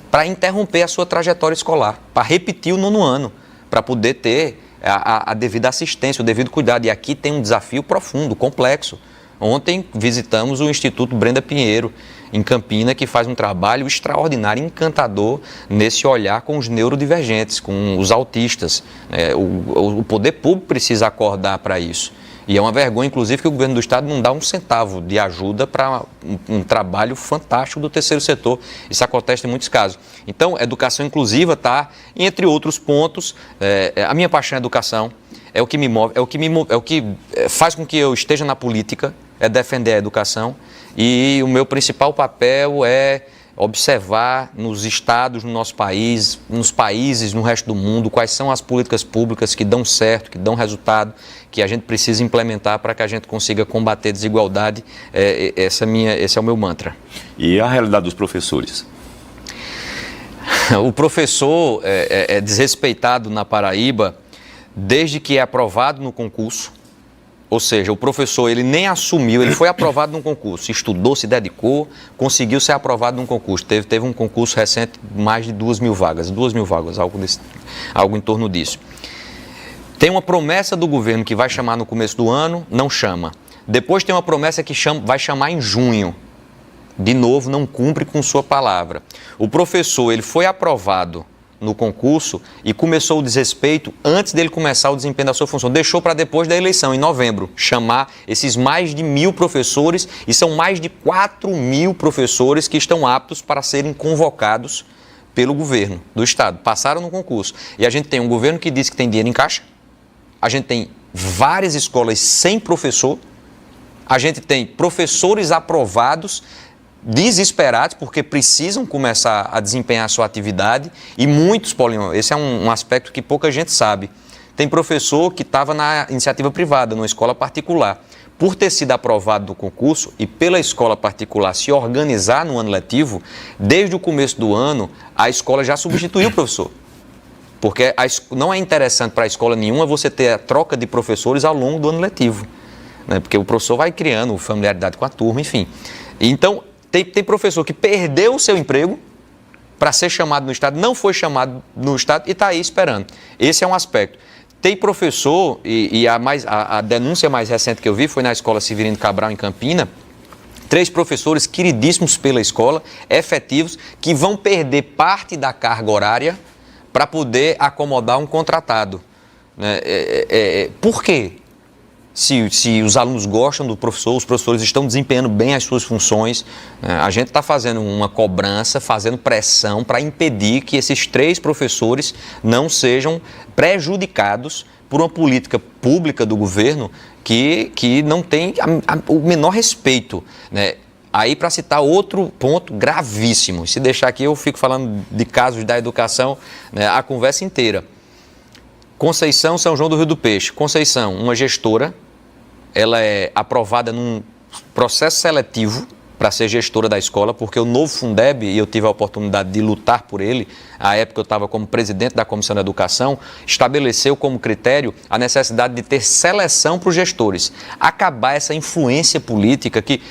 para interromper a sua trajetória escolar, para repetir o 9º ano, para poder ter a devida assistência, o devido cuidado. E aqui tem um desafio profundo, complexo. Ontem visitamos o Instituto Brenda Pinheiro, em Campina, que faz um trabalho extraordinário, encantador, nesse olhar com os neurodivergentes, com os autistas. O poder público precisa acordar para isso. E é uma vergonha, inclusive, que o governo do Estado não dá um centavo de ajuda para um trabalho fantástico do terceiro setor. Isso acontece em muitos casos. Então, a educação inclusiva está, entre outros pontos, a minha paixão é a educação, é o que me move, é o que faz com que eu esteja na política, é defender a educação. E o meu principal papel é observar nos estados, no nosso país, nos países, no resto do mundo, quais são as políticas públicas que dão certo, que dão resultado, que a gente precisa implementar para que a gente consiga combater a desigualdade. Esse é o meu mantra. E a realidade dos professores? O professor é desrespeitado na Paraíba desde que é aprovado no concurso. Ou seja, o professor, ele nem assumiu, ele foi aprovado num concurso, estudou, se dedicou, conseguiu ser aprovado num concurso. Teve um concurso recente, mais de 2.000 vagas, algo em torno disso. Tem uma promessa do governo que vai chamar no começo do ano, não chama. Depois tem uma promessa que vai chamar em junho. De novo, não cumpre com sua palavra. O professor, ele foi aprovado no concurso e começou o desrespeito antes dele começar o desempenho da sua função. Deixou para depois da eleição, em novembro, chamar esses mais de 1.000 professores, e são mais de 4.000 professores que estão aptos para serem convocados pelo governo do estado. Passaram no concurso. E a gente tem um governo que diz que tem dinheiro em caixa, a gente tem várias escolas sem professor, a gente tem professores aprovados desesperados porque precisam começar a desempenhar a sua atividade, e muitos, Paulinho, esse é um aspecto que pouca gente sabe, tem professor que estava na iniciativa privada, numa escola particular. Por ter sido aprovado do concurso e pela escola particular se organizar no ano letivo, desde o começo do ano, a escola já substituiu o professor. Porque não é interessante para a escola nenhuma você ter a troca de professores ao longo do ano letivo, né? Porque o professor vai criando familiaridade com a turma, enfim. Então, tem professor que perdeu o seu emprego para ser chamado no estado, não foi chamado no estado e está aí esperando. Esse é um aspecto. Tem professor, a denúncia mais recente que eu vi foi na Escola Severino Cabral, em Campina, 3 professores queridíssimos pela escola, efetivos, que vão perder parte da carga horária para poder acomodar um contratado. Por quê? Se os alunos gostam do professor, os professores estão desempenhando bem as suas funções, a gente está fazendo uma cobrança, fazendo pressão para impedir que esses 3 professores não sejam prejudicados por uma política pública do governo que não tem o menor respeito, né? Aí, para citar outro ponto gravíssimo, se deixar aqui eu fico falando de casos da educação, né, a conversa inteira. Conceição, São João do Rio do Peixe. Conceição, uma gestora, ela é aprovada num processo seletivo para ser gestora da escola, porque o novo Fundeb, e eu tive a oportunidade de lutar por ele, à época eu estava como presidente da Comissão de Educação, estabeleceu como critério a necessidade de ter seleção para os gestores. Acabar essa influência política que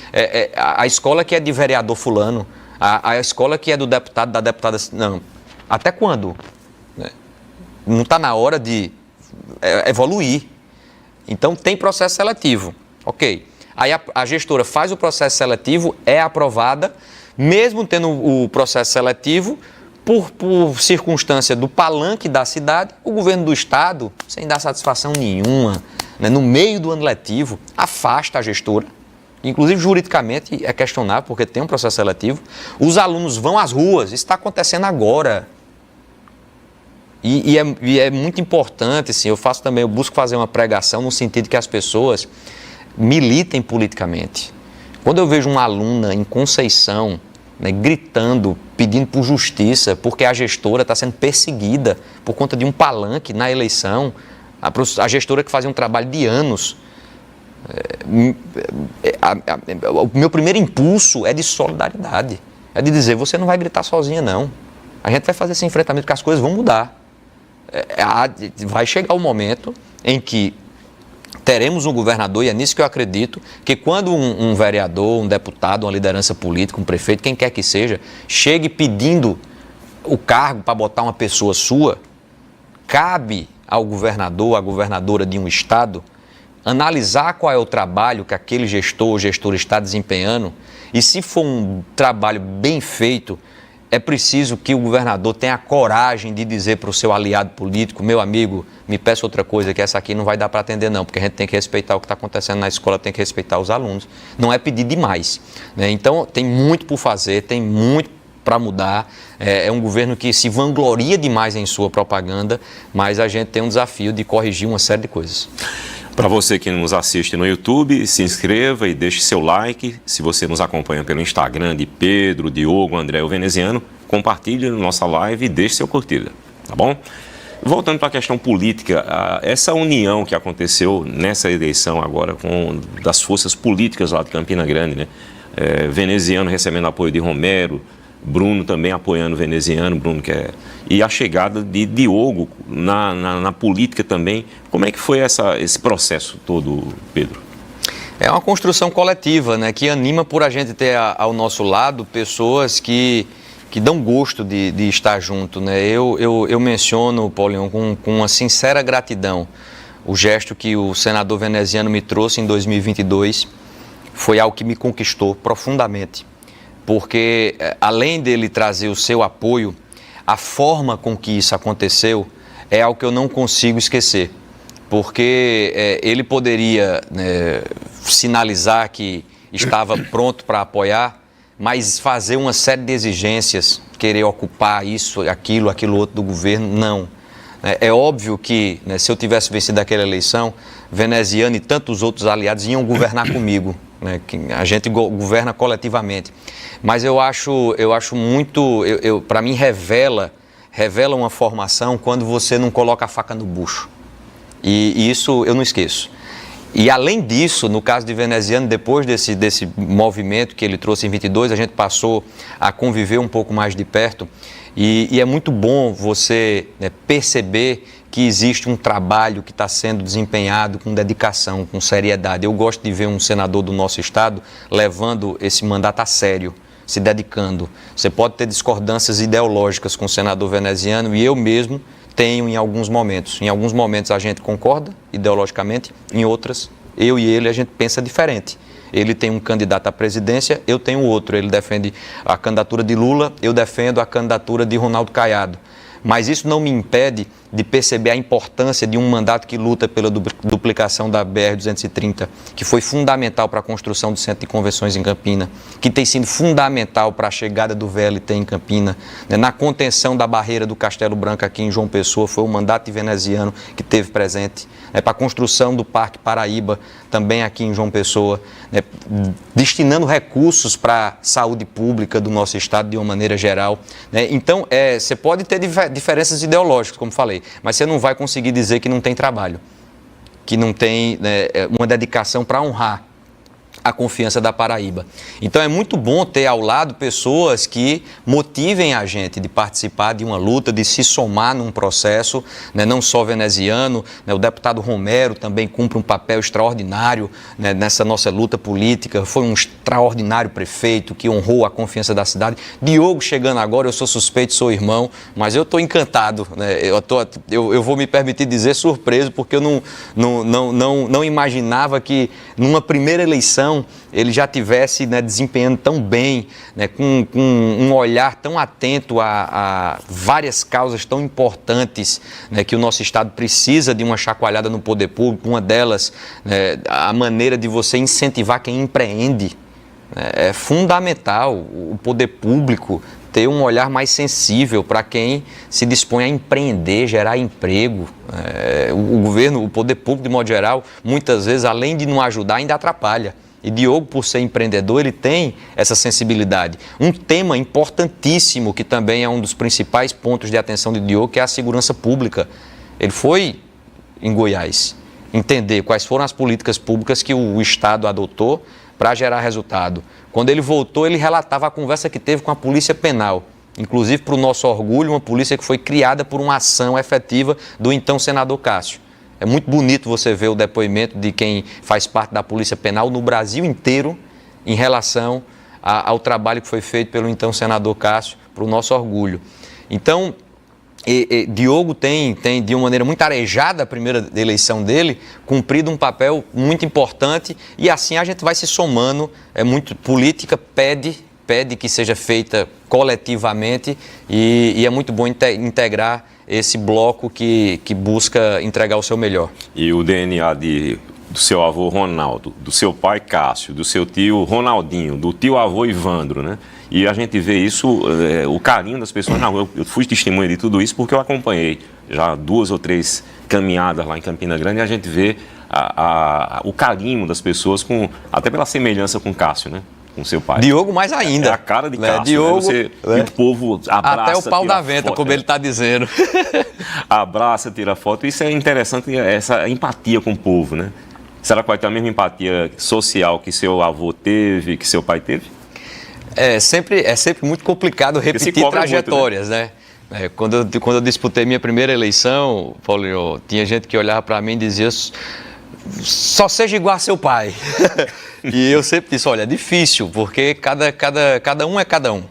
a escola que é de vereador fulano, a escola que é do deputado, da deputada... Não, até quando? Não está na hora de evoluir. Então, tem processo seletivo. Ok. Aí a gestora faz o processo seletivo, é aprovada, mesmo tendo o processo seletivo, por circunstância do palanque da cidade, o governo do estado, sem dar satisfação nenhuma, né, no meio do ano letivo, afasta a gestora. Inclusive, juridicamente, é questionável, porque tem um processo seletivo. Os alunos vão às ruas, isso está acontecendo agora. E é muito importante, assim, eu busco fazer uma pregação no sentido que as pessoas militem politicamente. Quando eu vejo uma aluna em Conceição, né, gritando, pedindo por justiça, porque a gestora está sendo perseguida por conta de um palanque na eleição, a gestora que fazia um trabalho de anos, o meu primeiro impulso é de solidariedade, é de dizer, você não vai gritar sozinha não, a gente vai fazer esse enfrentamento porque as coisas vão mudar. Vai chegar o momento em que teremos um governador, e é nisso que eu acredito, que quando um vereador, um deputado, uma liderança política, um prefeito, quem quer que seja, chegue pedindo o cargo para botar uma pessoa sua, cabe ao governador, à governadora de um estado, analisar qual é o trabalho que aquele gestor ou gestora está desempenhando, e se for um trabalho bem feito, é preciso que o governador tenha a coragem de dizer para o seu aliado político, meu amigo, me peça outra coisa, que essa aqui não vai dar para atender não, porque a gente tem que respeitar o que está acontecendo na escola, tem que respeitar os alunos. Não é pedir demais, né? Então, tem muito por fazer, tem muito para mudar. É um governo que se vangloria demais em sua propaganda, mas a gente tem um desafio de corrigir uma série de coisas. Para você que nos assiste no YouTube, se inscreva e deixe seu like. Se você nos acompanha pelo Instagram de Pedro, Diogo, André ou Veneziano, compartilhe nossa live e deixe seu curtida, tá bom? Voltando para a questão política, essa união que aconteceu nessa eleição agora das forças políticas lá de Campina Grande, né? Veneziano recebendo apoio de Romero, Bruno também apoiando o Veneziano, e a chegada de Diogo na política também. Como é que foi esse processo todo, Pedro? É uma construção coletiva, né, que anima por a gente ter ao nosso lado pessoas que dão gosto de estar junto, né? Eu menciono, Paulinho, com uma sincera gratidão, o gesto que o senador veneziano me trouxe em 2022 foi algo que me conquistou profundamente, porque além dele trazer o seu apoio, a forma com que isso aconteceu é algo que eu não consigo esquecer, porque ele poderia sinalizar que estava pronto para apoiar, mas fazer uma série de exigências, querer ocupar isso, aquilo outro do governo, não. É óbvio que, se eu tivesse vencido aquela eleição, Veneziano e tantos outros aliados iam governar comigo, né, que a gente governa coletivamente. Mas eu acho muito, para mim revela uma formação quando você não coloca a faca no bucho. E isso eu não esqueço. E além disso, no caso de Veneziano, depois desse movimento que ele trouxe em 22, a gente passou a conviver um pouco mais de perto e é muito bom você perceber que existe um trabalho que está sendo desempenhado com dedicação, com seriedade. Eu gosto de ver um senador do nosso estado levando esse mandato a sério, se dedicando. Você pode ter discordâncias ideológicas com o senador veneziano e eu mesmo tenho em alguns momentos. Em alguns momentos a gente concorda ideologicamente, em outras, eu e ele, a gente pensa diferente. Ele tem um candidato à presidência, eu tenho outro. Ele defende a candidatura de Lula, eu defendo a candidatura de Ronaldo Caiado. Mas isso não me impede de perceber a importância de um mandato que luta pela duplicação da BR-230, que foi fundamental para a construção do Centro de Convenções em Campina, que tem sido fundamental para a chegada do VLT em Campina, na contenção da barreira do Castelo Branco aqui em João Pessoa, foi o mandato de Veneziano que teve presente, para a construção do Parque Paraíba, também aqui em João Pessoa, destinando recursos para a saúde pública do nosso estado de uma maneira geral. Então, você pode ter diferenças ideológicas, como falei, mas você não vai conseguir dizer que não tem trabalho, que não tem uma dedicação para honrar a confiança da Paraíba. Então é muito bom ter ao lado pessoas que motivem a gente de participar de uma luta, de se somar num processo, não só veneziano, o deputado Romero também cumpre um papel extraordinário nessa nossa luta política, foi um extraordinário prefeito que honrou a confiança da cidade. Diogo chegando agora, eu sou suspeito, sou irmão, mas eu estou encantado, eu vou me permitir dizer surpreso, porque eu não imaginava que numa primeira eleição ele já tivesse desempenhando tão bem, com um olhar tão atento a várias causas tão importantes, que o nosso Estado precisa de uma chacoalhada no poder público. Uma delas, a maneira de você incentivar quem empreende. É fundamental o poder público ter um olhar mais sensível para quem se dispõe a empreender, gerar emprego. O governo, o poder público, de modo geral, muitas vezes, além de não ajudar, ainda atrapalha. E Diogo, por ser empreendedor, ele tem essa sensibilidade. Um tema importantíssimo, que também é um dos principais pontos de atenção de Diogo, que é a segurança pública. Ele foi em Goiás entender quais foram as políticas públicas que o Estado adotou para gerar resultado. Quando ele voltou, ele relatava a conversa que teve com a Polícia Penal. Inclusive, para o nosso orgulho, uma polícia que foi criada por uma ação efetiva do então senador Cássio. É muito bonito você ver o depoimento de quem faz parte da Polícia Penal no Brasil inteiro em relação ao trabalho que foi feito pelo então senador Cássio, para o nosso orgulho. Então, Diogo tem, de uma maneira muito arejada, a primeira eleição dele, cumprido um papel muito importante e assim a gente vai se somando. Política pede que seja feita coletivamente e é muito bom integrar esse bloco que busca entregar o seu melhor. E o DNA de do seu avô Ronaldo, do seu pai Cássio, do seu tio Ronaldinho, do tio avô Ivandro, né? E a gente vê isso, o carinho das pessoas na rua. Eu fui testemunha de tudo isso porque eu acompanhei já 2 ou 3 caminhadas lá em Campina Grande e a gente vê o carinho das pessoas, até pela semelhança com Cássio, né? Com seu pai. Diogo mais ainda. É a cara de Cássio, Diogo, né? E o povo abraça, até o pau da venta, foto, como ele está dizendo. Abraça, tira foto. Isso é interessante, essa empatia com o povo, né? Será que vai ter a mesma empatia social que seu avô teve, que seu pai teve? É sempre muito complicado repetir trajetórias, muito, né? Quando eu disputei minha primeira eleição, Paulinho, tinha gente que olhava para mim e dizia: só seja igual a seu pai. E eu sempre disse: olha, é difícil, porque cada um é cada um.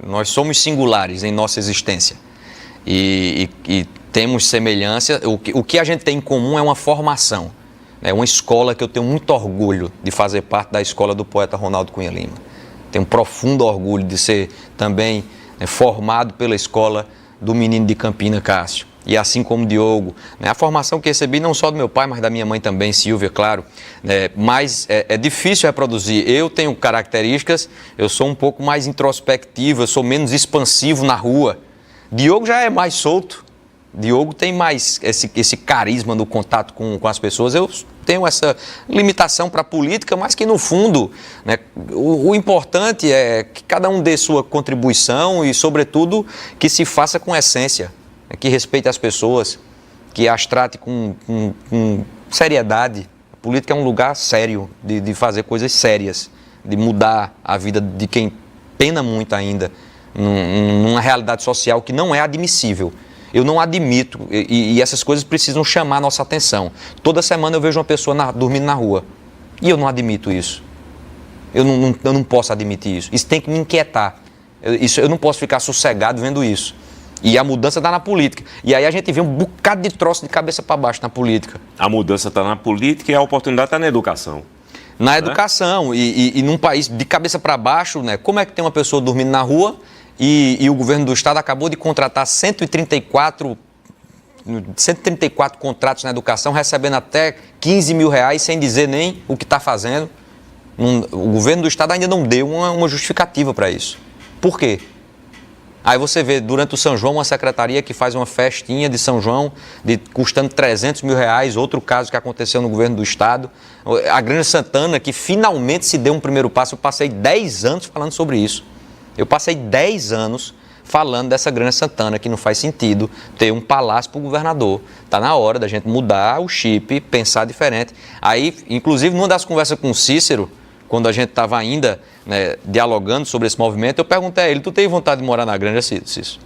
Nós somos singulares em nossa existência. E temos semelhança. O que a gente tem em comum é uma formação. É uma escola que eu tenho muito orgulho de fazer parte da escola do poeta Ronaldo Cunha Lima. Tenho um profundo orgulho de ser também formado pela escola do menino de Campina, Cássio. E assim como Diogo, a formação que recebi não só do meu pai, mas da minha mãe também, Silvia, claro. Mas é difícil reproduzir. Eu tenho características, eu sou um pouco mais introspectivo, eu sou menos expansivo na rua. Diogo já é mais solto. Diogo tem mais esse carisma no contato com as pessoas. Eu tenho essa limitação para a política, mas que no fundo, né, o importante é que cada um dê sua contribuição e, sobretudo, que se faça com essência, que respeite as pessoas, que as trate com seriedade. A política é um lugar sério de fazer coisas sérias, de mudar a vida de quem pena muito ainda numa realidade social que não é admissível. Eu não admito, e essas coisas precisam chamar a nossa atenção. Toda semana eu vejo uma pessoa dormindo na rua, e eu não admito isso. Eu não posso admitir isso. Isso tem que me inquietar. Eu não posso ficar sossegado vendo isso. E a mudança está na política. E aí a gente vê um bocado de troço de cabeça para baixo na política. A mudança está na política e a oportunidade está na educação. Na educação. E num país de cabeça para baixo, né? Como é que tem uma pessoa dormindo na rua e o governo do estado acabou de contratar 134 contratos na educação, recebendo até 15 mil reais, sem dizer nem o que está fazendo? O governo do estado ainda não deu uma justificativa para isso. Por quê? Aí você vê, durante o São João, uma secretaria que faz uma festinha de São João, custando 300 mil reais, outro caso que aconteceu no governo do estado. A Granja Santana, que finalmente se deu um primeiro passo, eu passei 10 anos falando sobre isso. Eu passei 10 anos falando dessa Granja Santana, que não faz sentido ter um palácio para o governador. Está na hora da gente mudar o chip, pensar diferente. Aí, inclusive, numa das conversas com o Cícero, quando a gente estava ainda, né, dialogando sobre esse movimento, eu perguntei a ele: tu tem vontade de morar na Granja, Cícero?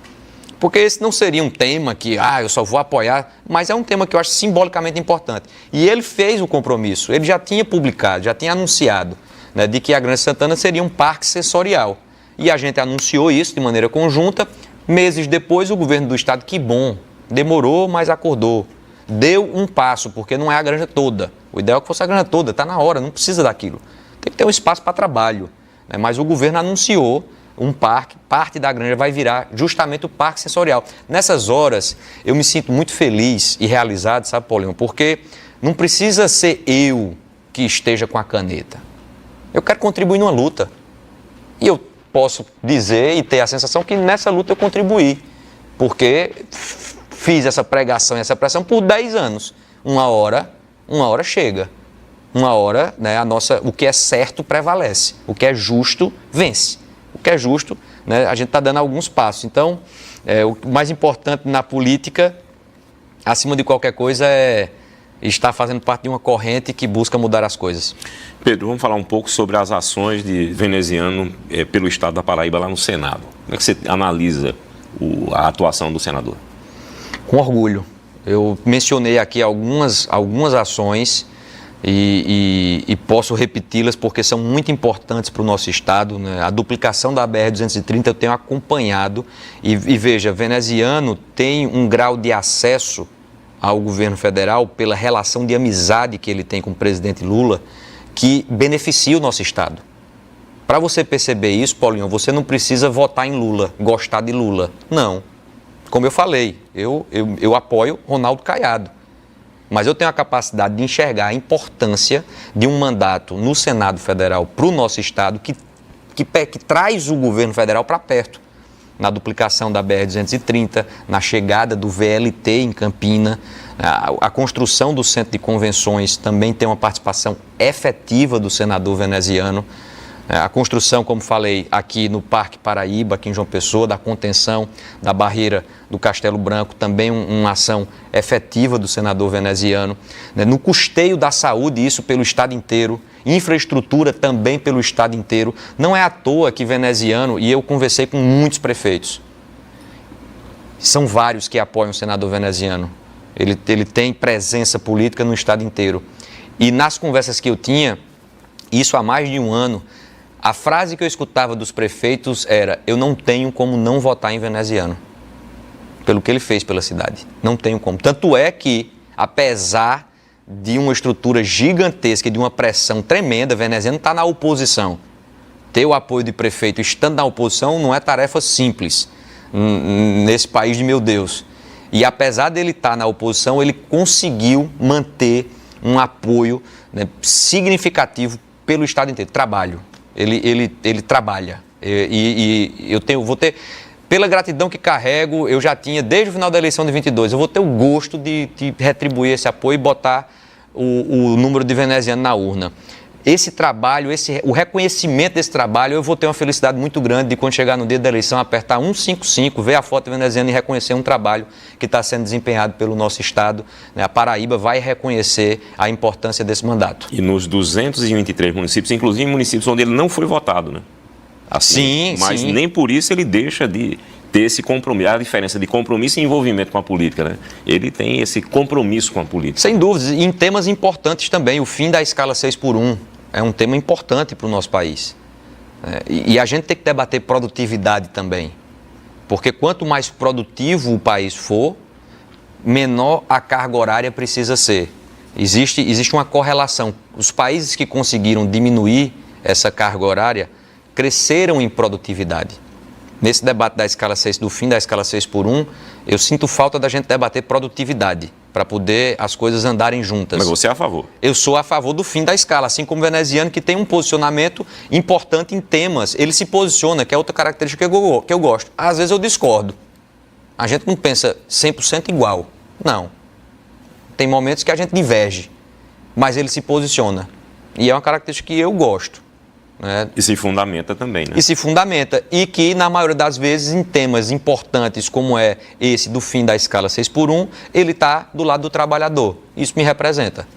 Porque esse não seria um tema que, eu só vou apoiar, mas é um tema que eu acho simbolicamente importante. E ele fez o compromisso, ele já tinha publicado, já tinha anunciado, né, de que a Granja Santana seria um parque sensorial. E a gente anunciou isso de maneira conjunta. Meses depois, o governo do estado, que bom, demorou, mas acordou. Deu um passo, porque não é a granja toda. O ideal é que fosse a granja toda, está na hora, não precisa daquilo. Tem que ter um espaço para trabalho. Né? Mas o governo anunciou um parque, parte da granja vai virar justamente o parque sensorial. Nessas horas, eu me sinto muito feliz e realizado, sabe, Paulinho? Porque não precisa ser eu que esteja com a caneta. Eu quero contribuir numa luta. E eu posso dizer e ter a sensação que nessa luta eu contribuí, porque fiz essa pregação e essa pressão por 10 anos. Uma hora chega. Uma hora, né, o que é certo prevalece. O que é justo vence. O que é justo, né, a gente está dando alguns passos. Então, o mais importante na política, acima de qualquer coisa, é estar fazendo parte de uma corrente que busca mudar as coisas. Pedro, vamos falar um pouco sobre as ações de Veneziano pelo estado da Paraíba lá no Senado. Como é que você analisa a atuação do senador? Com orgulho. Eu mencionei aqui algumas ações e posso repeti-las porque são muito importantes para o nosso estado. Né? A duplicação da BR-230 eu tenho acompanhado e veja, Veneziano tem um grau de acesso ao governo federal pela relação de amizade que ele tem com o presidente Lula, que beneficia o nosso estado. Para você perceber isso, Paulinho, você não precisa votar em Lula, gostar de Lula. Não. Como eu falei, eu apoio Ronaldo Caiado. mas eu tenho a capacidade de enxergar a importância de um mandato no Senado Federal para o nosso Estado que traz o governo federal para perto, na duplicação da BR-230, na chegada do VLT em Campina, a construção do centro de convenções também tem uma participação efetiva do senador veneziano, a construção, como falei, aqui no Parque Paraíba, aqui em João Pessoa, da contenção da barreira do Castelo Branco, também uma ação efetiva do senador veneziano. No custeio da saúde, isso pelo Estado inteiro, infraestrutura também pelo Estado inteiro. Não é à toa que veneziano, e eu conversei com muitos prefeitos, são vários que apoiam o senador veneziano. Ele tem presença política no Estado inteiro. E nas conversas que eu tinha, isso há mais de um ano, a frase que eu escutava dos prefeitos era: eu não tenho como não votar em veneziano, pelo que ele fez pela cidade. Não tenho como. Tanto é que, apesar de uma estrutura gigantesca e de uma pressão tremenda, veneziano está na oposição. Ter o apoio de prefeito estando na oposição não é tarefa simples nesse país de meu Deus. E apesar dele estar na oposição, ele conseguiu manter um apoio, né, significativo pelo Estado inteiro. Trabalho. Ele trabalha. E vou ter, pela gratidão que carrego, eu já tinha, desde o final da eleição de 22, eu vou ter o gosto de retribuir esse apoio e botar o número de veneziano na urna. Esse trabalho, o reconhecimento desse trabalho, eu vou ter uma felicidade muito grande de, quando chegar no dia da eleição, apertar 155, ver a foto veneziana e reconhecer um trabalho que está sendo desempenhado pelo nosso Estado. A Paraíba vai reconhecer a importância desse mandato. E nos 223 municípios, inclusive municípios onde ele não foi votado, né? Assim, sim, mas sim. nem por isso ele deixa de ter esse compromisso, a diferença de compromisso e envolvimento com a política, né? Ele tem esse compromisso com a política. Sem dúvidas, e em temas importantes também, o fim da escala 6x1 é um tema importante para o nosso país. E a gente tem que debater produtividade também, porque quanto mais produtivo o país for, menor a carga horária precisa ser. Existe uma correlação. Os países que conseguiram diminuir essa carga horária cresceram em produtividade. Nesse debate da escala 6, do fim da escala 6x1, eu sinto falta da gente debater produtividade, para poder as coisas andarem juntas. Mas você é a favor? Eu sou a favor do fim da escala, assim como o veneziano, que tem um posicionamento importante em temas. Ele se posiciona, que é outra característica que eu gosto. Às vezes eu discordo. A gente não pensa 100% igual. Não. Tem momentos que a gente diverge, mas ele se posiciona. E é uma característica que eu gosto. Né? E se fundamenta também, né? E se fundamenta. E que, na maioria das vezes, em temas importantes como é esse do fim da escala 6x1, ele está do lado do trabalhador. Isso me representa.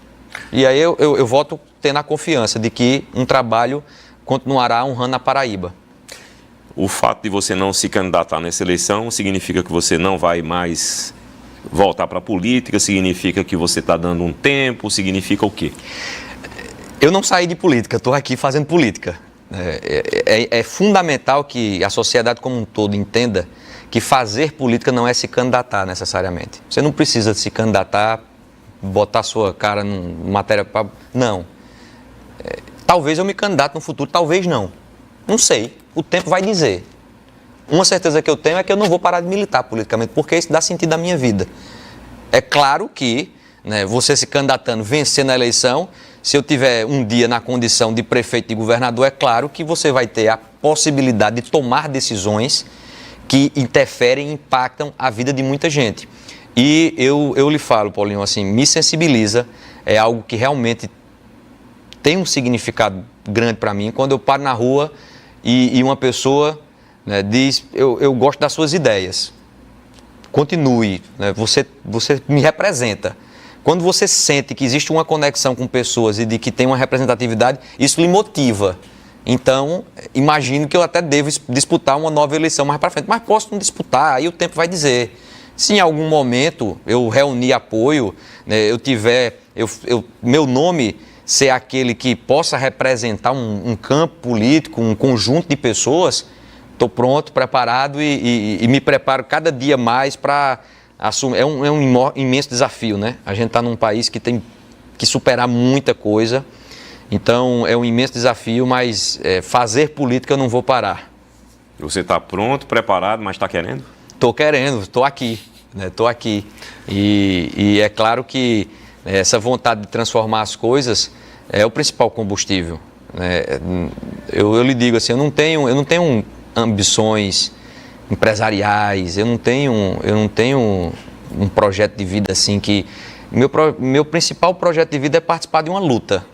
E aí eu volto tendo a confiança de que um trabalho continuará honrando a Paraíba. O fato de você não se candidatar nessa eleição significa que você não vai mais voltar para a política? Significa que você está dando um tempo? Significa o quê? Eu não saí de política, estou aqui fazendo política. É fundamental que a sociedade como um todo entenda que fazer política não é se candidatar necessariamente. Você não precisa se candidatar, botar sua cara numa matéria... Não. Talvez eu me candidate no futuro, talvez não. Não sei, o tempo vai dizer. Uma certeza que eu tenho é que eu não vou parar de militar politicamente, porque isso dá sentido à minha vida. É claro que, né, você se candidatando, vencer na eleição... Se eu tiver um dia na condição de prefeito e de governador, é claro que você vai ter a possibilidade de tomar decisões que interferem e impactam a vida de muita gente. E eu lhe falo, Paulinho, assim, me sensibiliza, é algo que realmente tem um significado grande para mim. Quando eu paro na rua e uma pessoa, né, diz, eu gosto das suas ideias, continue, né, você me representa. Quando você sente que existe uma conexão com pessoas e de que tem uma representatividade, isso lhe motiva. Então, imagino que eu até devo disputar uma nova eleição mais para frente. Mas posso não disputar, aí o tempo vai dizer. Se em algum momento eu reunir apoio, né, eu tiver, meu nome ser aquele que possa representar um campo político, um conjunto de pessoas, estou pronto, preparado e me preparo cada dia mais para... É um imenso desafio, né? A gente está num país que tem que superar muita coisa, então é um imenso desafio, mas fazer política eu não vou parar. Você está pronto, preparado, mas está querendo? Estou querendo, estou aqui, né? Estou aqui. E é claro que essa vontade de transformar as coisas é o principal combustível. Eu lhe digo assim, eu não tenho ambições empresariais, eu não tenho um projeto de vida assim que... Meu principal projeto de vida é participar de uma luta.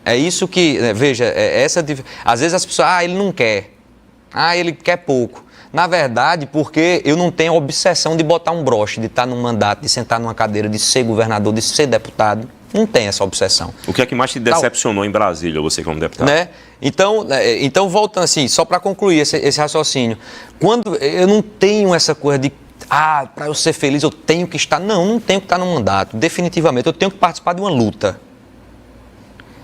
É isso que, veja, às vezes as pessoas, ele não quer, ele quer pouco. Na verdade, porque eu não tenho a obsessão de botar um broche, de estar num mandato, de sentar numa cadeira, de ser governador, de ser deputado. Não tem essa obsessão. O que é que mais te decepcionou em Brasília, você como deputado? Então, voltando assim, só para concluir esse raciocínio. Quando eu não tenho essa coisa de, para eu ser feliz eu tenho que estar... Não tenho que estar no mandato, definitivamente. Eu tenho que participar de uma luta.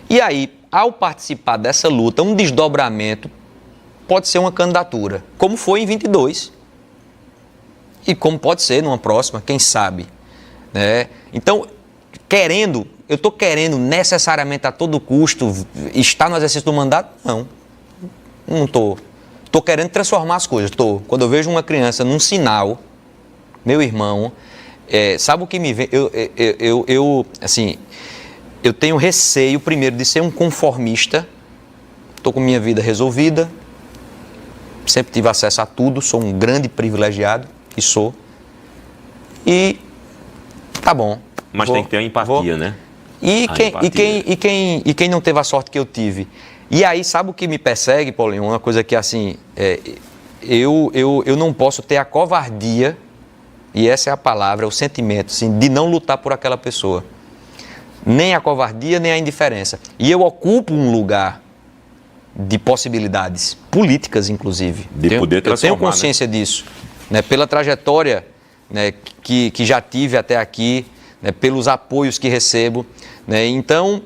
E aí, ao participar dessa luta, um desdobramento pode ser uma candidatura, como foi em 22. E como pode ser numa próxima, quem sabe. Então, eu estou querendo necessariamente a todo custo estar no exercício do mandato? Não estou. Estou querendo transformar as coisas, Quando eu vejo uma criança num sinal, meu irmão, sabe o que me vem? Eu tenho receio, primeiro, de ser um conformista. Estou com minha vida resolvida. Sempre tive acesso a tudo. Sou um grande privilegiado. E sou. E tá bom. Mas tem que ter a empatia, né? E quem não teve a sorte que eu tive? E aí, sabe o que me persegue, Paulinho? Uma coisa que, assim, eu não posso ter a covardia, e essa é a palavra, o sentimento, assim, de não lutar por aquela pessoa. Nem a covardia, nem a indiferença. E eu ocupo um lugar de possibilidades políticas, inclusive. Poder transformar, eu tenho consciência disso. Pela trajetória que já tive até aqui, pelos apoios que recebo. Então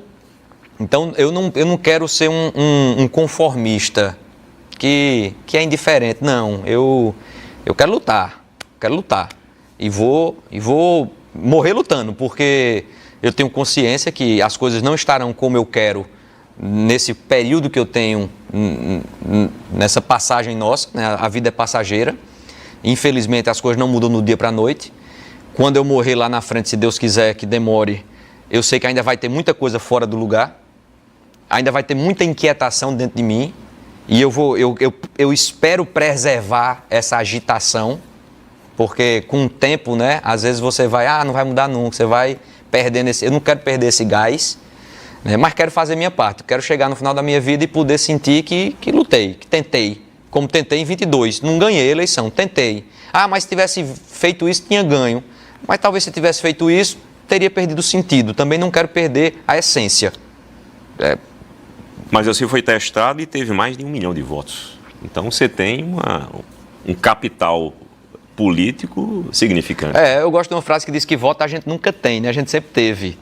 eu não quero ser um conformista que é indiferente. Não, eu quero lutar. E vou morrer lutando, porque eu tenho consciência que as coisas não estarão como eu quero nesse período que eu tenho, nessa passagem nossa, a vida é passageira. Infelizmente as coisas não mudam do dia para a noite. Quando eu morrer lá na frente, se Deus quiser que demore, eu sei que ainda vai ter muita coisa fora do lugar, ainda vai ter muita inquietação dentro de mim, e eu espero preservar essa agitação, porque com o tempo, às vezes você vai, não vai mudar nunca, você vai perdendo eu não quero perder esse gás, mas quero fazer minha parte, quero chegar no final da minha vida e poder sentir que lutei, que tentei, como tentei em 22, não ganhei a eleição, tentei. Mas se tivesse feito isso, tinha ganho. Mas talvez se tivesse feito isso, teria perdido o sentido. Também não quero perder a essência. Mas você foi testado e teve mais de 1 milhão de votos. Então você tem um capital político significante. Eu gosto de uma frase que diz que voto a gente nunca tem, a gente sempre teve.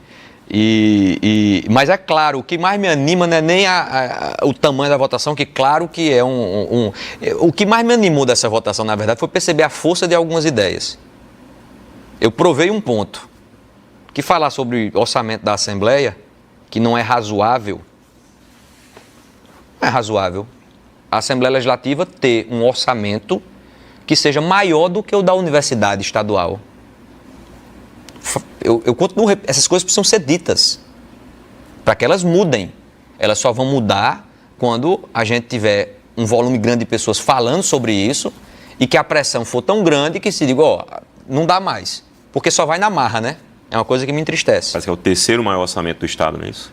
Mas é claro, o que mais me anima não é nem o tamanho da votação, que claro que é o que mais me animou dessa votação, na verdade, foi perceber a força de algumas ideias. Eu provei um ponto, que falar sobre orçamento da Assembleia, que não é razoável, não é razoável a Assembleia Legislativa ter um orçamento que seja maior do que o da Universidade Estadual. Eu continuo, essas coisas precisam ser ditas, para que elas mudem. Elas só vão mudar quando a gente tiver um volume grande de pessoas falando sobre isso e que a pressão for tão grande que se diga, não dá mais. Porque só vai na marra, né? É uma coisa que me entristece. Parece que é o 3º maior orçamento do Estado, não é isso?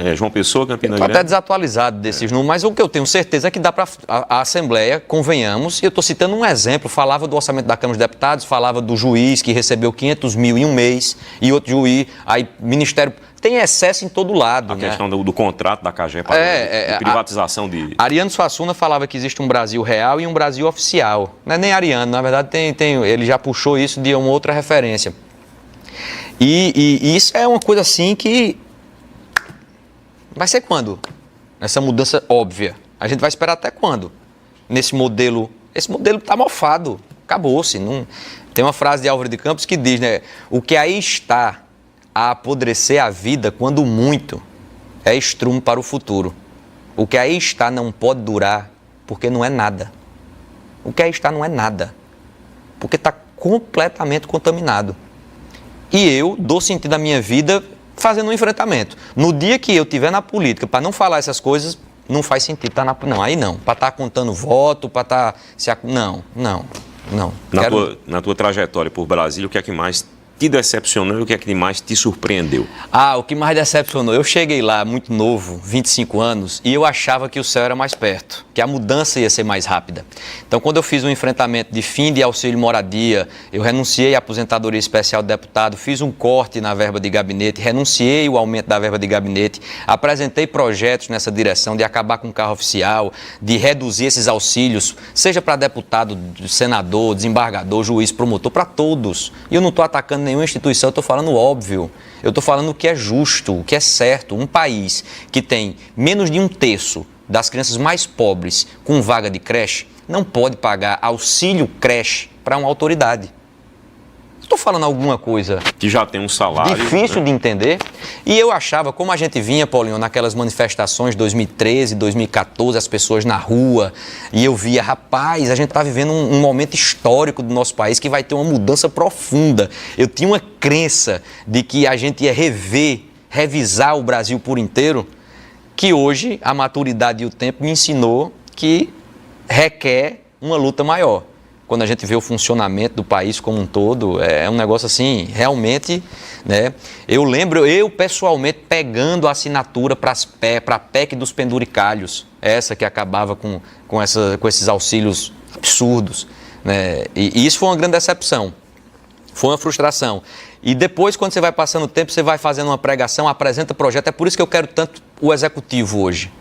É João Pessoa, Campina Grande. Estou até desatualizado desses números, mas o que eu tenho certeza é que dá para a Assembleia, convenhamos, e eu estou citando um exemplo, falava do orçamento da Câmara dos Deputados, falava do juiz que recebeu 500 mil em um mês, e outro juiz, aí Ministério... Tem excesso em todo lado, A questão do contrato da CAGEP, de privatização de... Ariano Suassuna falava que existe um Brasil real e um Brasil oficial. Não é nem Ariano, na verdade ele já puxou isso de uma outra referência. E isso é uma coisa assim que vai ser quando? Essa mudança óbvia. A gente vai esperar até quando? Nesse modelo, esse modelo está mofado, acabou-se. Tem uma frase de Álvaro de Campos que diz, o que aí está a apodrecer a vida, quando muito, é estrumo para o futuro. O que aí está não pode durar, porque não é nada. O que aí está não é nada, porque está completamente contaminado. E eu dou sentido à minha vida fazendo um enfrentamento. No dia que eu estiver na política, para não falar essas coisas, não faz sentido estar não, aí não. Para estar contando voto, para estar... Não. Na tua trajetória por Brasília, o que é que mais te decepcionou e o que é que mais te surpreendeu? O que mais decepcionou, eu cheguei lá muito novo, 25 anos, e eu achava que o céu era mais perto, que a mudança ia ser mais rápida. Então, quando eu fiz um enfrentamento de fim de auxílio moradia, eu renunciei à aposentadoria especial de deputado, fiz um corte na verba de gabinete, renunciei ao aumento da verba de gabinete, apresentei projetos nessa direção de acabar com o carro oficial, de reduzir esses auxílios, seja para deputado, senador, desembargador, juiz, promotor, para todos. E eu não estou atacando nenhuma instituição, eu estou falando óbvio. Eu estou falando o que é justo, o que é certo. Um país que tem menos de 1/3 das crianças mais pobres com vaga de creche não pode pagar auxílio creche para uma autoridade. Estou falando alguma coisa que já tem um salário difícil de entender. E eu achava, como a gente vinha, Paulinho, naquelas manifestações 2013, 2014, as pessoas na rua, e eu via, rapaz, a gente está vivendo um momento histórico do nosso país que vai ter uma mudança profunda. Eu tinha uma crença de que a gente ia revisar o Brasil por inteiro, que hoje a maturidade e o tempo me ensinou que requer uma luta maior. Quando a gente vê o funcionamento do país como um todo, é um negócio assim, realmente, né? Eu lembro, eu pessoalmente pegando a assinatura para a PEC dos penduricalhos, essa que acabava com esses auxílios absurdos, né? E isso foi uma grande decepção, foi uma frustração. E depois, quando você vai passando o tempo, você vai fazendo uma pregação, apresenta projeto, é por isso que eu quero tanto o executivo hoje,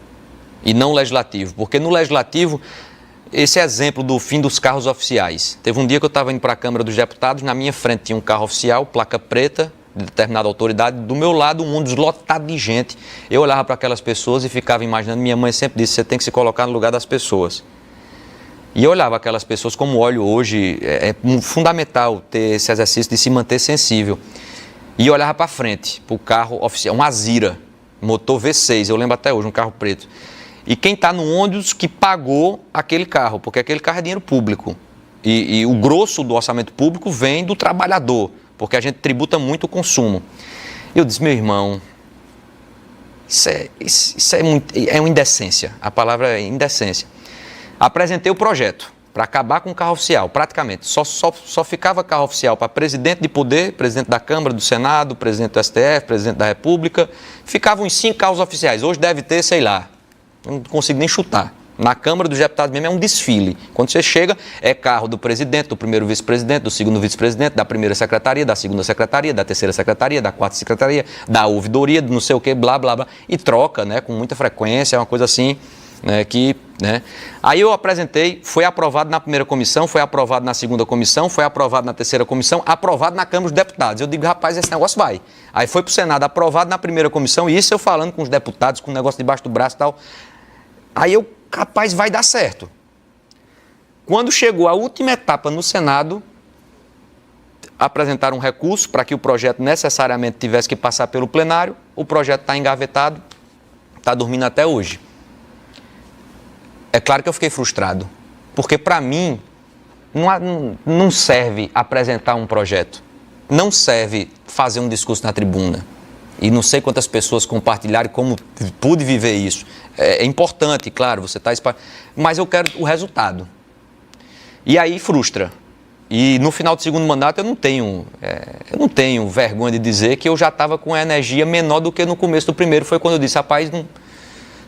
e não o legislativo, porque no legislativo... Esse exemplo do fim dos carros oficiais. Teve um dia que eu estava indo para a Câmara dos Deputados, na minha frente tinha um carro oficial, placa preta, de determinada autoridade, do meu lado um ônibus lotado de gente. Eu olhava para aquelas pessoas e ficava imaginando, minha mãe sempre disse, você tem que se colocar no lugar das pessoas. E eu olhava aquelas pessoas como olho hoje, é fundamental ter esse exercício de se manter sensível. E eu olhava para frente, para o carro oficial, um Azira, motor V6, eu lembro até hoje, um carro preto. E quem está no ônibus que pagou aquele carro, porque aquele carro é dinheiro público. E o grosso do orçamento público vem do trabalhador, porque a gente tributa muito o consumo. Eu disse, meu irmão, isso é uma indecência, a palavra é indecência. Apresentei o projeto para acabar com o carro oficial, praticamente. Só ficava carro oficial para presidente de poder, presidente da Câmara, do Senado, presidente do STF, presidente da República. Ficavam uns 5 carros oficiais, hoje deve ter, sei lá, eu não consigo nem chutar. Na Câmara dos Deputados mesmo é um desfile. Quando você chega, é carro do presidente, do primeiro vice-presidente, do segundo vice-presidente, da primeira secretaria, da segunda secretaria, da terceira secretaria, da quarta secretaria, da ouvidoria, do não sei o quê, blá, blá, blá. E troca, né, com muita frequência, é uma coisa assim, né, que... Né. Aí eu apresentei, foi aprovado na primeira comissão, foi aprovado na segunda comissão, foi aprovado na terceira comissão, aprovado na Câmara dos Deputados. Eu digo, rapaz, esse negócio vai. Aí foi para o Senado, aprovado na primeira comissão, e isso eu falando com os deputados, com o negócio debaixo do braço e tal. Aí eu, rapaz, vai dar certo. Quando chegou a última etapa no Senado, apresentaram um recurso para que o projeto necessariamente tivesse que passar pelo plenário, o projeto está engavetado, está dormindo até hoje. É claro que eu fiquei frustrado, porque para mim não serve apresentar um projeto, não serve fazer um discurso na tribuna. E não sei quantas pessoas compartilharam como pude viver isso. É importante, claro, você está... Mas eu quero o resultado. E aí frustra. E no final do segundo mandato eu não tenho vergonha de dizer que eu já estava com a energia menor do que no começo do primeiro. Foi quando eu disse, rapaz,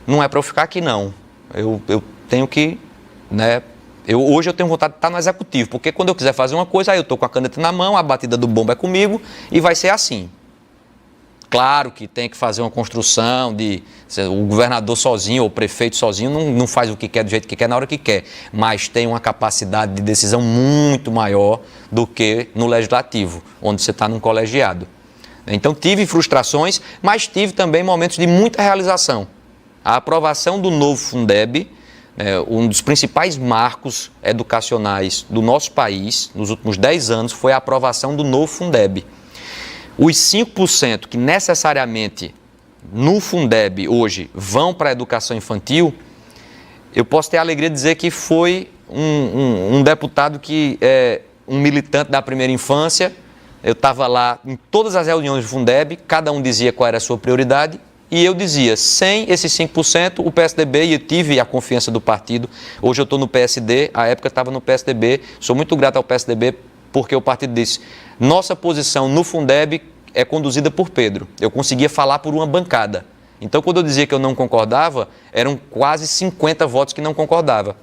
não é para eu ficar aqui não. Eu tenho que... Né, hoje eu tenho vontade de estar no executivo, porque quando eu quiser fazer uma coisa, aí eu estou com a caneta na mão, a batida do bombo é comigo e vai ser assim. Claro que tem que fazer uma construção o governador sozinho ou o prefeito sozinho não faz o que quer do jeito que quer na hora que quer, mas tem uma capacidade de decisão muito maior do que no legislativo, onde você está num colegiado. Então tive frustrações, mas tive também momentos de muita realização. A aprovação do novo Fundeb, um dos principais marcos educacionais do nosso país nos últimos 10 anos foi a aprovação do novo Fundeb. Os 5% que necessariamente no Fundeb hoje vão para a educação infantil, eu posso ter a alegria de dizer que foi um deputado que é um militante da primeira infância, Eu estava lá em todas as reuniões do Fundeb, cada um dizia qual era a sua prioridade, e eu dizia, sem esses 5%, o PSDB, e eu tive a confiança do partido, hoje eu estou no PSD, à época estava no PSDB, sou muito grato ao PSDB, porque o partido disse, nossa posição no Fundeb é conduzida por Pedro, eu conseguia falar por uma bancada. Então, quando eu dizia que eu não concordava, eram quase 50 votos que não concordavam.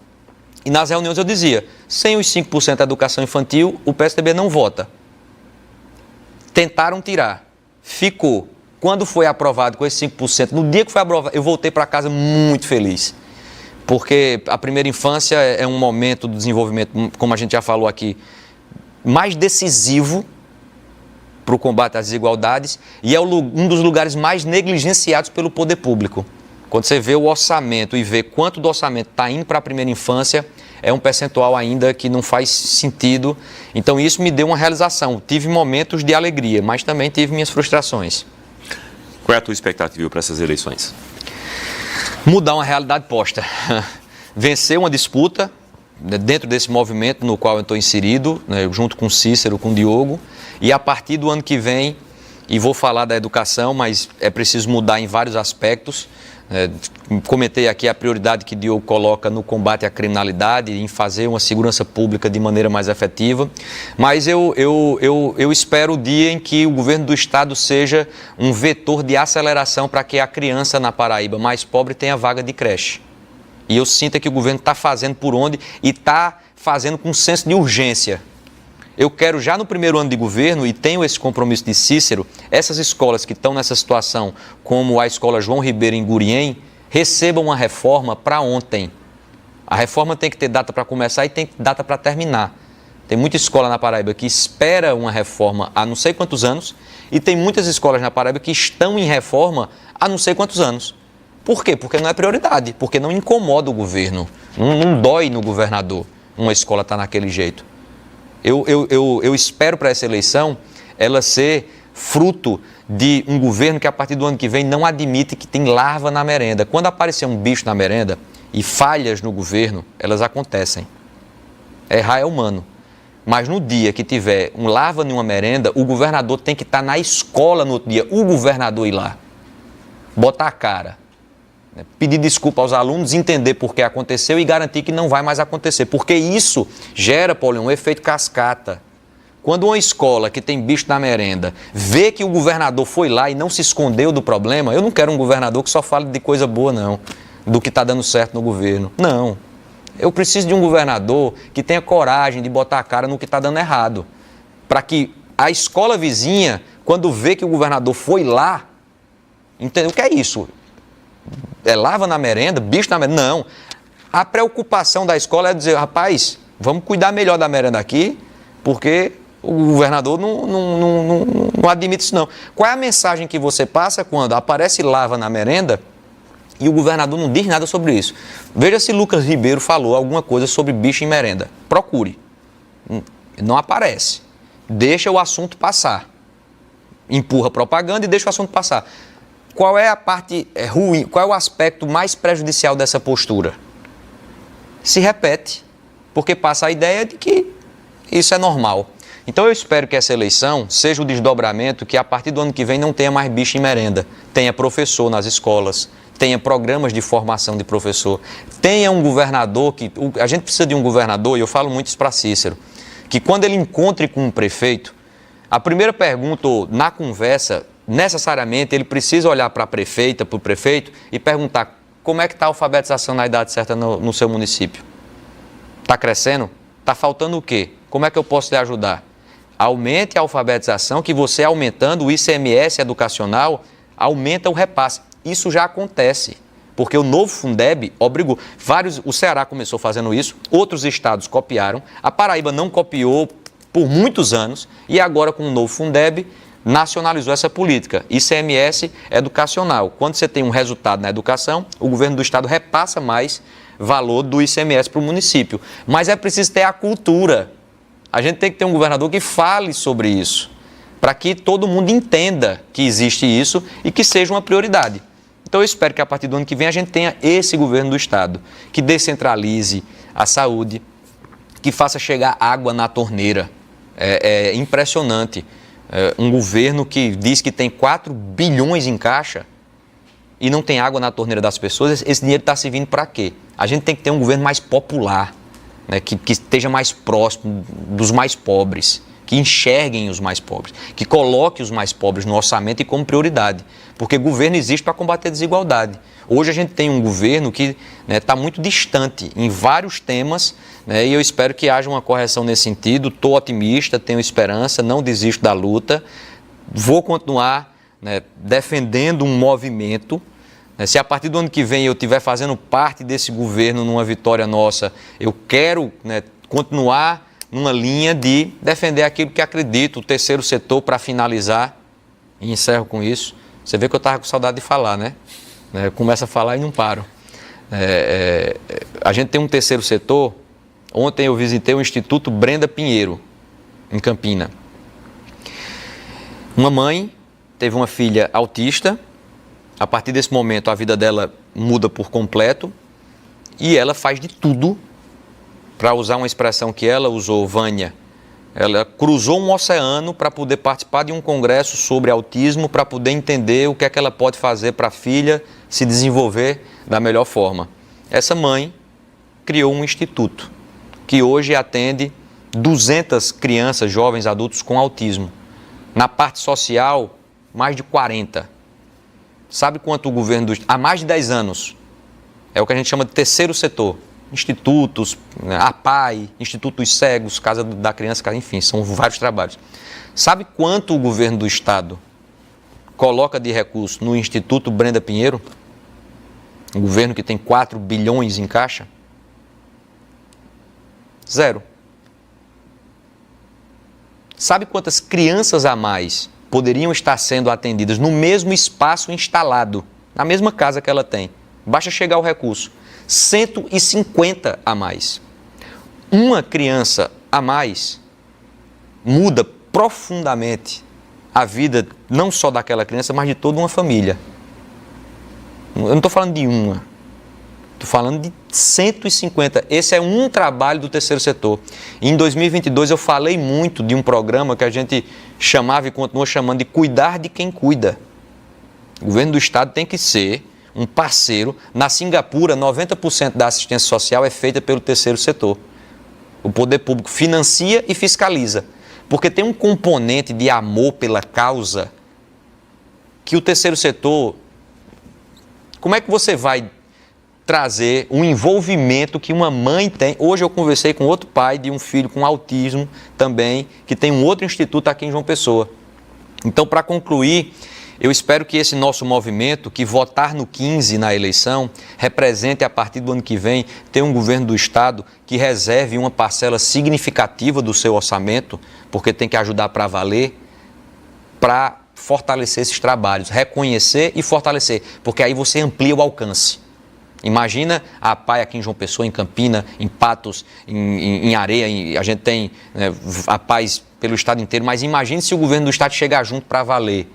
E nas reuniões eu dizia, sem os 5% da educação infantil, o PSDB não vota. Tentaram tirar, ficou. Quando foi aprovado com esses 5%, no dia que foi aprovado, eu voltei para casa muito feliz. Porque a primeira infância é um momento do desenvolvimento, como a gente já falou aqui, mais decisivo para o combate às desigualdades e é um dos lugares mais negligenciados pelo poder público. Quando você vê o orçamento e vê quanto do orçamento está indo para a primeira infância, é um percentual ainda que não faz sentido. Então isso me deu uma realização. Tive momentos de alegria, mas também tive minhas frustrações. Qual é a tua expectativa para essas eleições? Mudar uma realidade posta. Vencer uma disputa dentro desse movimento no qual eu estou inserido, né, junto com o Cícero, com o Diogo, e a partir do ano que vem, e vou falar da educação, mas é preciso mudar em vários aspectos. Comentei aqui a prioridade que Diogo coloca no combate à criminalidade, em fazer uma segurança pública de maneira mais efetiva, mas eu espero o dia em que o governo do estado seja um vetor de aceleração para que a criança na Paraíba mais pobre tenha vaga de creche. E eu sinto que o governo está fazendo por onde e está fazendo com senso de urgência. Eu quero já no primeiro ano de governo, e tenho esse compromisso de Cícero, essas escolas que estão nessa situação, como a escola João Ribeiro em Gurien, recebam uma reforma para ontem. A reforma tem que ter data para começar e tem data para terminar. Tem muita escola na Paraíba que espera uma reforma há não sei quantos anos, e tem muitas escolas na Paraíba que estão em reforma há não sei quantos anos. Por quê? Porque não é prioridade, porque não incomoda o governo, não dói no governador uma escola estar naquele jeito. Eu espero para essa eleição ela ser fruto de um governo que a partir do ano que vem não admite que tem larva na merenda. Quando aparecer um bicho na merenda e falhas no governo, elas acontecem. Errar é humano. Mas no dia que tiver um larva em uma merenda, o governador tem que estar na escola no outro dia. O governador ir lá, botar a cara, pedir desculpa aos alunos, entender por que aconteceu e garantir que não vai mais acontecer. Porque isso gera, Paulinho, um efeito cascata. Quando uma escola que tem bicho na merenda vê que o governador foi lá e não se escondeu do problema, eu não quero um governador que só fale de coisa boa, não, do que está dando certo no governo. Não. Eu preciso de um governador que tenha coragem de botar a cara no que está dando errado. Para que a escola vizinha, quando vê que o governador foi lá, entenda o que é isso. É larva na merenda, bicho na merenda? Não. A preocupação da escola é dizer, rapaz, vamos cuidar melhor da merenda aqui, porque o governador não admite isso não. Qual é a mensagem que você passa quando aparece larva na merenda e o governador não diz nada sobre isso? Veja se Lucas Ribeiro falou alguma coisa sobre bicho em merenda. Procure. Não aparece. Deixa o assunto passar. Empurra propaganda e deixa o assunto passar. Qual é a parte ruim, qual é o aspecto mais prejudicial dessa postura? Se repete, porque passa a ideia de que isso é normal. Então eu espero que essa eleição seja o desdobramento que a partir do ano que vem não tenha mais bicho em merenda, tenha professor nas escolas, tenha programas de formação de professor, tenha um governador que... A gente precisa de um governador, e eu falo muito isso para Cícero, que quando ele encontre com um prefeito, a primeira pergunta na conversa, necessariamente ele precisa olhar para a prefeita, para o prefeito e perguntar como é que está a alfabetização na idade certa no seu município. Está crescendo? Está faltando o quê? Como é que eu posso lhe ajudar? Aumente a alfabetização, que você aumentando o ICMS educacional, aumenta o repasse. Isso já acontece, porque o novo Fundeb obrigou. O Ceará começou fazendo isso, outros estados copiaram, a Paraíba não copiou por muitos anos e agora com o novo Fundeb nacionalizou essa política, ICMS educacional. Quando você tem um resultado na educação, o governo do estado repassa mais valor do ICMS para o município. Mas é preciso ter a cultura. A gente tem que ter um governador que fale sobre isso, para que todo mundo entenda que existe isso e que seja uma prioridade. Então eu espero que a partir do ano que vem a gente tenha esse governo do estado, que descentralize a saúde, que faça chegar água na torneira. É impressionante. Um governo que diz que tem 4 bilhões em caixa e não tem água na torneira das pessoas, esse dinheiro está servindo para quê? A gente tem que ter um governo mais popular, né, que esteja mais próximo dos mais pobres, que enxerguem os mais pobres, que coloque os mais pobres no orçamento e como prioridade, porque governo existe para combater a desigualdade. Hoje a gente tem um governo que está muito distante em vários temas, né, e eu espero que haja uma correção nesse sentido. Estou otimista, tenho esperança, não desisto da luta, vou continuar, né, defendendo um movimento. Se a partir do ano que vem eu estiver fazendo parte desse governo numa vitória nossa, eu quero, né, continuar numa linha de defender aquilo que acredito, o terceiro setor, para finalizar, e encerro com isso. Você vê que eu estava com saudade de falar, né? Eu começo a falar e não paro. A gente tem um terceiro setor. Ontem eu visitei o Instituto Brenda Pinheiro, em Campina. Uma mãe teve uma filha autista. A partir desse momento, a vida dela muda por completo e ela faz de tudo, para usar uma expressão que ela usou, Vânia. Ela cruzou um oceano para poder participar de um congresso sobre autismo, para poder entender o que é que ela pode fazer para a filha se desenvolver da melhor forma. Essa mãe criou um instituto que hoje atende 200 crianças, jovens, adultos com autismo. Na parte social, mais de 40. Sabe quanto o governo há mais de 10 anos, é o que a gente chama de terceiro setor, institutos, APAI, Instituto dos Cegos, Casa da Criança, enfim, são vários trabalhos. Sabe quanto o governo do estado coloca de recurso no Instituto Brenda Pinheiro? Um governo que tem 4 bilhões em caixa? 0. Sabe quantas crianças a mais poderiam estar sendo atendidas no mesmo espaço instalado, na mesma casa que ela tem? Basta chegar o recurso. 150 a mais. Uma criança a mais muda profundamente a vida não só daquela criança, mas de toda uma família. Eu não estou falando de uma, estou falando de 150. Esse é um trabalho do terceiro setor. E em 2022 eu falei muito de um programa que a gente chamava e continua chamando de cuidar de quem cuida. O governo do estado tem que ser um parceiro. Na Singapura, 90% da assistência social é feita pelo terceiro setor. O poder público financia e fiscaliza, porque tem um componente de amor pela causa que o terceiro setor... Como é que você vai trazer um envolvimento que uma mãe tem? Hoje eu conversei com outro pai de um filho com autismo também, que tem um outro instituto aqui em João Pessoa. Então, para concluir, eu espero que esse nosso movimento, que votar no 15 na eleição, represente a partir do ano que vem ter um governo do estado que reserve uma parcela significativa do seu orçamento, porque tem que ajudar para valer, para fortalecer esses trabalhos, reconhecer e fortalecer, porque aí você amplia o alcance. Imagina a APAI aqui em João Pessoa, em Campina, em Patos, em Areia, a gente tem, né, APAIs pelo estado inteiro, mas imagine se o governo do estado chegar junto para valer,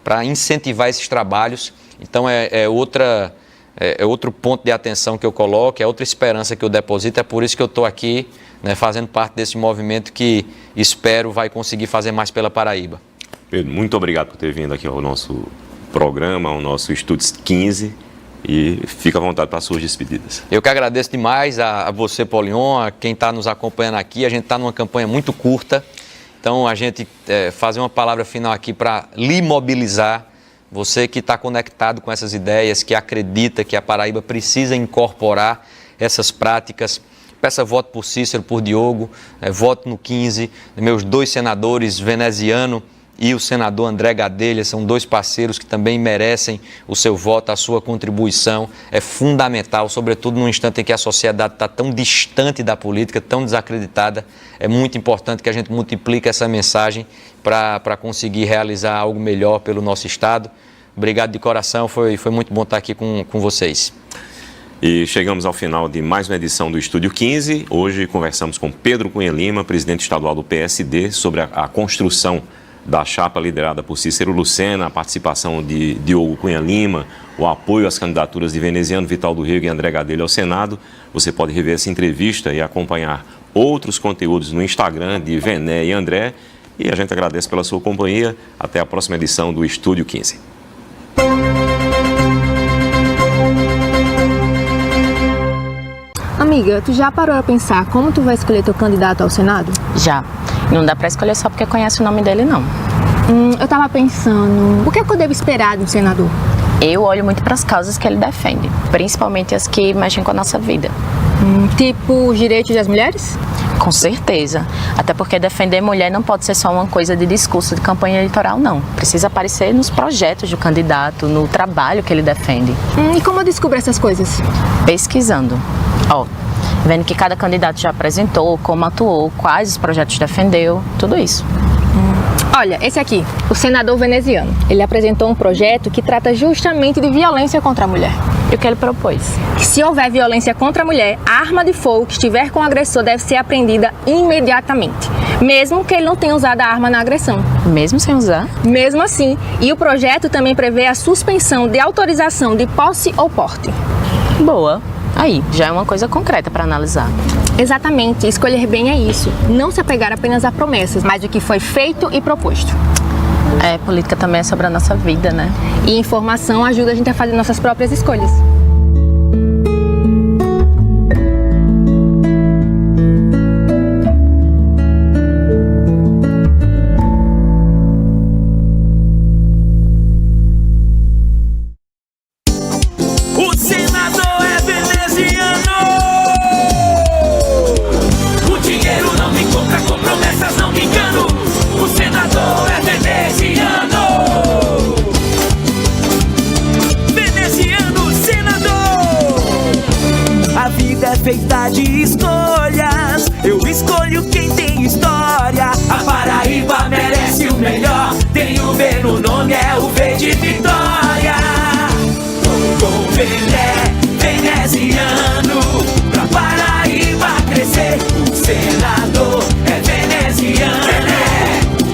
para incentivar esses trabalhos. Então é outro ponto de atenção que eu coloco, é outra esperança que eu deposito, é por isso que eu estou aqui, né, fazendo parte desse movimento que espero vai conseguir fazer mais pela Paraíba. Pedro, muito obrigado por ter vindo aqui ao nosso programa, ao nosso Estúdios 15, e fica à vontade para as suas despedidas. Eu que agradeço demais a você, Polion, a quem está nos acompanhando aqui. A gente está numa campanha muito curta, então a gente fazer uma palavra final aqui para lhe mobilizar, você que está conectado com essas ideias, que acredita que a Paraíba precisa incorporar essas práticas. Peça voto por Cícero, por Diogo, voto no 15, meus 2 senadores, veneziano e o senador André Gadelha, são 2 parceiros que também merecem o seu voto, a sua contribuição é fundamental, sobretudo num instante em que a sociedade está tão distante da política, tão desacreditada. É muito importante que a gente multiplique essa mensagem para conseguir realizar algo melhor pelo nosso estado. Obrigado de coração, foi muito bom estar aqui com vocês. E chegamos ao final de mais uma edição do Estúdio 15. Hoje conversamos com Pedro Cunha Lima, presidente estadual do PSD, sobre a construção da chapa liderada por Cícero Lucena, a participação de Diogo Cunha Lima, o apoio às candidaturas de Veneziano, Vital do Rego e André Gadelha ao Senado. Você pode rever essa entrevista e acompanhar outros conteúdos no Instagram de Vené e André. e a gente agradece pela sua companhia. Até a próxima edição do Estúdio 15. Amiga, tu já parou a pensar como tu vai escolher teu candidato ao Senado? Já. Não dá pra escolher só porque conhece o nome dele, não. Eu tava pensando, o que é que eu devo esperar de um senador? Eu olho muito para as causas que ele defende, principalmente as que mexem com a nossa vida. Tipo os direitos das mulheres? Com certeza. Até porque defender mulher não pode ser só uma coisa de discurso de campanha eleitoral, não. Precisa aparecer nos projetos do candidato, no trabalho que ele defende. E como eu descubro essas coisas? Pesquisando. Vendo que cada candidato já apresentou, como atuou, quais os projetos defendeu, tudo isso. Olha, esse aqui, o senador veneziano. Ele apresentou um projeto que trata justamente de violência contra a mulher. E o que ele propôs? Que se houver violência contra a mulher, a arma de fogo que estiver com o agressor deve ser apreendida imediatamente, mesmo que ele não tenha usado a arma na agressão. Mesmo sem usar? Mesmo assim. E o projeto também prevê a suspensão de autorização de posse ou porte. Boa. Aí, já é uma coisa concreta para analisar. Exatamente, escolher bem é isso. Não se apegar apenas a promessas, mas o que foi feito e proposto. Política também é sobre a nossa vida, né? E informação ajuda a gente a fazer nossas próprias escolhas. Feita de escolhas, eu escolho quem tem história. A Paraíba merece o melhor, tem o V no nome, é o V de vitória. Com veneziano, pra Paraíba crescer, o senador é veneziano,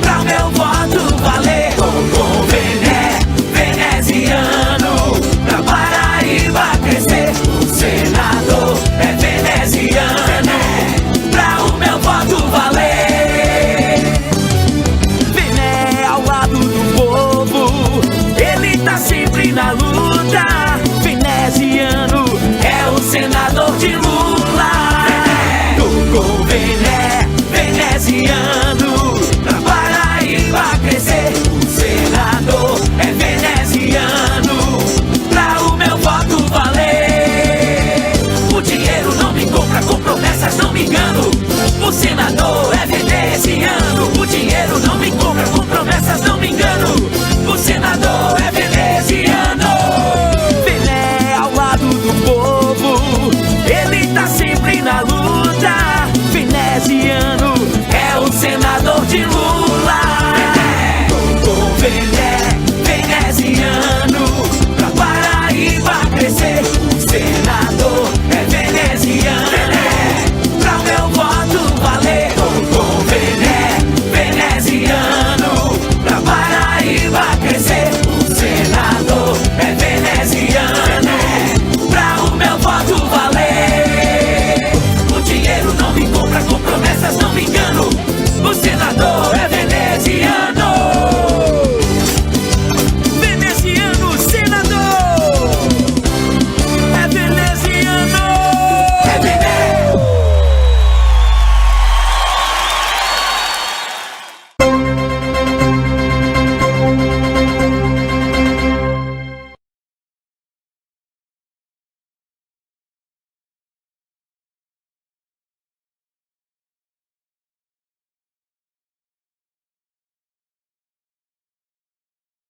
pra o meu voto valer. Com veneziano, pra Paraíba crescer, o senador é veneziano, pra o meu voto valer. Vené ao lado do povo, ele tá sempre na luta. Veneziano é o senador de Lula. Com veneziano, pra Paraíba crescer, o senador é veneziano, pra o meu voto valer. O dinheiro não me compra, com promessas não me engano. O senador é veneziano. O dinheiro não me compra, com promessas não me engano. O senador é veneziano. Vené ao lado do povo, ele tá sempre na luta. Veneziano é o senador de Lula. Com veneziano, pra Paraíba crescer, o senador é veneziano, pra o meu voto valer. Com veneziano, pra Paraíba crescer, o senador é veneziano, pra o meu voto valer. O dinheiro não me compra, com promessas não me engano. O senador é veneziano. Veneziano, senador é veneziano. É veneziano.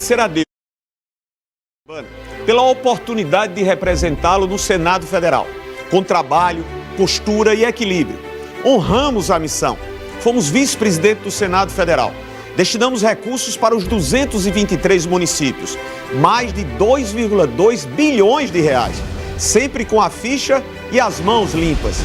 Será Deus pela oportunidade de representá-lo no Senado Federal, com trabalho, postura e equilíbrio. Honramos a missão. Fomos vice-presidente do Senado Federal. Destinamos recursos para os 223 municípios, mais de 2,2 bilhões de reais, sempre com a ficha e as mãos limpas.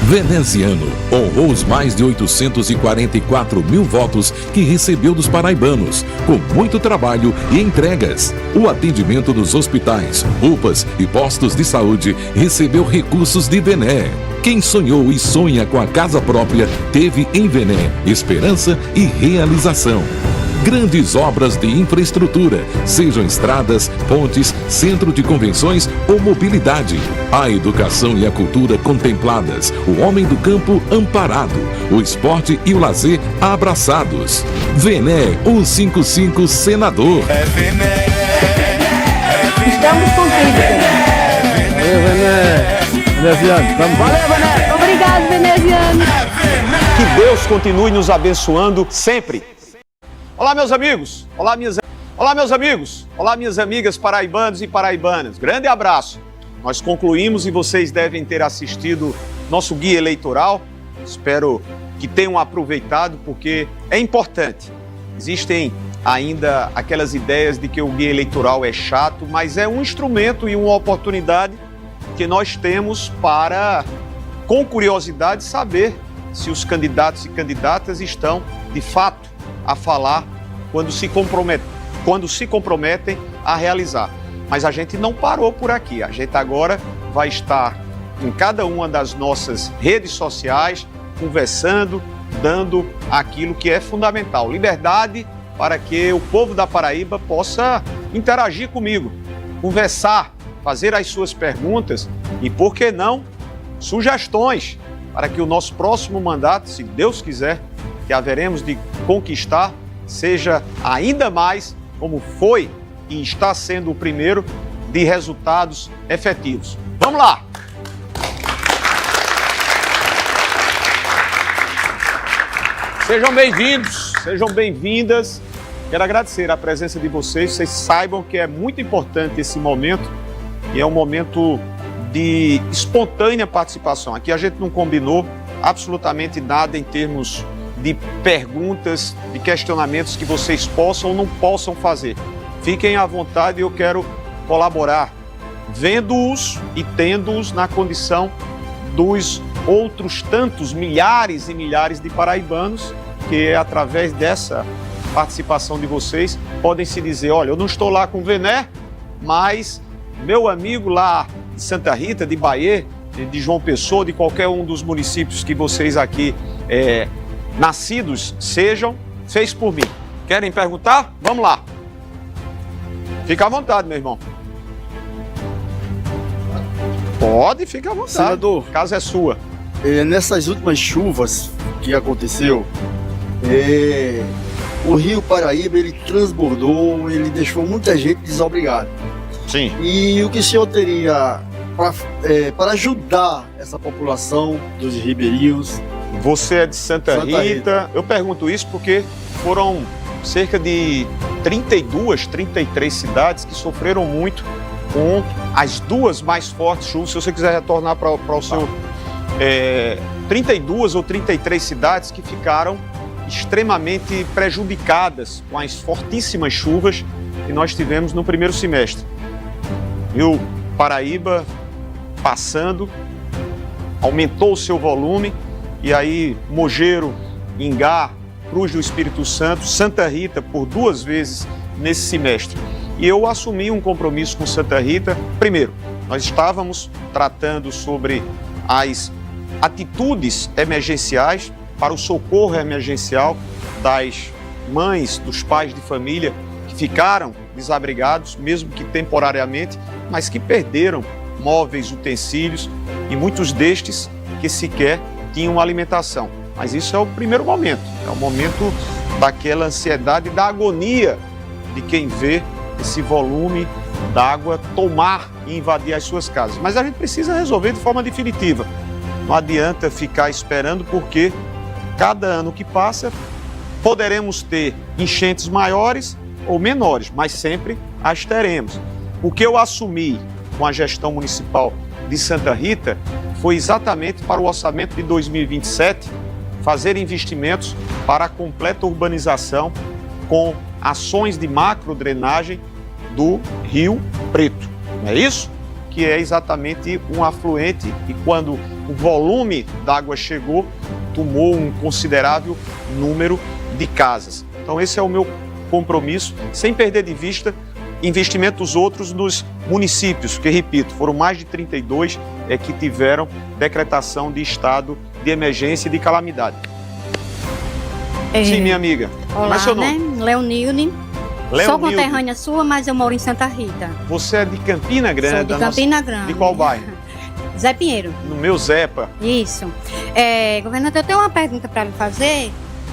Veneziano honrou os mais de 844 mil votos que recebeu dos paraibanos, com muito trabalho e entregas. O atendimento dos hospitais, UPAs e postos de saúde recebeu recursos de Vené. Quem sonhou e sonha com a casa própria teve em Vené esperança e realização. Grandes obras de infraestrutura, sejam estradas, pontes, centro de convenções ou mobilidade. A educação e a cultura contempladas, o homem do campo amparado, o esporte e o lazer abraçados. Vené 155 Senador. É Vené. Estamos contigo, Vené. Veneziano, vamos. Valeu, Vené. Obrigado, Veneziano. Que Deus continue nos abençoando sempre. Olá, meus amigos. Olá, meus amigos. Olá, minhas amigas paraibanos e paraibanas. Grande abraço. Nós concluímos e vocês devem ter assistido nosso guia eleitoral. Espero que tenham aproveitado, porque é importante. Existem ainda aquelas ideias de que o guia eleitoral é chato, mas é um instrumento e uma oportunidade que nós temos para, com curiosidade, saber se os candidatos e candidatas estão, de fato, a falar quando se comprometem a realizar. Mas a gente não parou por aqui. A gente agora vai estar em cada uma das nossas redes sociais, conversando, dando aquilo que é fundamental. Liberdade para que o povo da Paraíba possa interagir comigo, conversar, fazer as suas perguntas e, por que não, sugestões para que o nosso próximo mandato, se Deus quiser, que haveremos de conquistar, seja ainda mais como foi e está sendo o primeiro de resultados efetivos. Vamos lá! Sejam bem-vindos, sejam bem-vindas. Quero agradecer a presença de vocês. Vocês saibam que é muito importante esse momento e é um momento de espontânea participação. Aqui a gente não combinou absolutamente nada em termos de perguntas, de questionamentos que vocês possam ou não possam fazer. Fiquem à vontade, eu quero colaborar, vendo-os e tendo-os na condição dos outros tantos milhares e milhares de paraibanos que, através dessa participação de vocês, podem se dizer: olha, eu não estou lá com o Vené, mas meu amigo lá de Santa Rita, de Bahia, de João Pessoa, de qualquer um dos municípios que vocês aqui nascidos sejam, fez por mim. Querem perguntar? Vamos lá. Fica à vontade, meu irmão. Pode, fica à vontade. Senador, a casa é sua. Nessas últimas chuvas que aconteceu, o Rio Paraíba, ele transbordou, ele deixou muita gente desobrigada. Sim. E o que o senhor teria para ajudar essa população dos ribeirinhos? Você é de Santa Rita. Eu pergunto isso porque foram cerca de 32, 33 cidades que sofreram muito com as duas mais fortes chuvas. Se você quiser retornar para o seu... 32 ou 33 cidades que ficaram extremamente prejudicadas com as fortíssimas chuvas que nós tivemos no primeiro semestre. Rio Paraíba passando, aumentou o seu volume, e aí Mogeiro, Ingá, Cruz do Espírito Santo, Santa Rita por 2 vezes nesse semestre. E eu assumi um compromisso com Santa Rita. Primeiro, nós estávamos tratando sobre as atitudes emergenciais para o socorro emergencial das mães, dos pais de família que ficaram desabrigados, mesmo que temporariamente, mas que perderam móveis, utensílios e muitos destes que sequer tinham alimentação. Mas isso é o primeiro momento, é o momento daquela ansiedade e da agonia de quem vê esse volume d'água tomar e invadir as suas casas. Mas a gente precisa resolver de forma definitiva. Não adianta ficar esperando, porque cada ano que passa poderemos ter enchentes maiores ou menores, mas sempre as teremos. O que eu assumi com a gestão municipal de Santa Rita foi exatamente para o orçamento de 2027 fazer investimentos para a completa urbanização com ações de macro-drenagem do Rio Preto. Não é isso? Que é exatamente um afluente e, quando o volume d'água chegou, tomou um considerável número de casas. Então esse é o meu compromisso, sem perder de vista investimentos outros nos municípios, que, repito, foram mais de 32, é que tiveram decretação de estado de emergência e de calamidade. Sim, minha amiga. Olá, Mas seu nome? né? Leonilde. Sou conterrânea sua, mas eu moro em Santa Rita. Você é de Campina Grande? Sou de Campina Grande. De qual bairro? Zé Pinheiro. No meu Zepa. Isso. Governador, eu tenho uma pergunta para lhe fazer,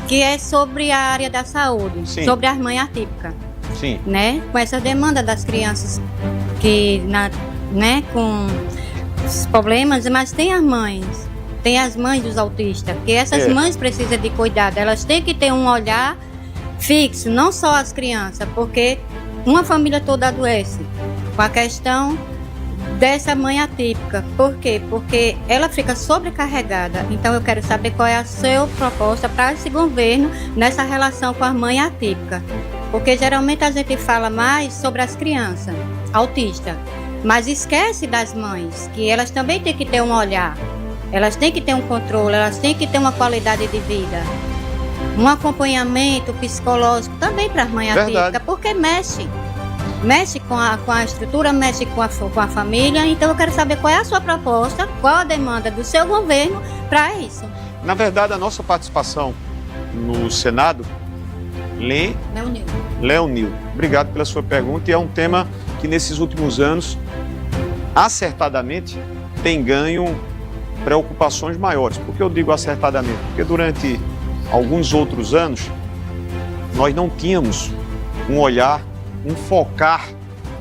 que é sobre a área da saúde, Sim. sobre as mães atípicas. Sim. Né? Com essa demanda das crianças que, né, com os problemas, mas tem as mães dos autistas, que essas mães precisam de cuidado, elas têm que ter um olhar fixo, não só as crianças, porque uma família toda adoece com a questão dessa mãe atípica. Por quê? Porque ela fica sobrecarregada. Então eu quero saber qual é a sua proposta para esse governo nessa relação com a mãe atípica. Porque geralmente a gente fala mais sobre as crianças autistas, mas esquece das mães, que elas também têm que ter um olhar, elas têm que ter um controle, elas têm que ter uma qualidade de vida, um acompanhamento psicológico também para as mães atípicas, porque mexe com a estrutura, mexe com a família. Então eu quero saber qual é a sua proposta, qual a demanda do seu governo para isso. Na verdade, a nossa participação no Senado, Leonildo, obrigado pela sua pergunta, e é um tema que nesses últimos anos, acertadamente, tem ganho preocupações maiores. Por que eu digo acertadamente? Porque durante alguns outros anos, nós não tínhamos um olhar, um focar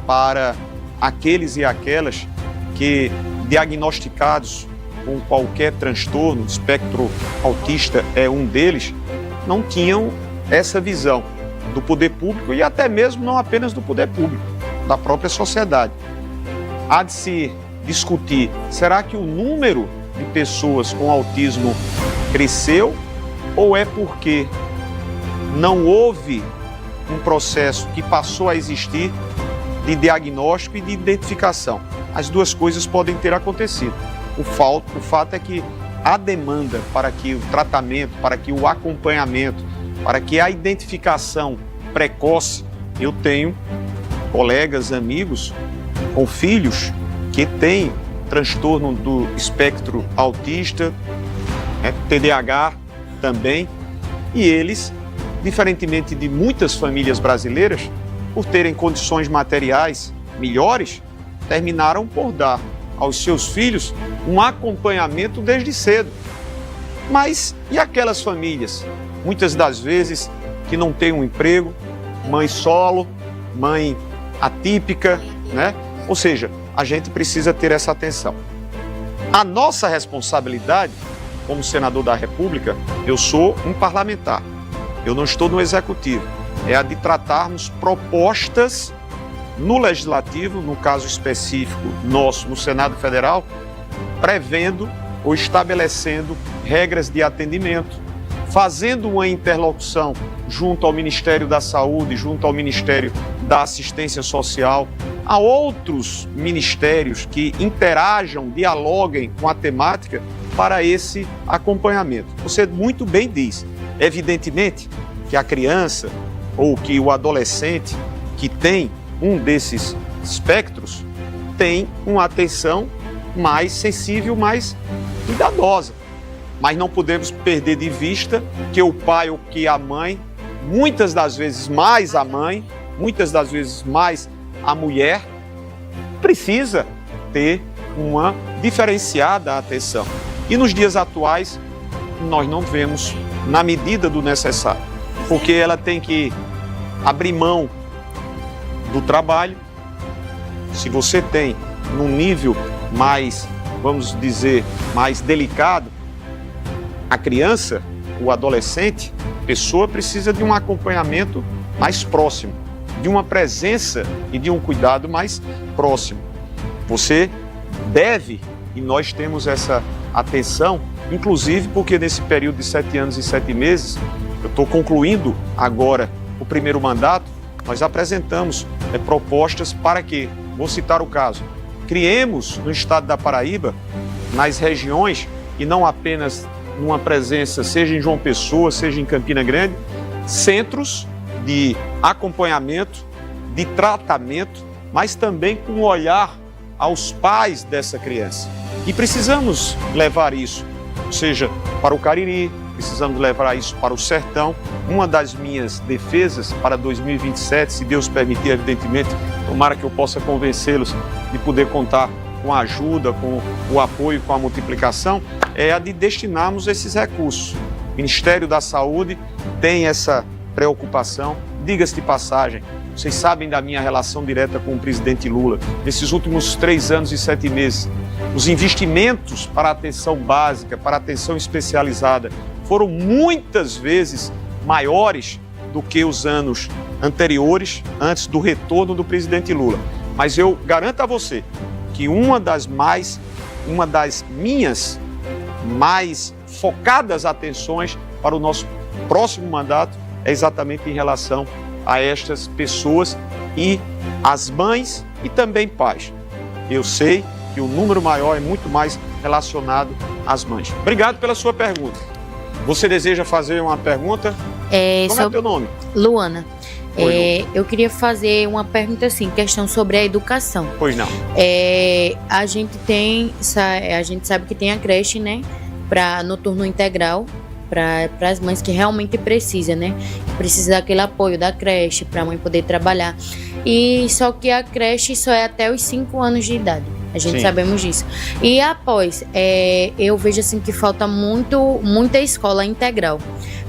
para aqueles e aquelas que, diagnosticados com qualquer transtorno, espectro autista é um deles, não tinham essa visão do poder público e até mesmo não apenas do poder público, da própria sociedade. Há de se discutir, será que o número de pessoas com autismo cresceu ou é porque não houve um processo que passou a existir de diagnóstico e de identificação? As duas coisas podem ter acontecido. O fato é que a demanda para que o tratamento, para que o acompanhamento, para que a identificação precoce, eu tenho colegas, amigos com filhos que têm transtorno do espectro autista, TDAH também, e eles, diferentemente de muitas famílias brasileiras, por terem condições materiais melhores, terminaram por dar aos seus filhos um acompanhamento desde cedo. Mas e aquelas famílias, muitas das vezes, que não têm um emprego, mãe solo, mãe atípica, né? Ou seja, a gente precisa ter essa atenção. A nossa responsabilidade, como senador da República, eu sou um parlamentar, eu não estou no executivo, é a de tratarmos propostas no legislativo, no caso específico nosso, no Senado Federal, prevendo ou estabelecendo regras de atendimento, fazendo uma interlocução junto ao Ministério da Saúde, junto ao Ministério da Assistência Social, a outros ministérios que interajam, dialoguem com a temática para esse acompanhamento. Você muito bem diz, evidentemente que a criança ou que o adolescente que tem um desses espectros tem uma atenção mais sensível, mais cuidadosa. Mas não podemos perder de vista que o pai ou que a mãe, muitas das vezes mais a mãe, muitas das vezes mais a mulher, precisa ter uma diferenciada atenção. E nos dias atuais, nós não vemos na medida do necessário, porque ela tem que abrir mão do trabalho. Se você tem num nível mais, vamos dizer, mais delicado, a criança, o adolescente, a pessoa precisa de um acompanhamento mais próximo, de uma presença e de um cuidado mais próximo. Você deve, e nós temos essa atenção, inclusive porque nesse período de 7 anos e 7 meses, eu estou concluindo agora o primeiro mandato, nós apresentamos propostas para que, vou citar o caso, criemos no estado da Paraíba, nas regiões, e não apenas numa presença, seja em João Pessoa, seja em Campina Grande, centros de acompanhamento, de tratamento, mas também com um olhar aos pais dessa criança. E precisamos levar isso, ou seja, para o Cariri, precisamos levar isso para o Sertão. Uma das minhas defesas para 2027, se Deus permitir, evidentemente, tomara que eu possa convencê-los de poder contar com a ajuda, com o apoio, com a multiplicação, é a de destinarmos esses recursos. O Ministério da Saúde tem essa preocupação. Diga-se de passagem, vocês sabem da minha relação direta com o presidente Lula. Nesses últimos 3 anos e 7 meses, os investimentos para a atenção básica, para a atenção especializada, foram muitas vezes maiores do que os anos anteriores, antes do retorno do presidente Lula. Mas eu garanto a você que uma das minhas mais focadas atenções para o nosso próximo mandato é exatamente em relação a estas pessoas e as mães e também pais. Eu sei que o número maior é muito mais relacionado às mães. Obrigado pela sua pergunta. Você deseja fazer uma pergunta? Como é o teu nome? Luana. Eu queria fazer uma pergunta assim, questão sobre a educação. Pois não. A gente sabe que tem a creche, né, para noturno integral, para as mães que realmente precisam, né? Precisa daquele apoio da creche para a mãe poder trabalhar. E só que a creche só é até os 5 anos de idade. A gente sabemos disso. E após, eu vejo assim que falta muita escola integral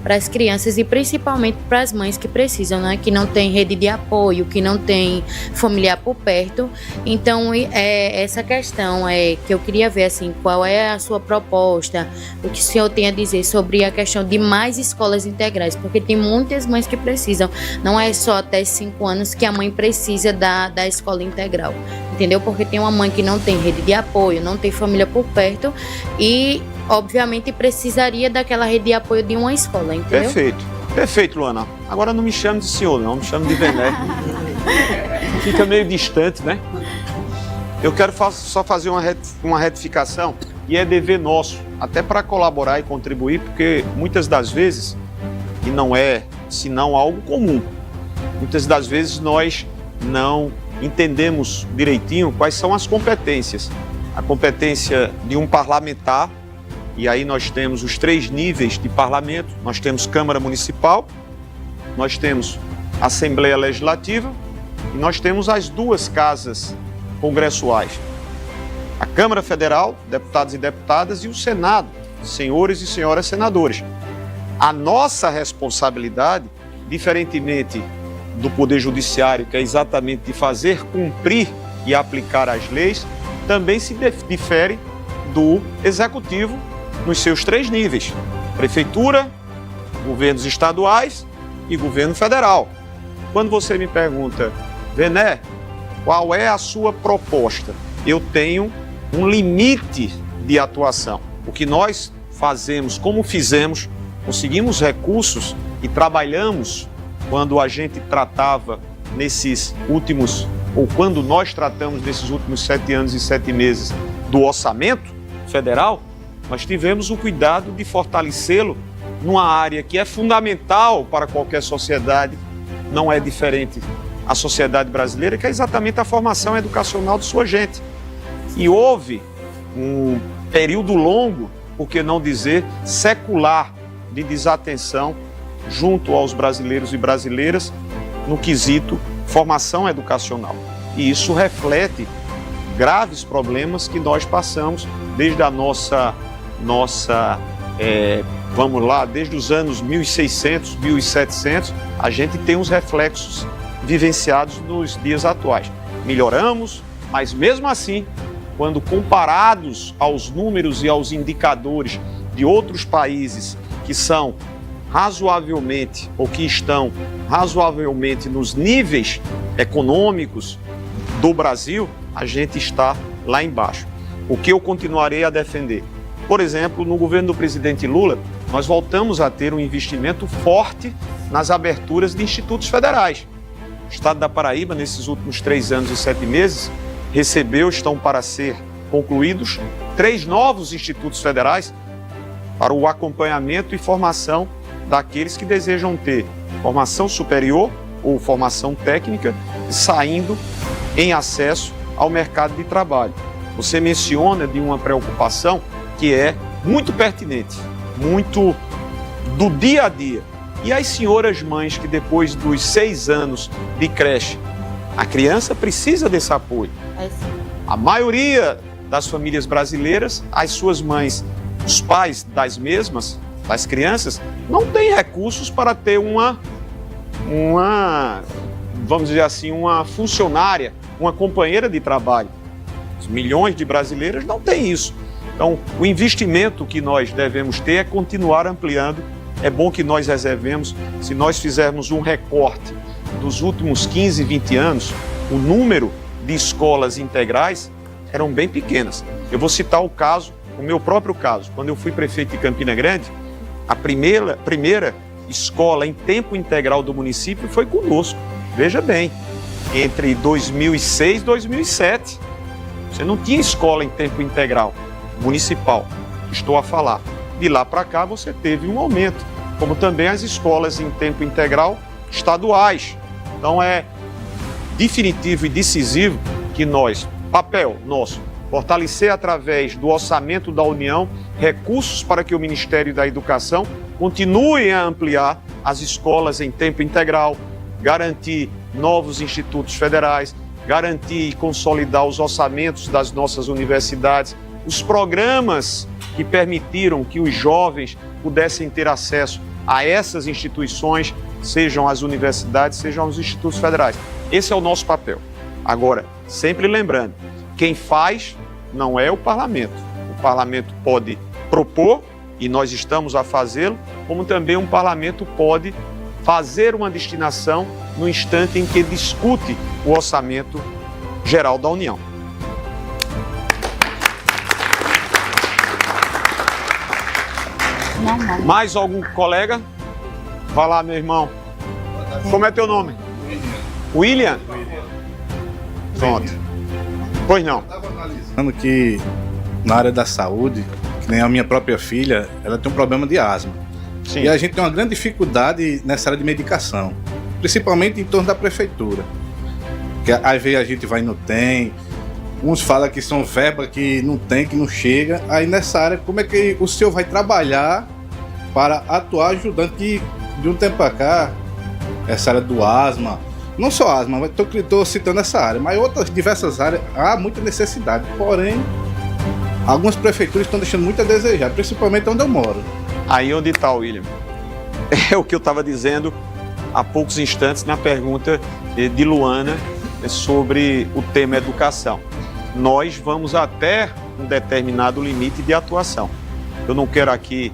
para as crianças e principalmente para as mães que precisam, né? Que não tem rede de apoio, que não tem familiar por perto. Então, essa questão que eu queria ver, assim, qual é a sua proposta, o que o senhor tem a dizer sobre a questão de mais escolas integrais, porque tem muitas mães que precisam, não é só até 5 anos que a mãe precisa da escola integral, entendeu? Porque tem uma mãe que não tem rede de apoio, não tem família por perto e obviamente precisaria daquela rede de apoio de uma escola, entendeu? Perfeito, Luana. Agora não me chame de senhor, não, me chame de Vené. Fica meio distante, né? Eu quero só fazer uma retificação e é dever nosso, até para colaborar e contribuir, porque muitas das vezes, e não é senão algo comum, muitas das vezes nós não entendemos direitinho quais são as competências. A competência de um parlamentar, e aí nós temos os 3 níveis de parlamento, nós temos Câmara Municipal, nós temos Assembleia Legislativa e nós temos as 2 casas congressuais. A Câmara Federal, deputados e deputadas, e o Senado, senhores e senhoras senadores. A nossa responsabilidade, diferentemente do Poder Judiciário, que é exatamente de fazer cumprir e aplicar as leis, também se difere do Executivo nos seus 3 níveis: Prefeitura, governos estaduais e governo federal. Quando você me pergunta, Vené, qual é a sua proposta? Eu tenho um limite de atuação. O que nós fazemos, como fizemos, conseguimos recursos e trabalhamos quando a gente tratava nesses últimos, ou quando nós tratamos nesses últimos 7 anos e 7 meses do orçamento federal, nós tivemos o cuidado de fortalecê-lo numa área que é fundamental para qualquer sociedade, não é diferente a sociedade brasileira, que é exatamente a formação educacional de sua gente. E houve um período longo, por que não dizer secular, de desatenção junto aos brasileiros e brasileiras no quesito formação educacional. E isso reflete graves problemas que nós passamos desde a desde os anos 1600, 1700, a gente tem os reflexos vivenciados nos dias atuais. Melhoramos, mas mesmo assim, quando comparados aos números e aos indicadores de outros países que são razoavelmente, ou que estão razoavelmente nos níveis econômicos do Brasil, a gente está lá embaixo. O que eu continuarei a defender? Por exemplo, no governo do presidente Lula, nós voltamos a ter um investimento forte nas aberturas de institutos federais. O estado da Paraíba, nesses últimos 3 anos e 7 meses, estão para ser concluídos 3 novos institutos federais para o acompanhamento e formação daqueles que desejam ter formação superior ou formação técnica, saindo em acesso ao mercado de trabalho. você menciona de uma preocupação que é muito pertinente, muito do dia a dia. E as senhoras mães que depois dos 6 anos de creche, a criança precisa desse apoio. A maioria das famílias brasileiras, as suas mães, os pais das mesmas, das crianças, não têm recursos para ter vamos dizer assim, uma funcionária, uma companheira de trabalho. Os milhões de brasileiras não têm isso. Então, o investimento que nós devemos ter é continuar ampliando. É bom que nós reservemos, se nós fizermos um recorte dos últimos 15, 20 anos, o número de escolas integrais eram bem pequenas. Eu vou citar o meu próprio caso. Quando eu fui prefeito de Campina Grande, a primeira escola em tempo integral do município foi conosco. Veja bem, entre 2006 e 2007, você não tinha escola em tempo integral municipal, estou a falar. De lá para cá você teve um aumento, como também as escolas em tempo integral estaduais. Então é definitivo e decisivo que nós, papel nosso, fortalecer através do orçamento da União recursos para que o Ministério da Educação continue a ampliar as escolas em tempo integral, garantir novos institutos federais, garantir e consolidar os orçamentos das nossas universidades, os programas que permitiram que os jovens pudessem ter acesso a essas instituições, sejam as universidades, sejam os institutos federais. Esse é o nosso papel. Agora, sempre lembrando, quem faz não é o parlamento. O parlamento pode propor, e nós estamos a fazê-lo, como também um parlamento pode fazer uma destinação no instante em que discute o orçamento geral da União. Mais algum colega? Vai lá, meu irmão. Como é teu nome? William? Pronto. Pois não. Falando que na área da saúde, que nem a minha própria filha, ela tem um problema de asma. Sim. E a gente tem uma grande dificuldade nessa área de medicação, principalmente em torno da prefeitura. Que às vezes a gente vai e não tem, uns falam que são verbas que não tem, que não chega. Aí nessa área, como é que o senhor vai trabalhar para atuar ajudando que de um tempo para cá, essa área do asma, não só asma, mas estou citando essa área, mas outras diversas áreas, há muita necessidade. Porém, algumas prefeituras estão deixando muito a desejar, principalmente onde eu moro. Aí onde está, William? É o que eu estava dizendo há poucos instantes na pergunta de Luana sobre o tema educação. Nós vamos até um determinado limite de atuação. Eu não quero aqui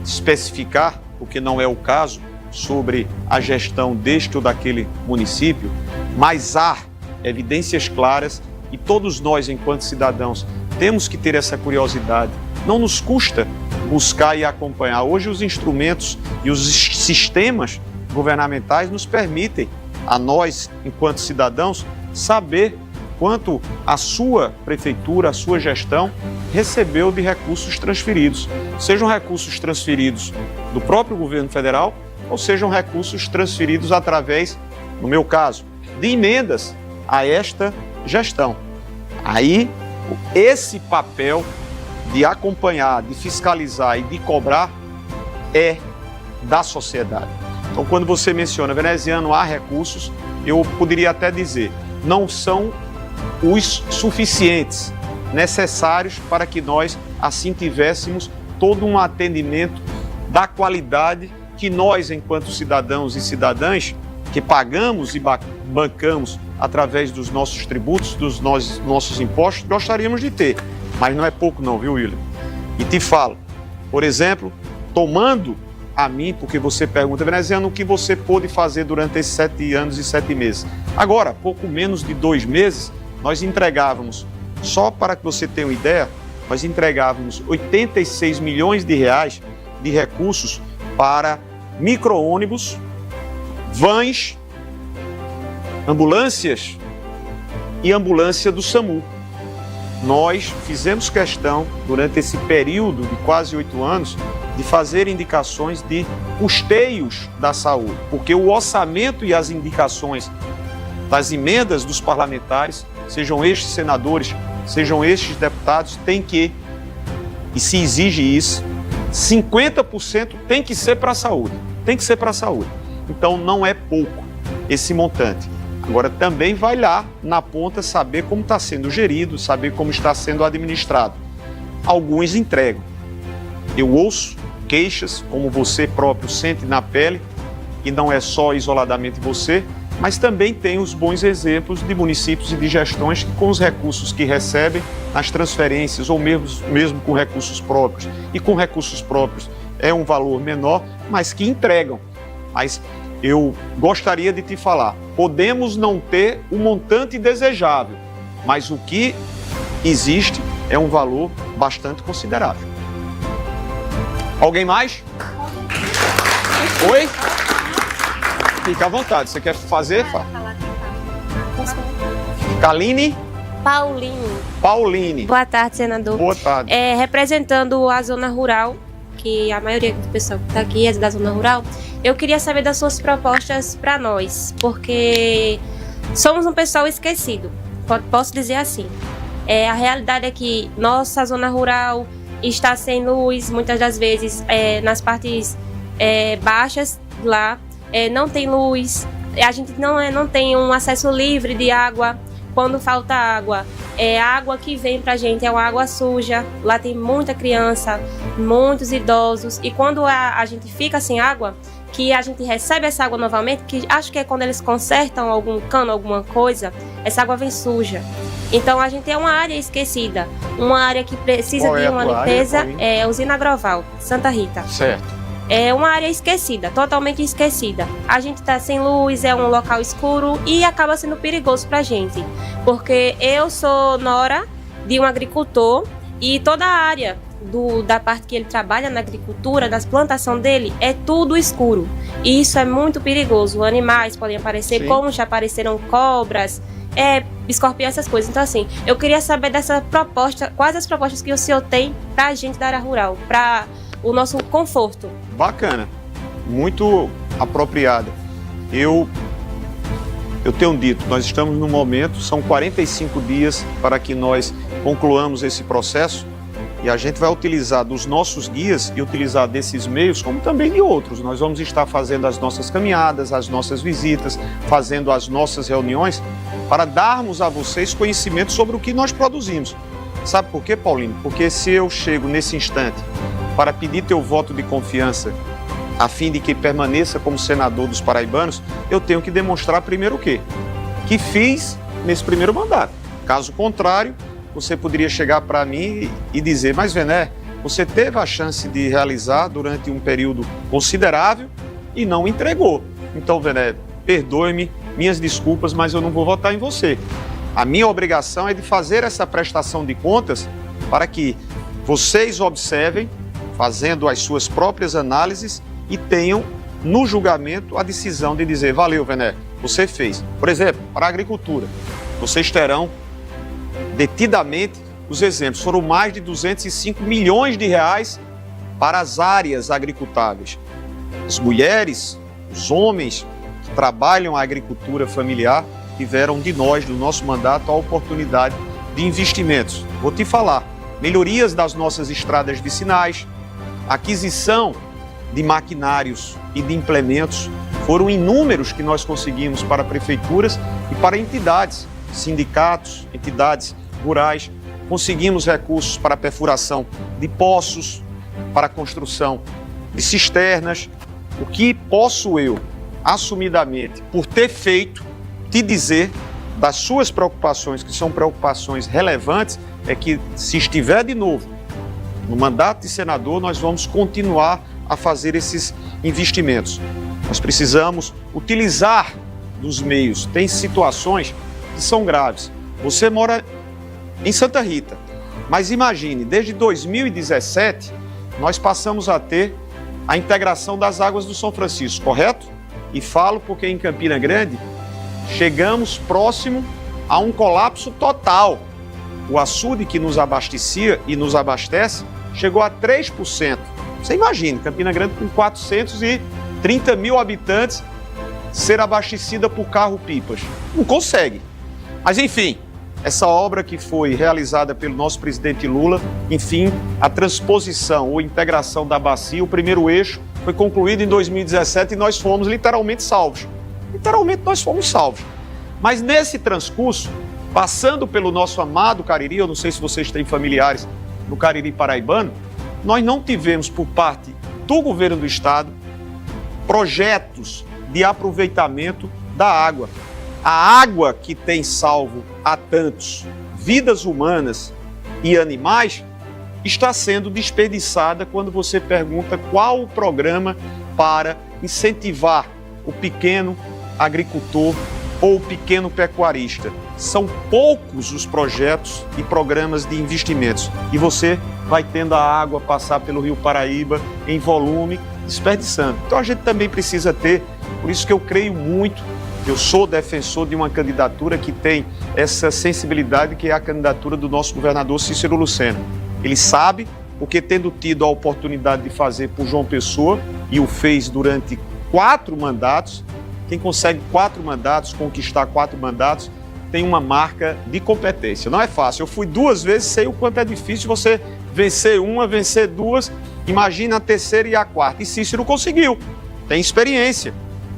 especificar, porque não é o caso, sobre a gestão deste ou daquele município, mas há evidências claras e todos nós, enquanto cidadãos, temos que ter essa curiosidade. Não nos custa buscar e acompanhar. Hoje os instrumentos e os sistemas governamentais nos permitem, a nós, enquanto cidadãos, saber quanto a sua prefeitura, a sua gestão, recebeu de recursos transferidos. Sejam recursos transferidos do próprio governo federal ou sejam recursos transferidos através, no meu caso, de emendas a esta gestão. Aí, esse papel de acompanhar, de fiscalizar e de cobrar é da sociedade. Então, quando você menciona, veneziano, há recursos, eu poderia até dizer, não são os suficientes, necessários para que nós, assim, tivéssemos todo um atendimento da qualidade que nós, enquanto cidadãos e cidadãs, que pagamos e bancamos através dos nossos tributos, dos nossos impostos, gostaríamos de ter. Mas não é pouco não, viu, William? E te falo, por exemplo, tomando a mim, porque você pergunta, veneziano, o que você pôde fazer durante esses 7 anos e 7 meses? Agora, pouco menos de 2 meses, nós entregávamos, só para que você tenha uma ideia, nós entregávamos 86 milhões de reais de recursos para micro-ônibus, vans, ambulâncias e ambulância do SAMU. Nós fizemos questão, durante esse período de quase 8 anos, de fazer indicações de custeios da saúde, porque o orçamento e as indicações das emendas dos parlamentares, sejam estes senadores sejam estes deputados, tem que, e se exige isso, 50% tem que ser para a saúde. Tem que ser para a saúde. Então não é pouco esse montante. Agora também vai lá na ponta saber como está sendo gerido, saber como está sendo administrado. Alguns entregam. Eu ouço queixas, como você próprio sente na pele, e não é só isoladamente você, mas também tem os bons exemplos de municípios e de gestões que, com os recursos que recebem, as transferências, ou mesmo com recursos próprios, e com recursos próprios é um valor menor, mas que entregam. Mas eu gostaria de te falar, podemos não ter o montante desejável, mas o que existe é um valor bastante considerável. Alguém mais? Oi? Fica à vontade, você quer fazer? Kaline? Pauline. Boa tarde, senador. Boa tarde. Representando a zona rural, que a maioria do pessoal que está aqui é da zona rural, eu queria saber das suas propostas para nós, porque somos um pessoal esquecido, posso dizer assim. A realidade é que nossa zona rural está sem luz, muitas das vezes nas partes baixas lá, não tem luz, a gente não tem um acesso livre de água. Quando falta água, a água que vem pra gente é uma água suja, lá tem muita criança, muitos idosos, e quando a gente fica sem água, que a gente recebe essa água novamente, que acho que é quando eles consertam algum cano, alguma coisa, essa água vem suja. Então a gente é uma área esquecida, uma área que precisa de uma limpeza, é Usina Agroval, Santa Rita. Certo. É uma área esquecida, totalmente esquecida. A gente tá sem luz, é um local escuro e acaba sendo perigoso pra gente. Porque eu sou nora de um agricultor e toda a área da parte que ele trabalha na agricultura, das plantações dele, é tudo escuro. E isso é muito perigoso. Animais podem aparecer, sim, como já apareceram cobras, escorpião, essas coisas. Então assim, eu queria saber dessa proposta, quais as propostas que o senhor tem pra gente da área rural, pra o nosso conforto. Bacana, muito apropriada. Eu tenho dito, nós estamos no momento, são 45 dias para que nós concluamos esse processo e a gente vai utilizar dos nossos guias e utilizar desses meios, como também de outros. Nós vamos estar fazendo as nossas caminhadas, as nossas visitas, fazendo as nossas reuniões para darmos a vocês conhecimento sobre o que nós produzimos. Sabe por quê, Paulinho? Porque se eu chego nesse instante para pedir teu voto de confiança, a fim de que permaneça como senador dos paraibanos, eu tenho que demonstrar primeiro o quê? Que fiz nesse primeiro mandato. Caso contrário, você poderia chegar para mim e dizer, mas Vené, você teve a chance de realizar durante um período considerável e não entregou. Então, Vené, perdoe-me, minhas desculpas, mas eu não vou votar em você. A minha obrigação é de fazer essa prestação de contas para que vocês observem, fazendo as suas próprias análises e tenham no julgamento a decisão de dizer, valeu, Vené, você fez. Por exemplo, para a agricultura, vocês terão detidamente os exemplos. Foram mais de 205 milhões de reais para as áreas agricultáveis. As mulheres, os homens que trabalham a agricultura familiar tiveram de nós, do nosso mandato, a oportunidade de investimentos. Vou te falar, melhorias das nossas estradas vicinais, aquisição de maquinários e de implementos, foram inúmeros que nós conseguimos para prefeituras e para entidades, sindicatos, entidades rurais. Conseguimos recursos para a perfuração de poços, para a construção de cisternas. O que posso eu, assumidamente, por ter feito, te dizer das suas preocupações, que são preocupações relevantes, é que se estiver de novo no mandato de senador, nós vamos continuar a fazer esses investimentos. Nós precisamos utilizar dos meios. Tem situações que são graves. Você mora em Santa Rita, mas imagine, desde 2017, nós passamos a ter a integração das águas do São Francisco, correto? E falo porque em Campina Grande chegamos próximo a um colapso total. O açude que nos abastecia e nos abastece chegou a 3%. Você imagina, Campina Grande com 430 mil habitantes ser abastecida por carro-pipas. Não consegue. Mas enfim, essa obra que foi realizada pelo nosso presidente Lula, enfim, a transposição ou integração da bacia, o primeiro eixo, foi concluído em 2017 e nós fomos literalmente salvos. Literalmente nós fomos salvos. Mas nesse transcurso, passando pelo nosso amado Cariri, eu não sei se vocês têm familiares no Cariri paraibano, nós não tivemos por parte do governo do estado projetos de aproveitamento da água. A água que tem salvo a tantos vidas humanas e animais está sendo desperdiçada quando você pergunta qual o programa para incentivar o pequeno agricultor ou o pequeno pecuarista. São poucos os projetos e programas de investimentos e você vai tendo a água passar pelo Rio Paraíba em volume, desperdiçando. Então a gente também precisa ter, por isso que eu creio muito, eu sou defensor de uma candidatura que tem essa sensibilidade, que é a candidatura do nosso governador Cícero Lucena. Ele sabe, porque tendo tido a oportunidade de fazer por João Pessoa, e o fez durante 4 mandatos, quem consegue 4 mandatos, conquistar 4 mandatos, tem uma marca de competência. Não é fácil. Eu fui 2 vezes, sei o quanto é difícil você vencer uma, vencer 2, imagina a terceira e a quarta. E Cícero conseguiu, tem experiência.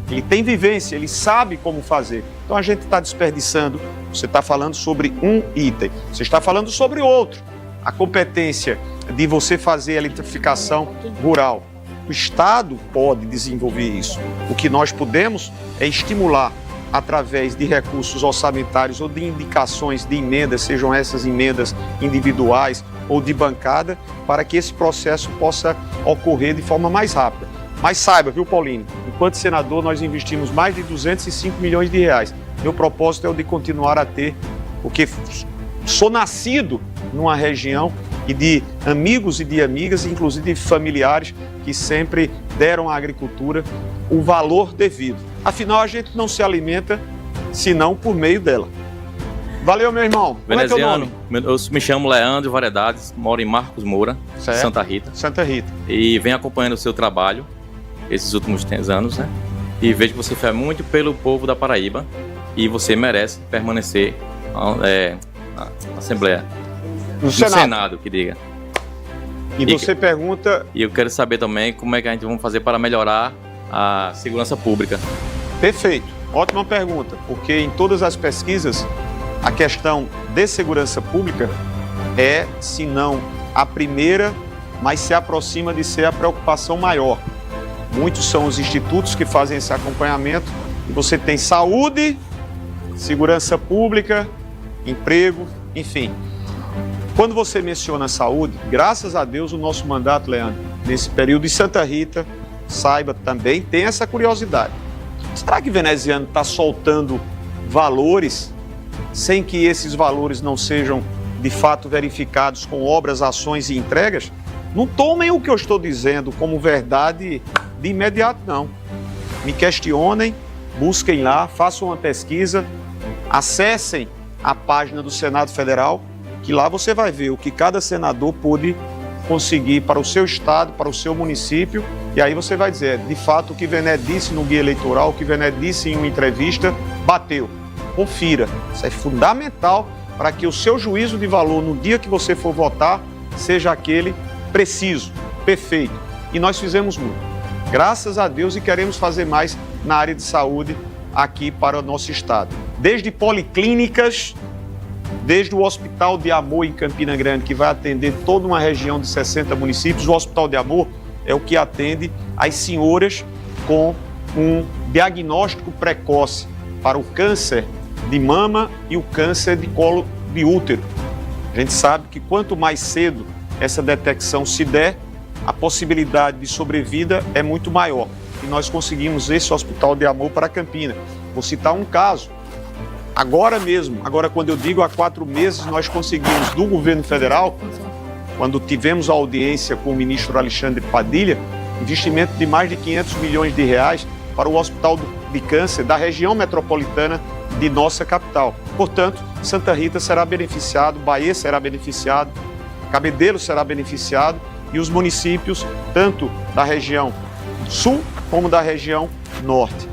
Ele tem vivência, ele sabe como fazer. Então a gente está desperdiçando. Você está falando sobre um item, você está falando sobre outro. A competência de você fazer a eletrificação rural. O Estado pode desenvolver isso. O que nós podemos é estimular através de recursos orçamentários ou de indicações de emendas, sejam essas emendas individuais ou de bancada, para que esse processo possa ocorrer de forma mais rápida. Mas saiba, viu, Paulinho, enquanto senador nós investimos mais de 205 milhões de reais. Meu propósito é o de continuar a ter, porque sou nascido numa região e de amigos e de amigas, inclusive de familiares, que sempre deram à agricultura o valor devido. Afinal, a gente não se alimenta senão por meio dela. Valeu, meu irmão. Como é teu nome? Eu me chamo Leandro Variedades, moro em Marcos Moura, certo. Santa Rita. Santa Rita. E venho acompanhando o seu trabalho esses últimos anos, né? E vejo que você faz muito pelo povo da Paraíba e você merece permanecer na Assembleia. No Senado, que diga. E você pergunta... E eu quero saber também como é que a gente vai fazer para melhorar a segurança pública. Perfeito. Ótima pergunta, porque em todas as pesquisas, a questão de segurança pública é, se não a primeira, mas se aproxima de ser a preocupação maior. Muitos são os institutos que fazem esse acompanhamento. E você tem saúde, segurança pública, emprego, enfim. Quando você menciona saúde, graças a Deus o nosso mandato, Leandro, nesse período em Santa Rita, saiba também, tem essa curiosidade. Será que Veneziano está soltando valores sem que esses valores não sejam de fato verificados com obras, ações e entregas? Não tomem o que eu estou dizendo como verdade de imediato, não. Me questionem, busquem lá, façam uma pesquisa, acessem a página do Senado Federal, que lá você vai ver o que cada senador pôde conseguir para o seu estado, para o seu município, e aí você vai dizer, de fato, o que Vené disse no guia eleitoral, o que Vené disse em uma entrevista, bateu. Confira. Isso é fundamental para que o seu juízo de valor no dia que você for votar seja aquele preciso, perfeito. E nós fizemos muito. Graças a Deus, e queremos fazer mais na área de saúde aqui para o nosso estado. Desde policlínicas, desde o Hospital de Amor em Campina Grande, que vai atender toda uma região de 60 municípios. O Hospital de Amor é o que atende as senhoras com um diagnóstico precoce para o câncer de mama e o câncer de colo de útero. A gente sabe que quanto mais cedo essa detecção se der, a possibilidade de sobrevida é muito maior. E nós conseguimos esse Hospital de Amor para Campina. Vou citar um caso. Agora mesmo, quando eu digo há 4 meses, nós conseguimos do governo federal, quando tivemos a audiência com o ministro Alexandre Padilha, investimento de mais de 500 milhões de reais para o Hospital de Câncer da região metropolitana de nossa capital. Portanto, Santa Rita será beneficiado, Bahia será beneficiado, Cabedelo será beneficiado e os municípios, tanto da região sul como da região norte.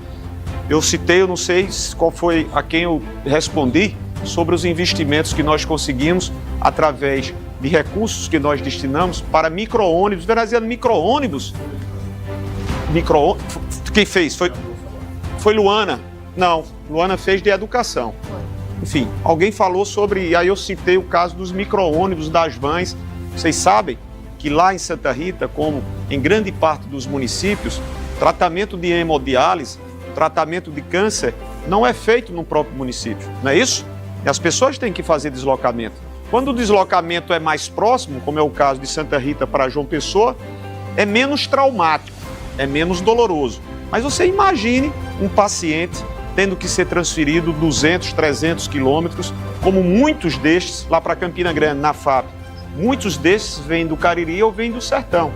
Eu citei, eu não sei qual foi a quem eu respondi, sobre os investimentos que nós conseguimos através de recursos que nós destinamos para micro-ônibus. Veneziano, micro-ônibus? Quem fez? Foi Luana. Não, Luana fez de educação. Enfim, alguém falou sobre, e aí eu citei o caso dos micro-ônibus, das vans. Vocês sabem que lá em Santa Rita, como em grande parte dos municípios, tratamento de hemodiálise, tratamento de câncer, não é feito no próprio município, não é isso? E as pessoas têm que fazer deslocamento. Quando o deslocamento é mais próximo, como é o caso de Santa Rita para João Pessoa, é menos traumático, é menos doloroso. Mas você imagine um paciente tendo que ser transferido 200, 300 quilômetros, como muitos destes lá para Campina Grande, na FAP. Muitos desses vêm do Cariri ou vêm do sertão.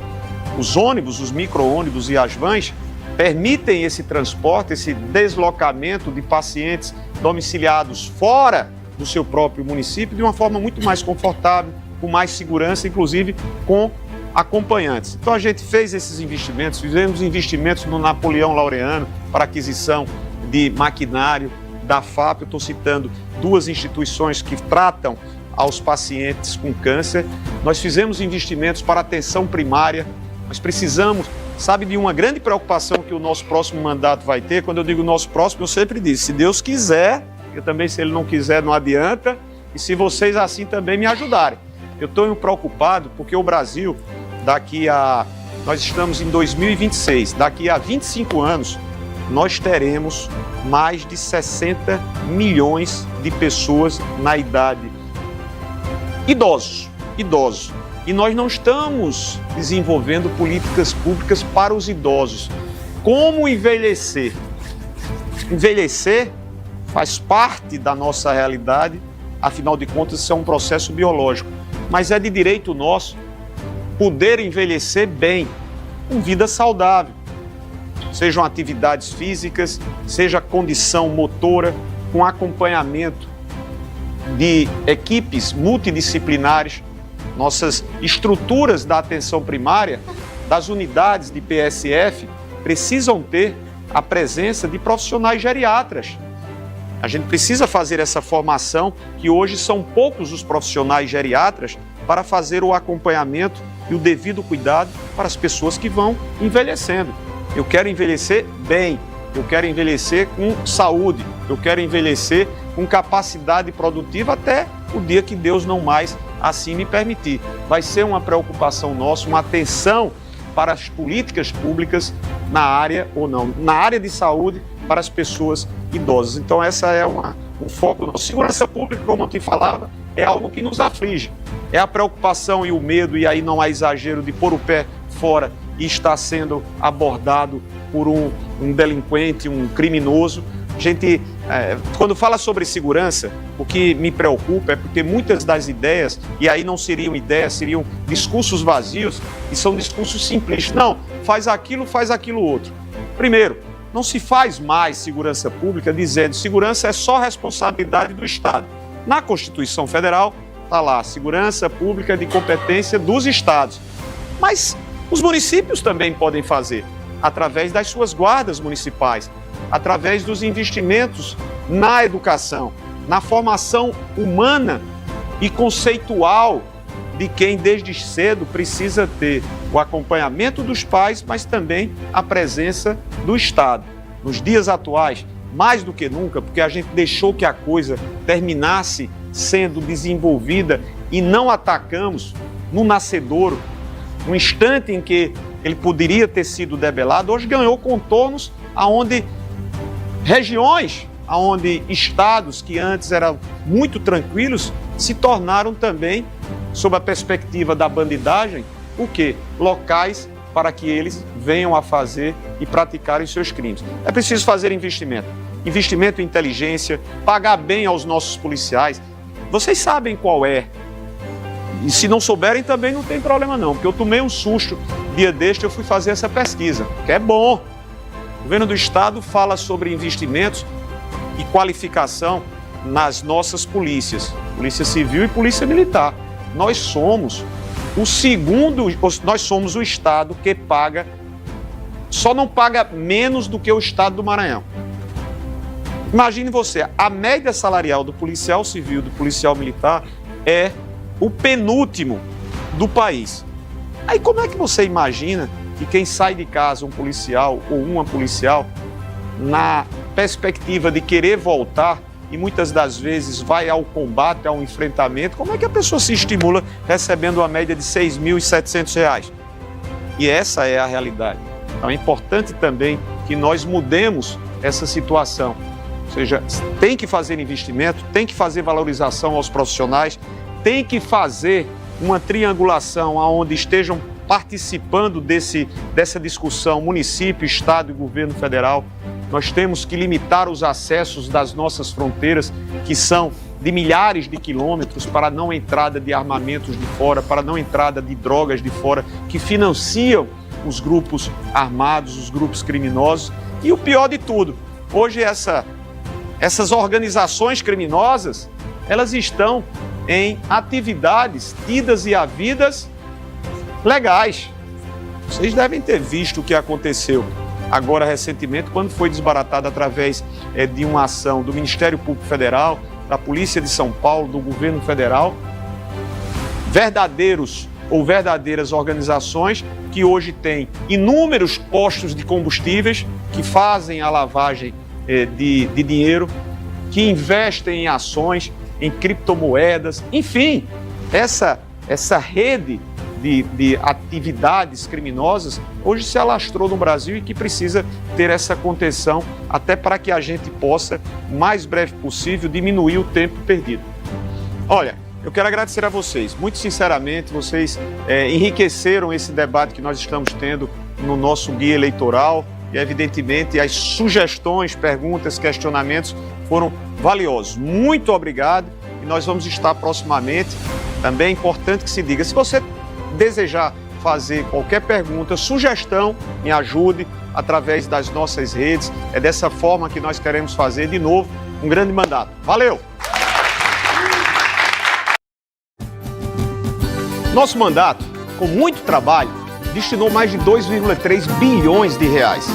Os ônibus, os micro-ônibus e as vans permitem esse transporte, esse deslocamento de pacientes domiciliados fora do seu próprio município de uma forma muito mais confortável, com mais segurança, inclusive com acompanhantes. Então a gente fez esses investimentos, fizemos investimentos no Napoleão Laureano para aquisição de maquinário da FAP. Eu estou citando duas instituições que tratam aos pacientes com câncer. Nós fizemos investimentos para atenção primária. Nós precisamos, sabe, de uma grande preocupação que o nosso próximo mandato vai ter. Quando eu digo nosso próximo, eu sempre disse, se Deus quiser, eu também, se Ele não quiser, não adianta, e se vocês assim também me ajudarem. Eu estou preocupado porque o Brasil, nós estamos em 2026, daqui a 25 anos, nós teremos mais de 60 milhões de pessoas na idade idosos. E nós não estamos desenvolvendo políticas públicas para os idosos. Como envelhecer? Envelhecer faz parte da nossa realidade, afinal de contas, isso é um processo biológico. Mas é de direito nosso poder envelhecer bem, com vida saudável. Sejam atividades físicas, seja condição motora, com acompanhamento de equipes multidisciplinares. Nossas estruturas da atenção primária, das unidades de PSF, precisam ter a presença de profissionais geriatras. A gente precisa fazer essa formação, que hoje são poucos os profissionais geriatras para fazer o acompanhamento e o devido cuidado para as pessoas que vão envelhecendo. Eu quero envelhecer bem, eu quero envelhecer com saúde, eu quero envelhecer com capacidade produtiva até o dia que Deus não mais assim me permitir. Vai ser uma preocupação nossa, uma atenção para as políticas públicas na área ou não, na área de saúde para as pessoas idosas. Então essa é o foco nosso. Segurança pública, como eu te falava, é algo que nos aflige. É a preocupação e o medo, e aí não há exagero, de pôr o pé fora e estar sendo abordado por um delinquente, um criminoso. A gente, quando fala sobre segurança, o que me preocupa é porque muitas das ideias, e aí não seriam ideias, seriam discursos vazios, e são discursos simples. Não, faz aquilo outro. Primeiro, não se faz mais segurança pública dizendo que segurança é só responsabilidade do Estado. Na Constituição Federal, está lá, segurança pública de competência dos Estados. Mas os municípios também podem fazer, através das suas guardas municipais, através dos investimentos na educação, na formação humana e conceitual de quem desde cedo precisa ter o acompanhamento dos pais, mas também a presença do Estado. Nos dias atuais, mais do que nunca, porque a gente deixou que a coisa terminasse sendo desenvolvida e não atacamos no nascedouro, no instante em que ele poderia ter sido debelado, hoje ganhou contornos aonde regiões, aonde estados que antes eram muito tranquilos se tornaram também, sob a perspectiva da bandidagem, o quê? Locais para que eles venham a fazer e praticarem seus crimes. É preciso fazer investimento em inteligência, pagar bem aos nossos policiais. Vocês sabem qual é. E se não souberem também não tem problema não, porque eu tomei um susto dia deste, eu fui fazer essa pesquisa, que é bom. O governo do estado fala sobre investimentos e qualificação nas nossas polícias, Polícia Civil e Polícia Militar. Nós somos o estado que paga, só não paga menos do que o estado do Maranhão. Imagine você, a média salarial do policial civil, do policial militar, é o penúltimo do país. Aí como é que você imagina que quem sai de casa, um policial ou uma policial, na perspectiva de querer voltar e muitas das vezes vai ao combate, ao enfrentamento, como é que a pessoa se estimula recebendo uma média de R$ 6.700? E essa é a realidade. Então é importante também que nós mudemos essa situação. Ou seja, tem que fazer investimento, tem que fazer valorização aos profissionais, tem que fazer uma triangulação onde estejam participando dessa discussão município, estado e governo federal. Nós temos que limitar os acessos das nossas fronteiras, que são de milhares de quilômetros, para não entrada de armamentos de fora, para não entrada de drogas de fora, que financiam os grupos armados, os grupos criminosos. E o pior de tudo, hoje essas organizações criminosas, elas estão em atividades tidas e havidas legais. Vocês devem ter visto o que aconteceu agora recentemente, quando foi desbaratado através de uma ação do Ministério Público Federal, da Polícia de São Paulo, do governo federal, verdadeiros ou verdadeiras organizações que hoje têm inúmeros postos de combustíveis, que fazem a lavagem de dinheiro, que investem em ações, em criptomoedas, enfim, essa rede de atividades criminosas hoje se alastrou no Brasil e que precisa ter essa contenção até para que a gente possa, o mais breve possível, diminuir o tempo perdido. Olha, eu quero agradecer a vocês, muito sinceramente, vocês enriqueceram esse debate que nós estamos tendo no nosso guia eleitoral e, evidentemente, as sugestões, perguntas, questionamentos foram valiosos. Muito obrigado e nós vamos estar proximamente. Também é importante que se diga, se você desejar fazer qualquer pergunta, sugestão, me ajude através das nossas redes. É dessa forma que nós queremos fazer, de novo, um grande mandato. Valeu! Nosso mandato, com muito trabalho, destinou mais de 2,3 bilhões de reais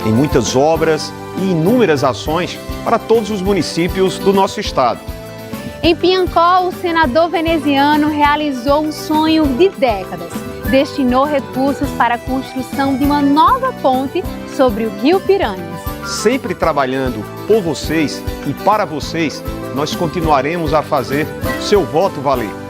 em muitas obras e inúmeras ações para todos os municípios do nosso estado. Em Piancó, o senador veneziano realizou um sonho de décadas. Destinou recursos para a construção de uma nova ponte sobre o Rio Piranhas. Sempre trabalhando por vocês e para vocês, nós continuaremos a fazer seu voto valer.